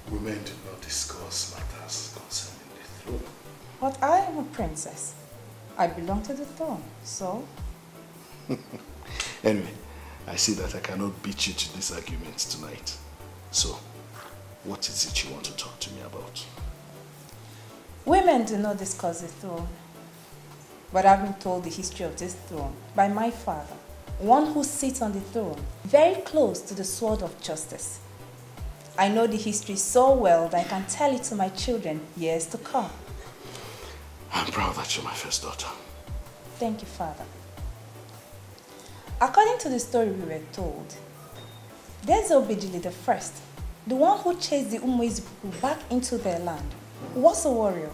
Speaker 6: Women do not discuss matters concerning the throne.
Speaker 4: But I am a princess. I belong to the throne, so...
Speaker 6: Anyway, I see that I cannot beat you to this argument tonight. So, what is it you want to talk to me about?
Speaker 4: Women do not discuss the throne. But I've been told the history of this throne by my father, one who sits on the throne, very close to the sword of justice. I know the history so well that I can tell it to my children years to come.
Speaker 6: I'm proud that you're my first daughter.
Speaker 4: Thank you, Father. According to the story we were told, there's Obijili the first, the one who chased the Umuizi people back into their land, was a warrior.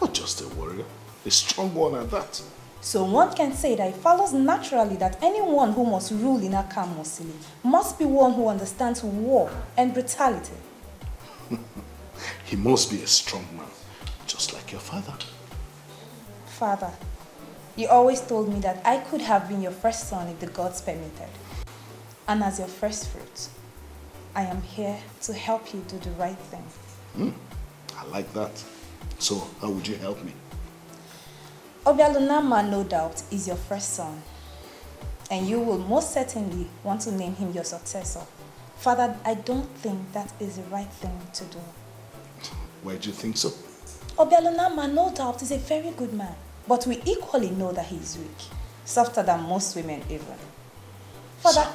Speaker 6: Not just a warrior, a strong one at that.
Speaker 4: So one can say that it follows naturally that anyone who must rule in AfricanMovie must be one who understands war and brutality.
Speaker 11: He must be a strong man, just like your father.
Speaker 8: Father, you always told me that I could have been your first son if the gods permitted. And as your first fruit, I am here to help you do the right thing.
Speaker 11: I like that. So, how would you help me?
Speaker 8: Obialunama, no doubt, is your first son. And you will most certainly want to name him your successor. Father, I don't think that is the right thing to do.
Speaker 11: Why do you think so?
Speaker 8: Obialunama, no doubt, is a very good man. But we equally know that he is weak. Softer than most women even. Father,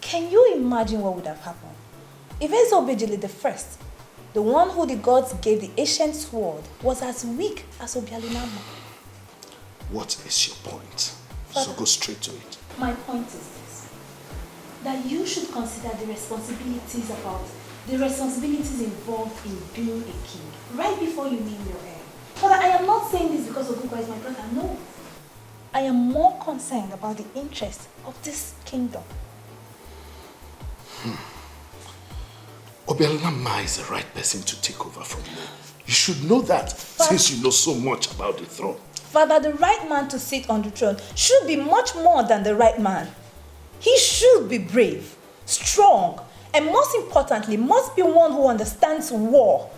Speaker 8: can you imagine what would have happened? If Ezobejili the first, the one who the gods gave the ancient sword, was as weak as Obialunama.
Speaker 11: What is your point? So go straight to it.
Speaker 8: My point is this. That you should consider the responsibilities involved in being a king right before you name your heir. Father, I am not saying this because Ogugwa is my brother, no. I am more concerned about the interest of this kingdom.
Speaker 11: Obialunama is the right person to take over from me. You should know that, since you know so much about the throne.
Speaker 8: Father, the right man to sit on the throne should be much more than the right man. He should be brave, strong, and most importantly, must be one who understands war.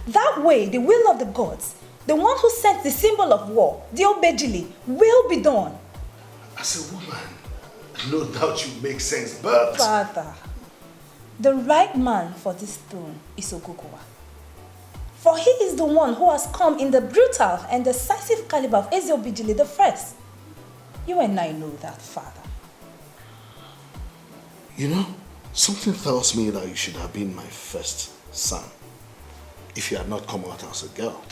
Speaker 8: That way, the will of the gods, the one who sets the symbol of war, the Obejili, will be done.
Speaker 11: As a woman, no doubt you make sense, but...
Speaker 8: Father, the right man for this throne is Ogugwa. For he is the one who has come in the brutal and decisive caliber of Ezobejili the first. You and I know that, Father.
Speaker 11: You know, something tells me that you should have been my first son. If you had not come out as a girl.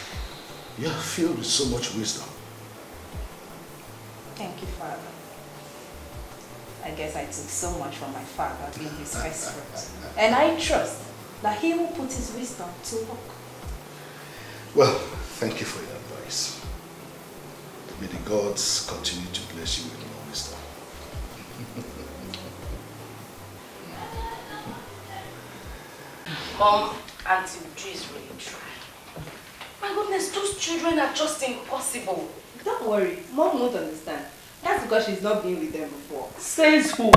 Speaker 11: You are filled with so much wisdom.
Speaker 8: Thank you, Father. I guess I took so much from my father being his first fruit. And I trust that he will put his wisdom to work.
Speaker 11: Well, thank you for your advice. May the gods continue to bless you with more wisdom.
Speaker 3: Mom, Auntie Uju is really trying. My goodness, those children are just impossible.
Speaker 12: Don't worry, Mom won't understand. That's because she's not been with them before.
Speaker 3: Says who?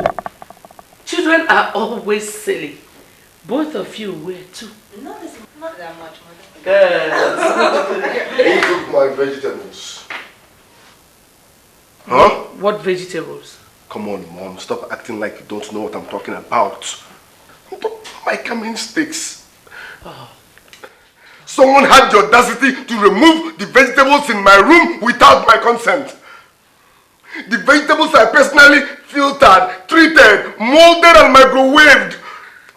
Speaker 3: Children are always silly. Both of you were too.
Speaker 12: Not that much, Mother.
Speaker 1: Who took my vegetables?
Speaker 11: Huh?
Speaker 3: What vegetables?
Speaker 11: Come on, Mom. Stop acting like you don't know what I'm talking about. My coming sticks.
Speaker 3: Oh.
Speaker 1: Someone had the audacity to remove the vegetables in my room without my consent. The vegetables are personally filtered, treated, molded and microwaved.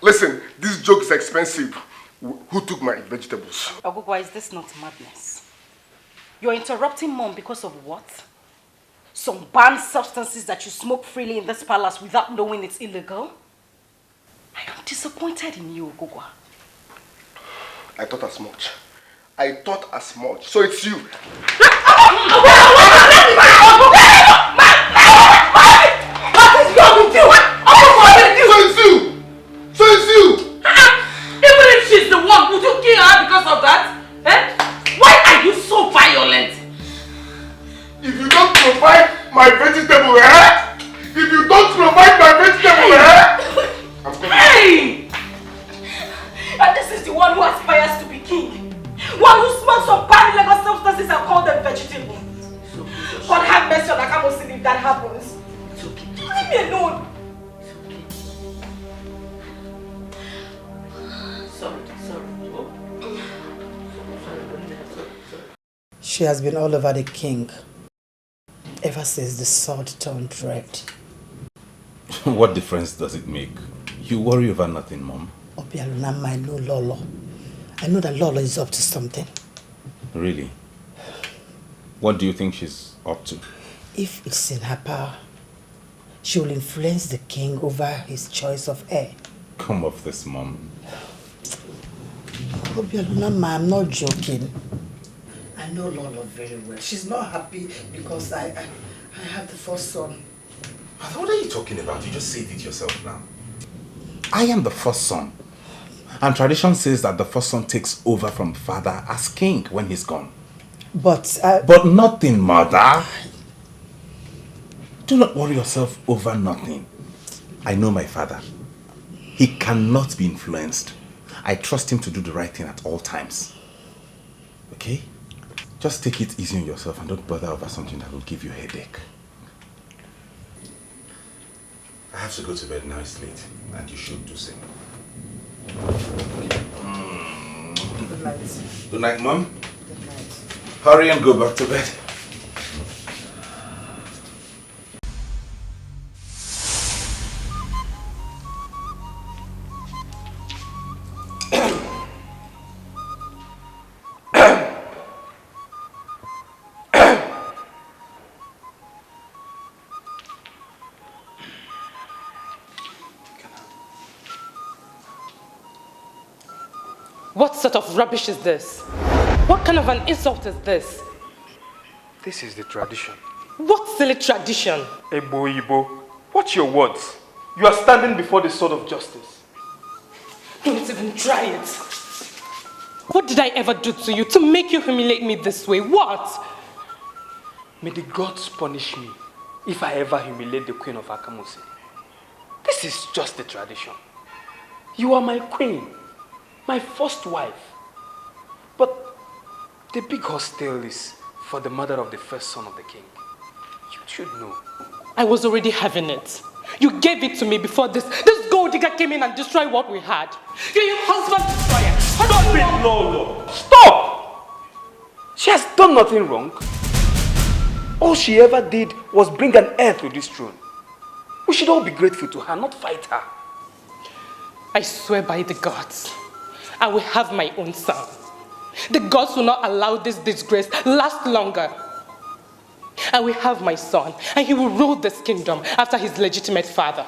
Speaker 1: Listen, this joke is expensive. Who took my vegetables?
Speaker 3: Ogugwa, is this not madness? You're interrupting Mom because of what? Some banned substances that you smoke freely in this palace without knowing it's illegal? I am disappointed in you, Ogugwa.
Speaker 1: I thought as much. I thought as much. So it's you.
Speaker 3: What is wrong with you?
Speaker 1: So it's you. So it's you.
Speaker 3: Even if she's the one, would you kill her because of that? Eh? Why are you so violent?
Speaker 1: If you don't provide my vegetable, If you don't provide my vegetable, I'm coming.
Speaker 3: Hey! And this is the one who aspires to be king. One who smokes some bad illegal substances and calls them vegetables. God have mercy on Akamosin if that happens. It's okay. Leave me alone. Sorry.
Speaker 4: She has been all over the king ever since the sword turned red.
Speaker 18: What difference does it make? You worry over nothing, Mom.
Speaker 4: Obialunama, I know Lolo. I know that Lolo is up to something.
Speaker 18: Really? What do you think she's up to?
Speaker 4: If it's in her power, she will influence the king over his choice of heir.
Speaker 18: Come off this, Mom.
Speaker 4: Obialunama, I'm not joking. I know Lolo very well. She's not happy because I have the first son.
Speaker 18: What are you talking about? You just said it yourself now. I am the first son. And tradition says that the first son takes over from father as king when he's gone.
Speaker 4: But
Speaker 18: nothing, mother. Do not worry yourself over nothing. I know my father. He cannot be influenced. I trust him to do the right thing at all times. Okay? Just take it easy on yourself and don't bother over something that will give you a headache. I have to go to bed now, it's late, and you should do the same.
Speaker 4: Good night.
Speaker 18: Good night, Mom.
Speaker 4: Good night.
Speaker 18: Hurry and go back to bed.
Speaker 10: What sort of rubbish is this? What kind of an insult is this?
Speaker 14: This is the tradition.
Speaker 10: What silly tradition?
Speaker 14: Ebo, watch your words. You are standing before the sword of justice.
Speaker 10: Don't even try it. What did I ever do to you to make you humiliate me this way? What?
Speaker 14: May the gods punish me if I ever humiliate the queen of Akamusi. This is just the tradition. You are my queen, my first wife. But the big hostel is for the mother of the first son of the king. You should know.
Speaker 10: I was already having it. You gave it to me before this gold digger came in and destroyed what we had. You're your husband destroyer.
Speaker 14: Stop it, Lolo! Stop! She has done nothing wrong. All she ever did was bring an heir to this throne. We should all be grateful to her, not fight her.
Speaker 10: I swear by the gods, I will have my own son. The gods will not allow this disgrace last longer. I will have my son, and he will rule this kingdom after his legitimate father.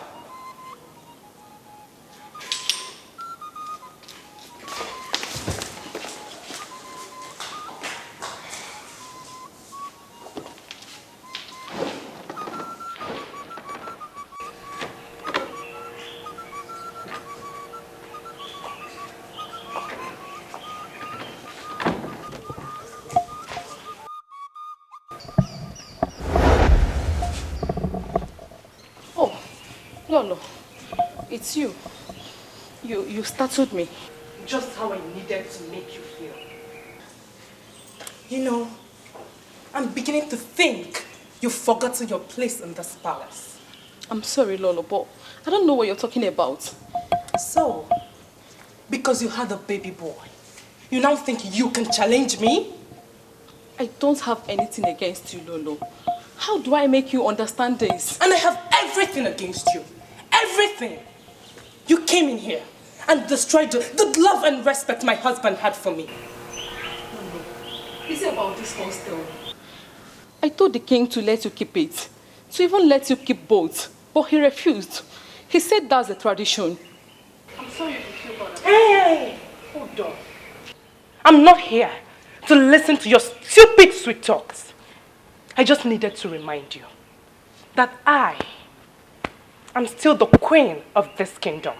Speaker 20: Lolo, it's you. You startled me.
Speaker 10: Just how I needed to make you feel. You know, I'm beginning to think you've forgotten your place in this palace.
Speaker 20: I'm sorry, Lolo, but I don't know what you're talking about.
Speaker 10: So, because you had a baby boy, you now think you can challenge me?
Speaker 20: I don't have anything against you, Lolo. How do I make you understand this?
Speaker 10: And I have everything against you. Everything. You came in here and destroyed the love and respect my husband had for me.
Speaker 20: Lolo, is it about this hostel? I told the king to let you keep it. To even let you keep both. But he refused. He said that's a tradition. I'm sorry if you feel bad.
Speaker 10: Hey! Hold on. I'm not here to listen to your stupid sweet talks. I just needed to remind you that I am still the queen of this kingdom,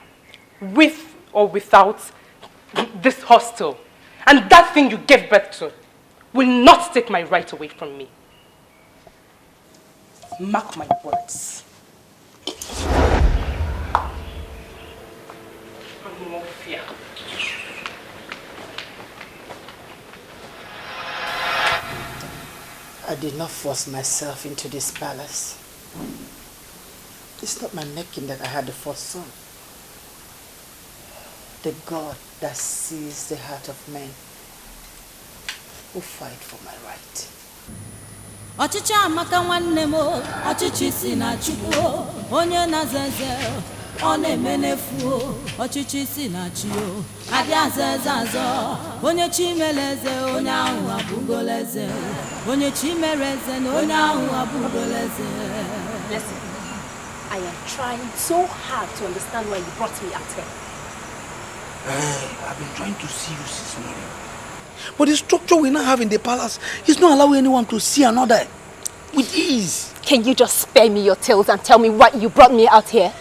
Speaker 10: with or without this hostel. And that thing you gave birth to will not take my right away from me. Mark my words. No fear.
Speaker 4: I did not force myself into this palace. It's not my making that I had the first son. The God that sees the heart of men who fight for my right.
Speaker 19: Ọchịchị amaka nwanne m, ọchịchị si na Chukwu, onye na-azeze, ọ na-eme n'efu, ọchịchị si na Chi, adị azeze azọ, onye chi mere eze, onye ahụ abụgolo eze, onye chi mere eze, na onye ahụ abụgolo eze.
Speaker 21: Listen, I am trying so hard to understand why you brought me out here.
Speaker 9: I've been trying to see you since morning. But the structure we now have in the palace is not allowing anyone to see another with ease.
Speaker 21: Can you just spare me your tales and tell me why you brought me out here?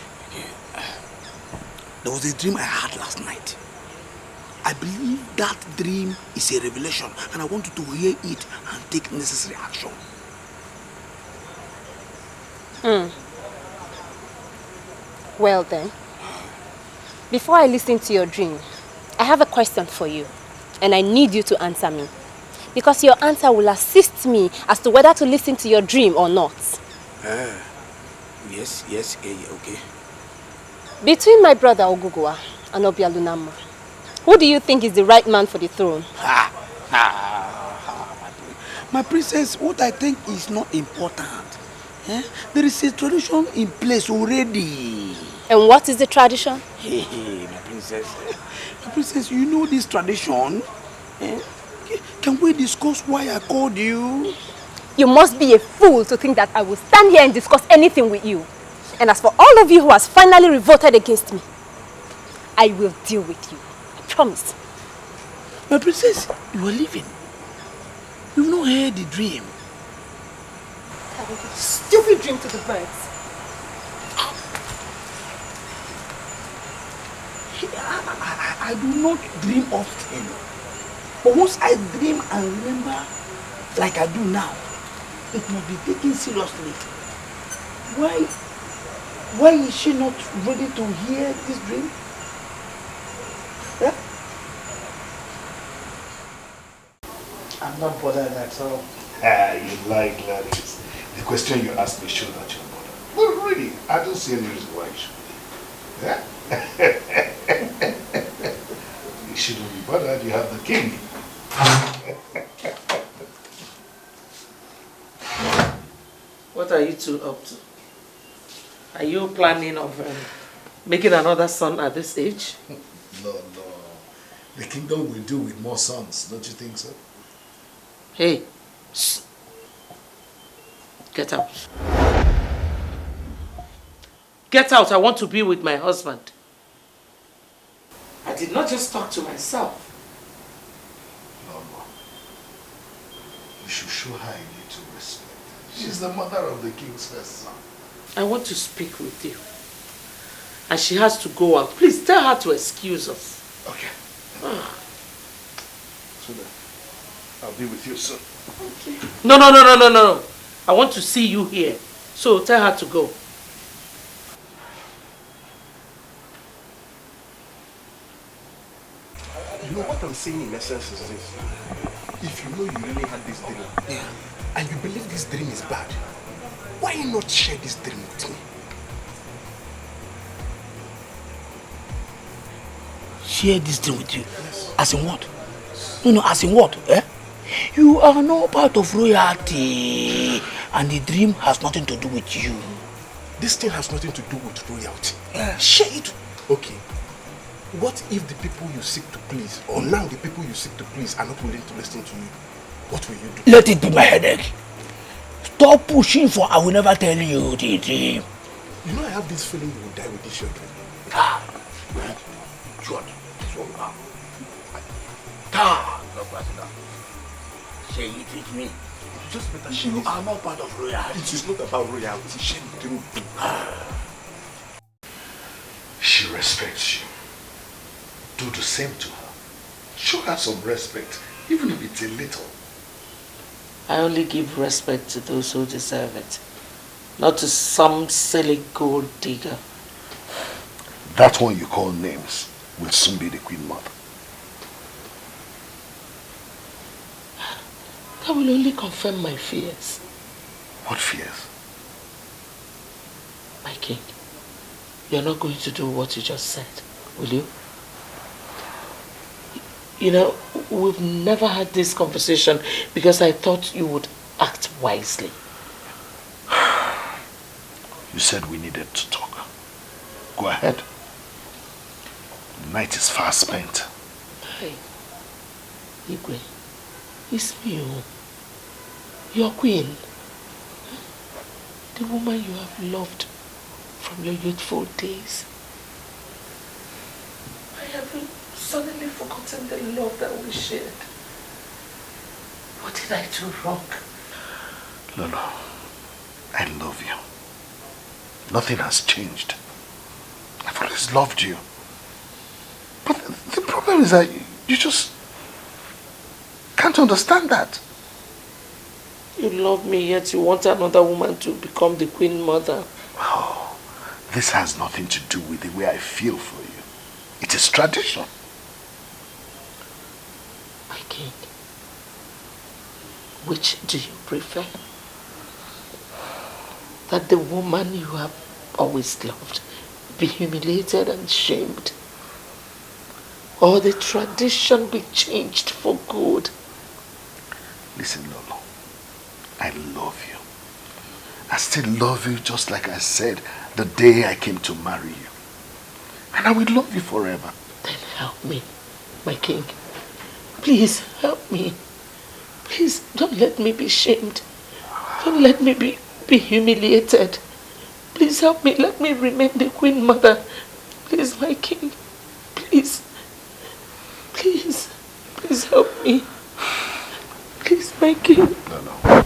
Speaker 9: There was a dream I had last night.
Speaker 17: I believe that dream is a revelation, and I want you to hear it and take necessary action.
Speaker 21: Well then, before I listen to your dream, I have a question for you, and I need you to answer me. Because your answer will assist me as to whether to listen to your dream or not.
Speaker 17: Yes, okay.
Speaker 21: Between my brother Ogugua and Obialunama, who do you think is the right man for the throne?
Speaker 17: My princess, what I think is not important. There is a tradition in place already.
Speaker 21: And what is the tradition?
Speaker 17: Hey, my princess. My princess, you know this tradition? Can we discuss why I called you?
Speaker 21: You must be a fool to think that I will stand here and discuss anything with you. And as for all of you who has finally revolted against me, I will deal with you. I promise.
Speaker 17: My princess, you are leaving. You've not heard the dream.
Speaker 21: Stupid dream to the birds.
Speaker 17: I do not dream often. But once I dream and remember, like I do now, it must be taken seriously. Why is she not ready to hear this dream? Yeah?
Speaker 6: I'm not bothered at all. You like Gladys. The question you asked me showed that you're bothered. Well, really, I don't see any reason why you should be. Yeah? You shouldn't be bothered, you have the king.
Speaker 3: What are you two up to? Are you planning of making another son at this age?
Speaker 1: No. The kingdom will do with more sons, don't you think so?
Speaker 3: Hey, get out. Get out, I want to be with my husband. I did not just talk to myself.
Speaker 1: No. You should show her a little respect. She's the mother of the king's first son.
Speaker 3: I want to speak with you. And she has to go out. Please tell her to excuse us.
Speaker 6: Okay. So then, I'll be with you soon.
Speaker 3: Okay. No. I want to see you here. So tell her to go.
Speaker 11: You know what I'm saying in essence is this. If you know you really had this dream, and you believe this dream is bad, why not share this dream with me?
Speaker 17: Share this dream with you? Yes. As in what? No, as in what? You are not part of royalty, and the dream has nothing to do with you.
Speaker 11: This thing has nothing to do with royalty.
Speaker 17: Share it.
Speaker 11: Okay. What if the people you seek to please, or now the people you seek to please, are not willing to listen to you? What will you do?
Speaker 17: Let it be my headache. Stop pushing for I will never tell you the dream.
Speaker 11: You know I have this feeling you will die with this children.
Speaker 17: Say it with me.
Speaker 11: Just better
Speaker 17: share it. You are not part of royalty.
Speaker 11: It is not about royalty. Share the dream with me.
Speaker 6: She respects you. Do the same to her. Show her some respect, even if it's a little.
Speaker 3: I only give respect to those who deserve it, not to some silly gold digger.
Speaker 6: That one you call names will soon be the queen mother.
Speaker 3: That will only confirm my fears.
Speaker 6: What fears?
Speaker 3: My king, you're not going to do what you just said, will you? You know, we've never had this conversation because I thought you would act wisely.
Speaker 6: You said we needed to talk. Go ahead. The night is far spent.
Speaker 3: Hey, Igwe, it's me, your queen. The woman you have loved from your youthful days. I haven't suddenly forgotten the love that we shared. What did I do wrong?
Speaker 6: Lolo, I love you. Nothing has changed. I've always loved you. But the problem is that You just can't understand that.
Speaker 3: You love me, yet you want another woman to become the queen mother.
Speaker 6: Oh, this has nothing to do with the way I feel for you. It is tradition.
Speaker 3: My king, which do you prefer? That the woman you have always loved be humiliated and shamed? Or the tradition be changed for good?
Speaker 6: Listen, Lolo, I love you. I still love you just like I said the day I came to marry you. And I will love you forever.
Speaker 3: Then help me, my king. Please help me. Please don't let me be shamed. Don't let me be humiliated. Please help me. Let me remain the queen mother. Please, my king. Please. Please. Please help me. Please, my king.
Speaker 6: No.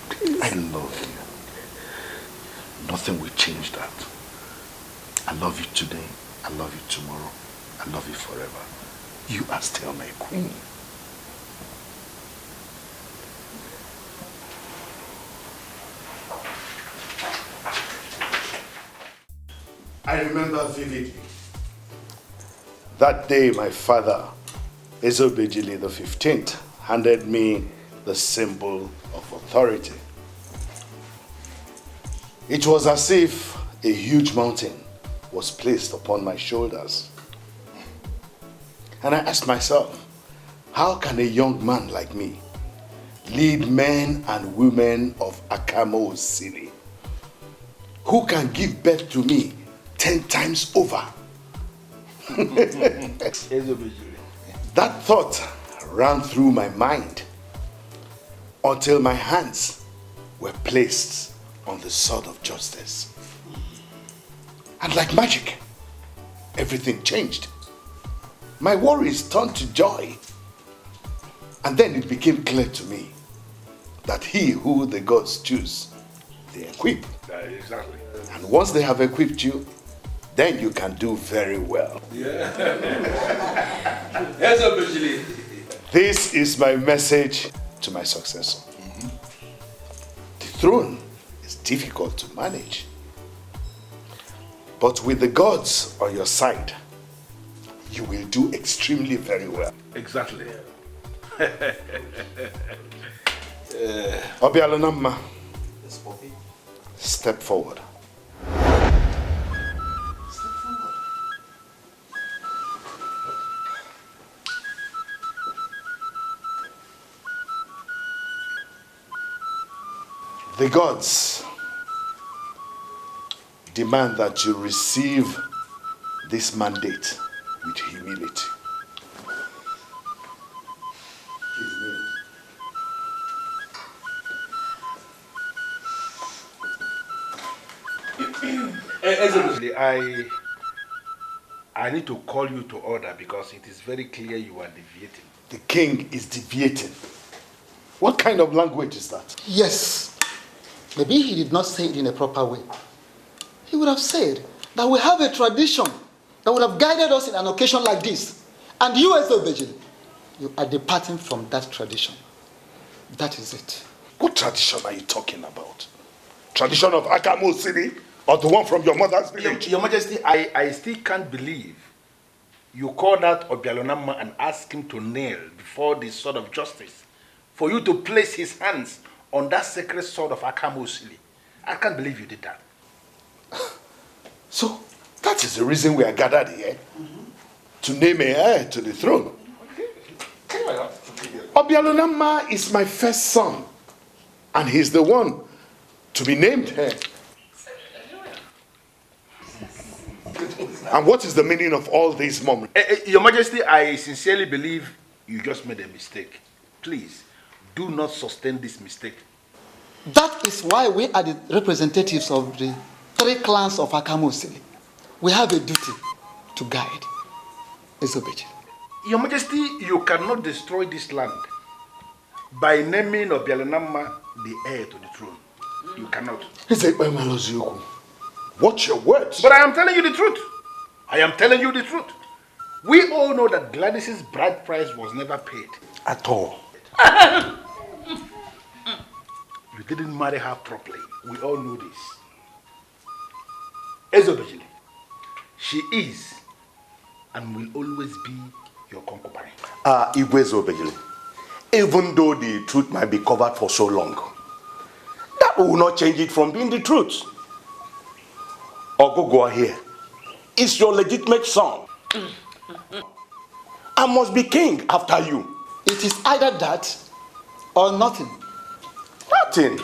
Speaker 6: Please. I love you. Nothing will change that. I love you today. I love you tomorrow. I love you forever. You are still my queen. I remember vividly that day my father, Ezobejili the 15th, handed me the symbol of authority. It was as if a huge mountain was placed upon my shoulders. And I asked myself, how can a young man like me lead men and women of Akamo City who can give birth to me 10 times over? That thought ran through my mind until my hands were placed on the sword of justice. And like magic, everything changed. My worries turned to joy. And then it became clear to me that he who the gods choose, they equip.
Speaker 2: Exactly.
Speaker 6: And once they have equipped you, then you can do very well.
Speaker 2: Yeah.
Speaker 6: This is my message to my successor. The throne is difficult to manage. But with the gods on your side, you will do extremely very well.
Speaker 2: Exactly.
Speaker 6: Obialonamma, step forward. The gods demand that you receive this mandate with humility.
Speaker 2: I need to call you to order because it is very clear you are deviating.
Speaker 6: The king is deviating. What kind of language is that?
Speaker 16: Yes. Maybe he did not say it in a proper way. He would have said that we have a tradition that would have guided us in an occasion like this. And you, Ezobejili, you are departing from that tradition. That is it.
Speaker 6: What tradition are you talking about? Tradition of Akamo City or the one from your mother's village?
Speaker 2: Your Majesty, I still can't believe you called out Obialonamma and asked him to kneel before the sword of justice for you to place his hands on that sacred sword of Akamo City. I can't believe you did that.
Speaker 6: So, that is the reason we are gathered here. To name a heir to the throne. Obialonamma is my first son. And he's the one to be named heir. And what is the meaning of all this moment?
Speaker 2: Your Majesty, I sincerely believe you just made a mistake. Please, do not sustain this mistake.
Speaker 16: That is why we are the representatives of the 3 clans of Akamo City. We have a duty to guide Ezobejili.
Speaker 2: Your Majesty, you cannot destroy this land by naming Obialonamma the heir to the throne. You cannot.
Speaker 6: Watch your words.
Speaker 2: But I am telling you the truth. I am telling you the truth.
Speaker 7: We all know that Gladys's bride price was never paid.
Speaker 11: At all.
Speaker 7: You didn't marry her properly. We all know this. Ezobejili, she is and will always be your concubine.
Speaker 11: Igwezobejili, even though the truth might be covered for so long, that will not change it from being the truth. Ogugwa here is your legitimate son. I must be king after you.
Speaker 16: It is either that or nothing.
Speaker 11: Nothing.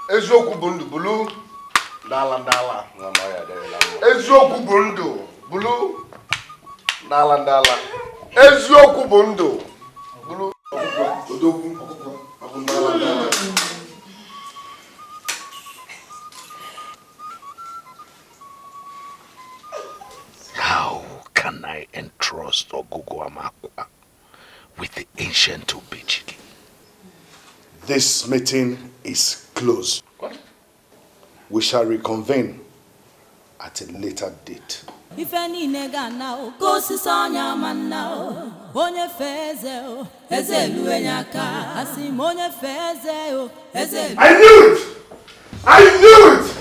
Speaker 1: Eziokwu bụ ndụ bulu n'ala ndala. Eziokwu bụ ndụ bulu n'ala ndala. Eziokwu bụ ndụ bulu odogwu abụ n'ala ndala.
Speaker 6: How can I entrust Ogugu Amakwa with the ancient Obejili?
Speaker 11: This meeting is closed.
Speaker 7: What?
Speaker 11: We shall reconvene at a later date.
Speaker 19: If any nega now, go si sonya man now. Onye feze o, ezelu enyaka. Asim onye feze o, ezelu.
Speaker 2: I knew it! I knew it!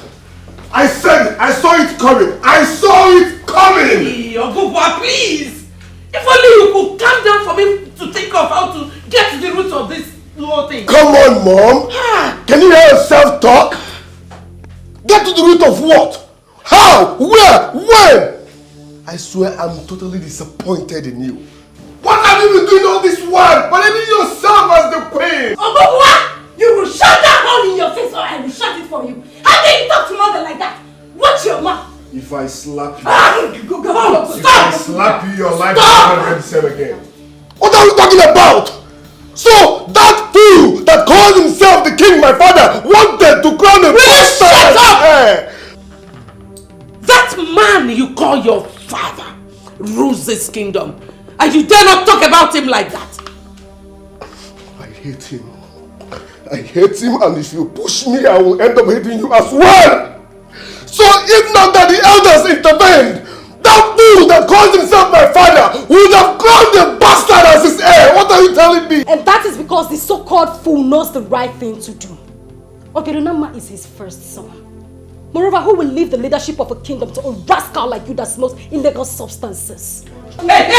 Speaker 2: I said it! I saw it coming! I saw it coming!
Speaker 3: Ogugwa, please! If only you could calm down for me to think of how to get to the root of this whole thing.
Speaker 2: Come on, Mom! Can you hear yourself talk? Get to the root of what? How? Where? When? I swear I'm totally disappointed in you. What have you been doing all this while? Believing yourself as the queen!
Speaker 15: Ogugwa! You will shut that hole in your face or I will shut it for you. How can you talk to mother like that? Watch your mouth.
Speaker 2: If I slap you,
Speaker 15: Stop!
Speaker 2: if I slap you, your life will never be the same again. What are you talking about? So that fool that called himself the king, my father, wanted to crown a bastard.
Speaker 3: Shut up! That man you call your father rules this kingdom, and you dare not talk about him like that.
Speaker 2: I hate him. I hate him, and if you push me, I will end up hating you as well. So if not that the elders intervened, that fool that calls himself my father would have crowned the bastard as his heir. What are you telling me?
Speaker 5: And that is because the so-called fool knows the right thing to do. Ogerunama is his first son. Moreover, who will leave the leadership of a kingdom to a rascal like you that smokes illegal substances?
Speaker 3: Hey!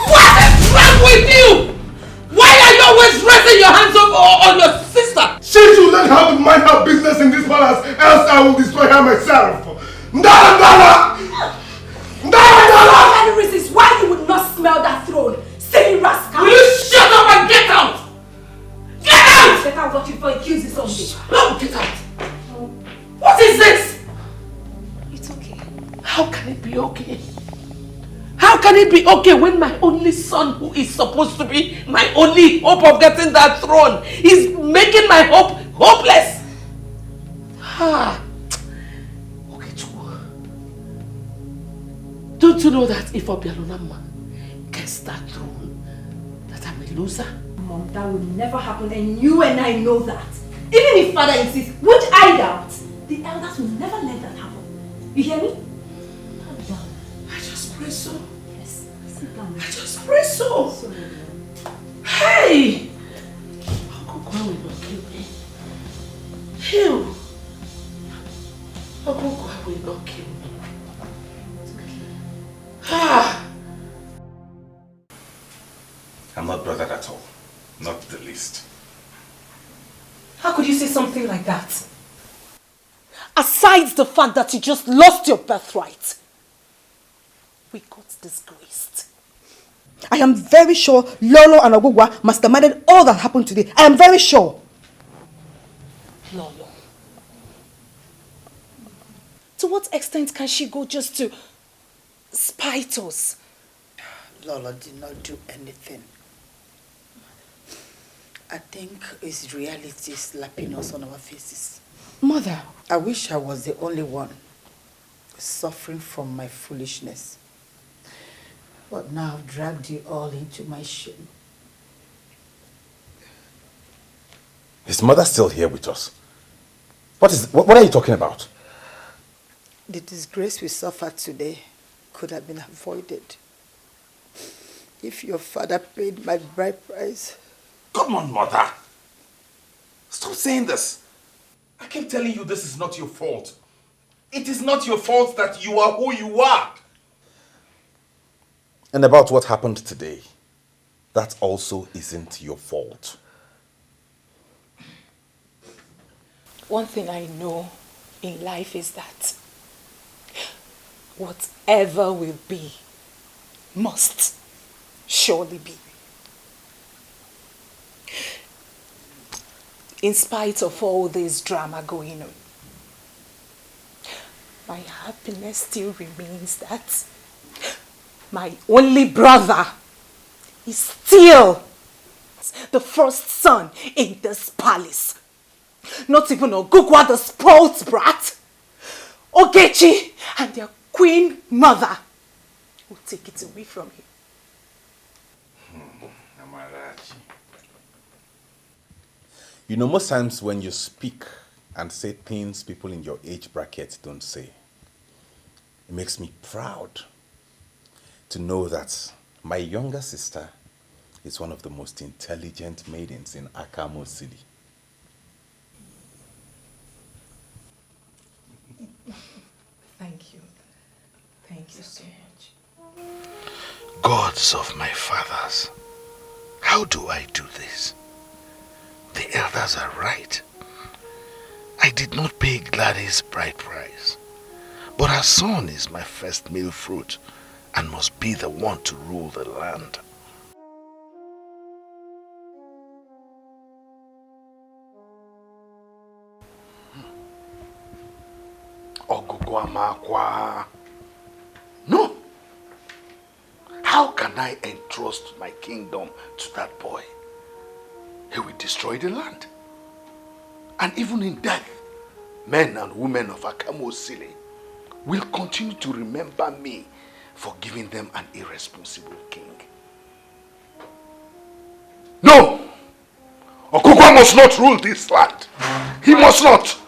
Speaker 3: What is wrong with you? Why are you always raising your hands on your sister?
Speaker 2: She should learn how to mind her business in this palace, else I will destroy her myself. Ndala!
Speaker 15: That reasons why you would not smell that throne. Silly rascal.
Speaker 3: Will you shut up and get out? Get out!
Speaker 15: Get out what you accuse this of me.
Speaker 3: No, get out. What is this?
Speaker 15: It's okay.
Speaker 3: How can it be okay? How can it be okay when my only son, who is supposed to be my only hope of getting that throne, is making my hope hopeless? Okay, Chukwu. Don't you know that if Obialunama gets that throne, that I'm a loser?
Speaker 15: Mom, that will never happen, and you and I know that. Even if father insists, which I doubt, the elders will never let that happen. You hear me? Calm down.
Speaker 3: I just pray so.
Speaker 15: Yes, sit down.
Speaker 3: I just pray so. Hey! Ogugwa will not kill me. Heal. Ogugwa will not kill me.
Speaker 18: I'm not bothered at all. Not the least.
Speaker 15: How could you say something like that?
Speaker 5: Aside the fact that you just lost your birthright, we got disgraced.
Speaker 4: I am very sure Lolo and Ogugwa masterminded all that happened today. I am very sure.
Speaker 5: Lolo. To what extent can she go just to spite us?
Speaker 22: Lolo did not do anything. I think it's reality slapping us on our faces.
Speaker 5: Mother.
Speaker 22: I wish I was the only one suffering from my foolishness. But now I've dragged you all into my shame.
Speaker 18: His mother's still here with us. What are you talking about?
Speaker 22: The disgrace we suffered today could have been avoided if your father paid my bride price.
Speaker 2: Come on, mother. Stop saying this. I keep telling you this is not your fault. It is not your fault that you are who you are.
Speaker 18: And about what happened today, that also isn't your fault.
Speaker 15: One thing I know in life is that whatever will be must surely be. In spite of all this drama going on, my happiness still remains that my only brother is still the first son in this palace. Not even Ogugwa, the spoilt brat, Ogechi, and their queen mother will take it away from him.
Speaker 18: You know, most times when you speak and say things people in your age bracket don't say, it makes me proud to know that my younger sister is one of the most intelligent maidens in Akamo City.
Speaker 15: Thank you. Thank you so much.
Speaker 6: Gods of my fathers, how do I do this? The elders are right. I did not pay Gladys bride price, but her son is my first male fruit and must be the one to rule the land. Ogugwamakwa. No! How can I entrust my kingdom to that boy? He will destroy the land. And even in death, men and women of Akamo City will continue to remember me for giving them an irresponsible king. No! Okugwa must not rule this land. He must not.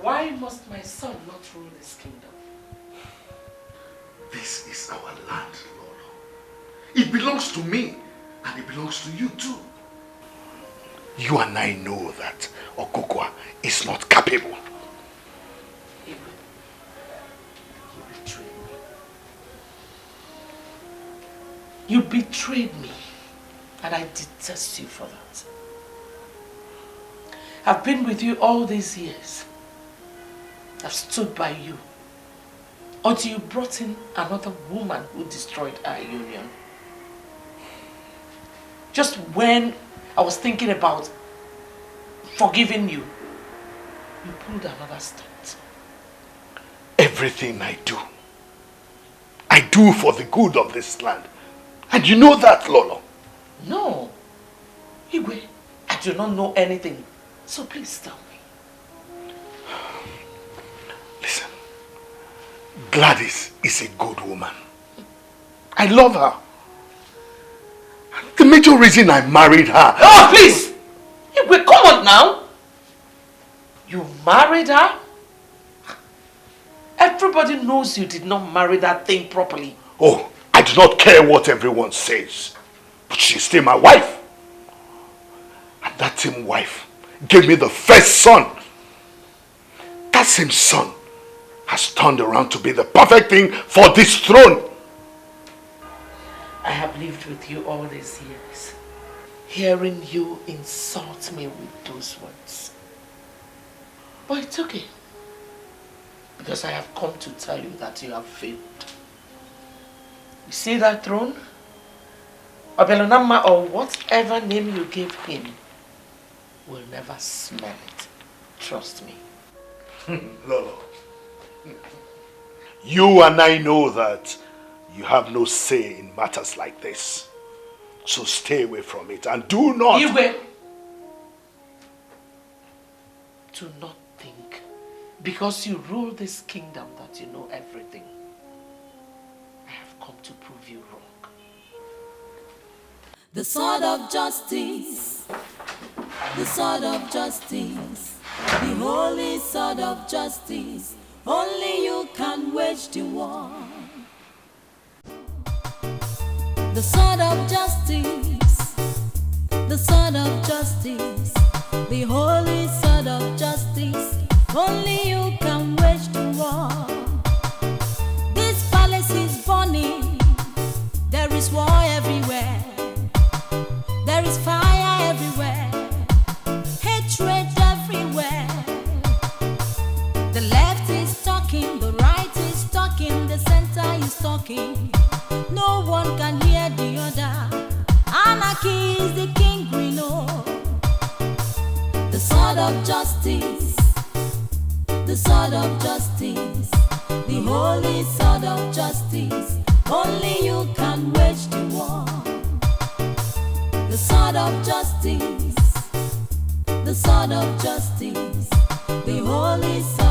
Speaker 3: Why must my son not rule this kingdom?
Speaker 6: This is our land, Lolo. It belongs to me, and it belongs to you too. You and I know that Okugwa is not capable.
Speaker 3: You betrayed me. You betrayed me, and I detest you for that. I've been with you all these years. I've stood by you until you brought in another woman who destroyed our union. Just when I was thinking about forgiving you, you pulled another stunt.
Speaker 6: Everything I do for the good of this land. And you know that, Lolo.
Speaker 3: No. Igwe, I do not know anything. So please tell me.
Speaker 6: Listen, Gladys is a good woman. I love her. The major reason I married her...
Speaker 3: Oh, please! Igwe, come on now! You married her? Everybody knows you did not marry that thing properly.
Speaker 6: Oh, I do not care what everyone says. But she's still my wife. And that same wife gave me the first son. That same son has turned around to be the perfect thing for this throne.
Speaker 3: I have lived with you all these years. Hearing you insult me with those words. But it's okay. Because I have come to tell you that you have failed. You see that throne? Obelonama, or whatever name you gave him, will never smell it. Trust me.
Speaker 6: Lolo, you and I know that you have no say in matters like this. So stay away from it and do not...
Speaker 3: Iwe, do not think because you rule this kingdom that you know everything. I have come to prove you wrong.
Speaker 19: The sword of justice, the sword of justice, the holy sword of justice. Only you can wage the war. The sword of justice, the sword of justice, the holy sword of justice. Only you can wage the war. This palace is burning. There is war everywhere. There is fire everywhere. Hatred everywhere. The left is talking, the right is talking, the center is talking. No one can hear the other. Anarchy is the king we know. The sword of justice, the sword of justice, the holy sword of justice. Only you can wage the war. The sword of justice, the sword of justice, the holy sword.